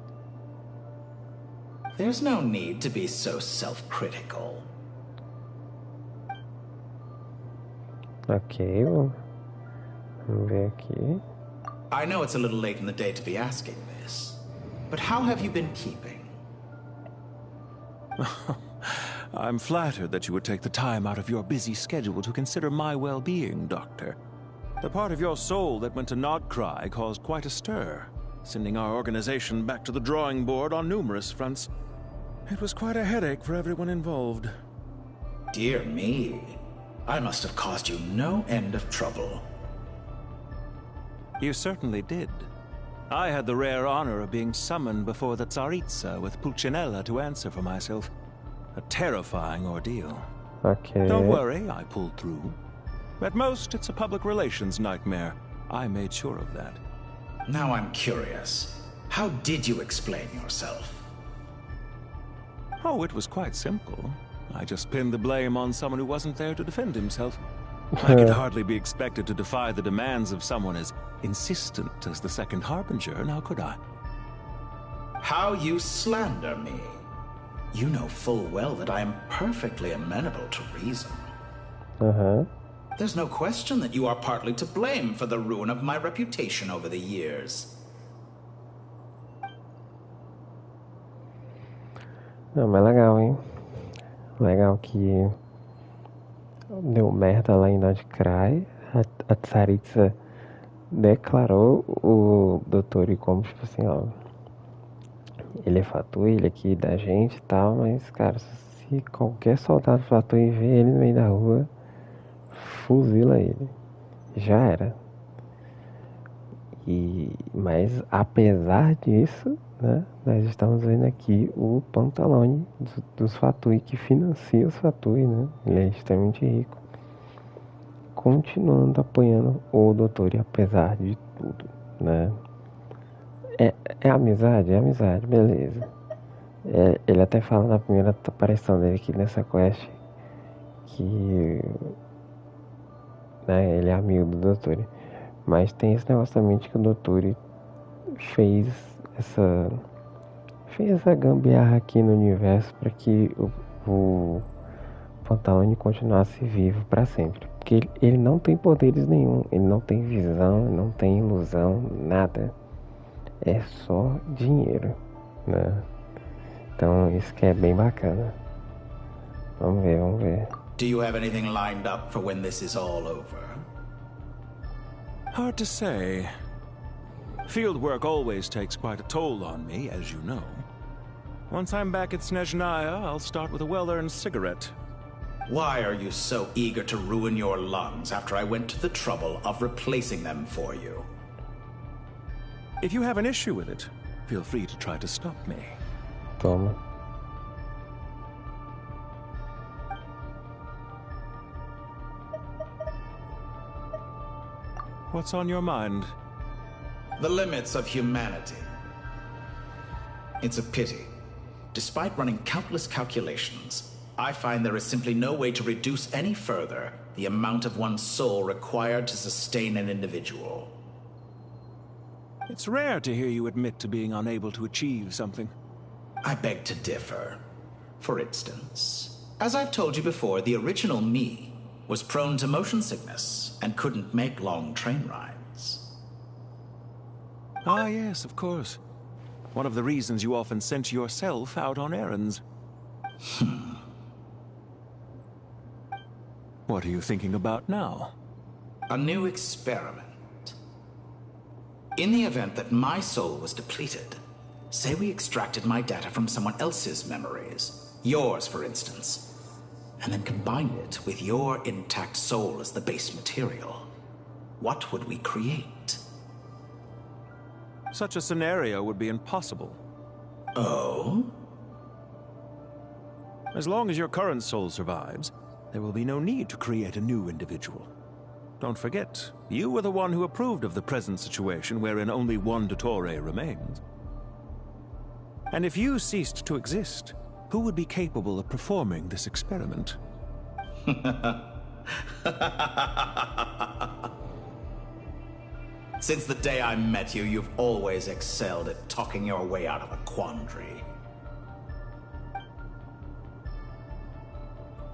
There's no need to be so self-critical.
Ok, vamos ver aqui.
I know it's a little late in the day to be asking this, but how have you been keeping?
I'm flattered that you would take the time out of your busy schedule to consider my well-being, Doctor. The part of your soul that went to nod-krai caused quite a stir, sending our organization back to the drawing board on numerous fronts. It was quite a headache for everyone involved.
Dear me. I must have caused you no end of trouble.
You certainly did. I had the rare honor of being summoned before the Tsaritsa with Pulcinella to answer for myself. A terrifying ordeal.
Okay.
Don't worry, I pulled through. At most, it's a public relations nightmare. I made sure of that.
Now I'm curious. How did you explain yourself?
Oh, it was quite simple. I just pinned the blame on someone who wasn't there to defend himself. I could hardly be expected to defy the demands of someone as insistent as the Second Harbinger, now could I?
How you slander me. You know full well that I am perfectly amenable to reason.
Uh-huh.
There's no question that you are partly to blame for the ruin of my reputation over the years.
Não, mas legal, hein? Legal que deu merda lá em nod-krai. A Tsaritsa declarou o doutor como, tipo assim, ó, ele é Fatui, ele aqui da gente e tal, mas, cara, se qualquer soldado Fatui ver ele no meio da rua, fuzila ele. Já era. Mas, apesar disso, né, nós estamos vendo aqui o Pantalone dos Fatui, que financia os Fatui, né? Ele é extremamente rico. Continuando apoiando o doutor, e apesar de tudo, né? É amizade, beleza. Ele até fala na primeira aparição dele aqui nessa quest que, né, ele é amigo do doutor. Mas tem esse negócio também de que o doutor fez essa gambiarra aqui no universo para que o Pantalone continuasse vivo para sempre. Porque ele não tem poderes nenhum, ele não tem visão, não tem ilusão, nada. É só dinheiro, né? Então isso que é bem bacana. Vamos ver.
Do you have anything lined up for when this is all over?
Hard to say. Field work always takes quite a toll on me, as you know. Once I'm back at Snezhnaya, I'll start with a well-earned cigarette.
Why are you so eager to ruin your lungs after I went to the trouble of replacing them for you?
If you have an issue with it, feel free to try to stop me.
Toma.
What's on your mind?
The limits of humanity. It's a pity. Despite running countless calculations, I find there is simply no way to reduce any further the amount of one's soul required to sustain an individual.
It's rare to hear you admit to being unable to achieve something.
I beg to differ. For instance, as I've told you before, the original me was prone to motion sickness and couldn't make long train rides.
Ah, yes, of course. One of the reasons you often sent yourself out on errands. What are you thinking about now?
A new experiment. In the event that my soul was depleted, say we extracted my data from someone else's memories, yours for instance, and then combined it with your intact soul as the base material, what would we create?
Such a scenario would be impossible.
Oh?
As long as your current soul survives, there will be no need to create a new individual. Don't forget, you were the one who approved of the present situation wherein only one Dottore remains. And if you ceased to exist, who would be capable of performing this experiment?
Since the day I met you, you've always excelled at talking your way out of a quandary.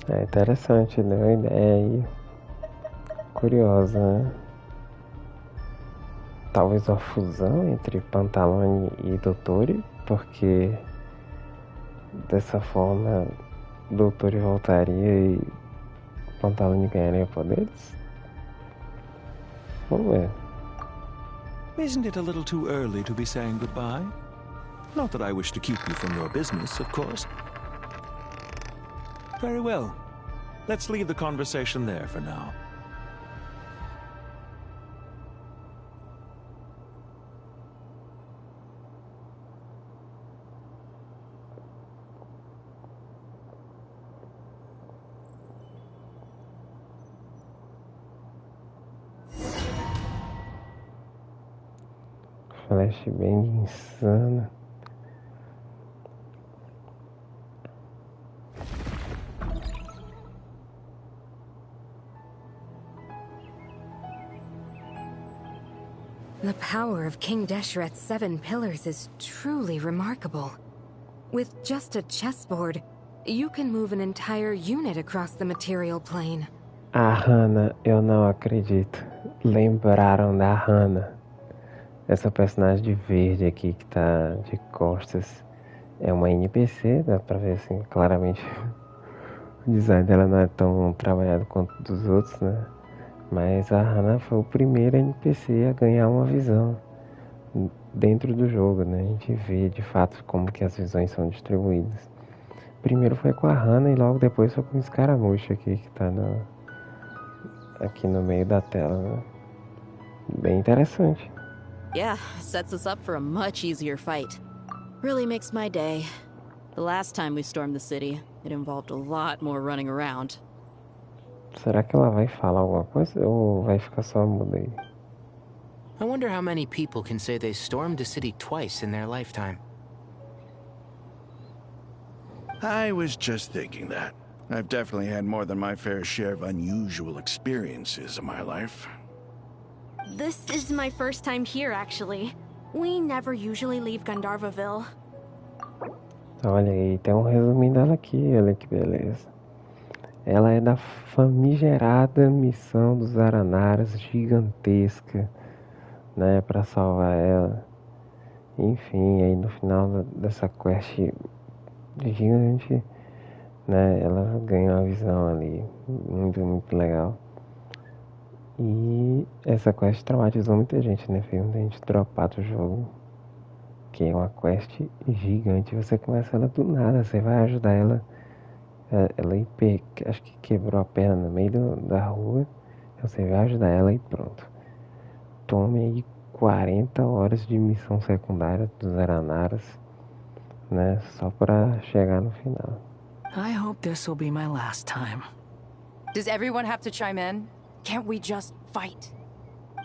É interessante, né? A ideia aí. Curiosa, né? Talvez uma fusão entre Pantalone e Dottore, porque dessa forma Dottore voltaria e Pantalone ganharia poderes? Vamos ver.
Isn't it a little too early to be saying goodbye? Not that I wish to keep you from your business, of course. Very well. Let's leave the conversation there for now.
Flashbang insano.
The power of King Deshret's 7 pillars is truly remarkable. With just a chessboard, you can move an entire unit across the material plane.
A Hannah, eu não acredito. Lembraram da Hannah. Essa personagem de verde aqui que tá de costas é uma NPC, dá pra ver assim, claramente o design dela não é tão trabalhado quanto dos outros, né? Mas a Hannah foi o primeiro NPC a ganhar uma visão dentro do jogo, né? A gente vê de fato como que as visões são distribuídas. Primeiro foi com a Hannah e logo depois foi com o Escaramucho aqui que tá aqui no meio da tela, né? Bem interessante.
Yeah, sets us up for a much easier fight. Really makes my day. The last time we stormed the city, it involved a lot more running around.
Será que ela vai falar alguma coisa ou vai ficar só muda aí?
I wonder how many people can say they stormed a city twice in their lifetime.
I was just thinking that. I've definitely had more than my fair share of unusual experiences in my life.
This is my first time here, actually. We never usually leave Gandharvaville.
Olha aí, tem um resuminho dela aqui, olha que beleza. Ela é da famigerada missão dos Aranaras, gigantesca, né, pra salvar ela. Enfim, aí no final dessa quest gigante, né, ela ganha uma visão ali, muito, muito legal. E essa quest traumatizou muita gente, né? Fez muita gente dropar do jogo. Que é uma quest gigante. Você começa ela do nada, você vai ajudar ela. Ela acho que quebrou a perna no meio da rua. Então você vai ajudar ela e pronto. Tome aí 40 horas de missão secundária dos Aranaras, né? Só pra chegar no final.
I hope this will be my last time.
Does everyone have to chime in? Can't we just fight?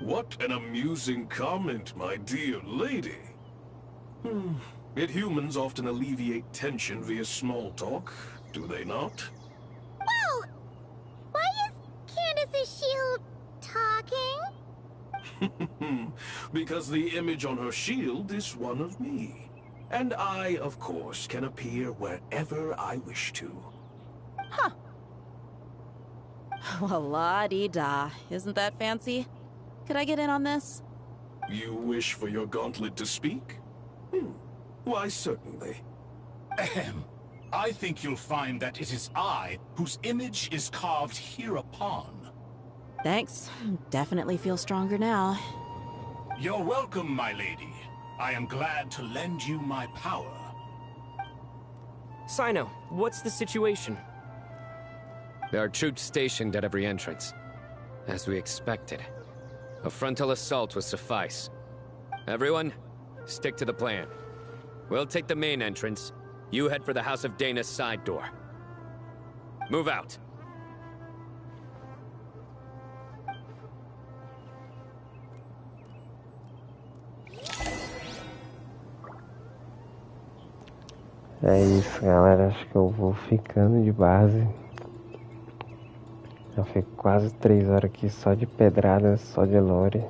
What an amusing comment, my dear lady. Yet humans often alleviate tension via small talk, do they not? Because the image on her shield is one of me. And I, of course, can appear wherever I wish to.
Huh. Well, la-di-da. Isn't that fancy? Could I get in on this?
You wish for your gauntlet to speak? Why, certainly.
Ahem. I think you'll find that it is I whose image is carved hereupon.
Thanks. Definitely feel stronger now.
You're welcome, my lady. I am glad to lend you my power.
Sino, what's the situation?
There are troops stationed at every entrance. As we expected. A frontal assault will suffice. Everyone, stick to the plan. We'll take the main entrance. You head for the House of Dana's side door. Move out.
É isso, galera. Acho que eu vou ficando de base. Já fico quase 3 horas aqui só de pedrada, só de lore.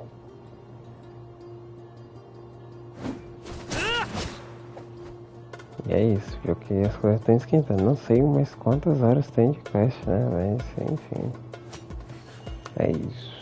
E é isso, viu que as coisas estão esquentando. Não sei mais quantas horas tem de quest, né? Mas enfim. É isso.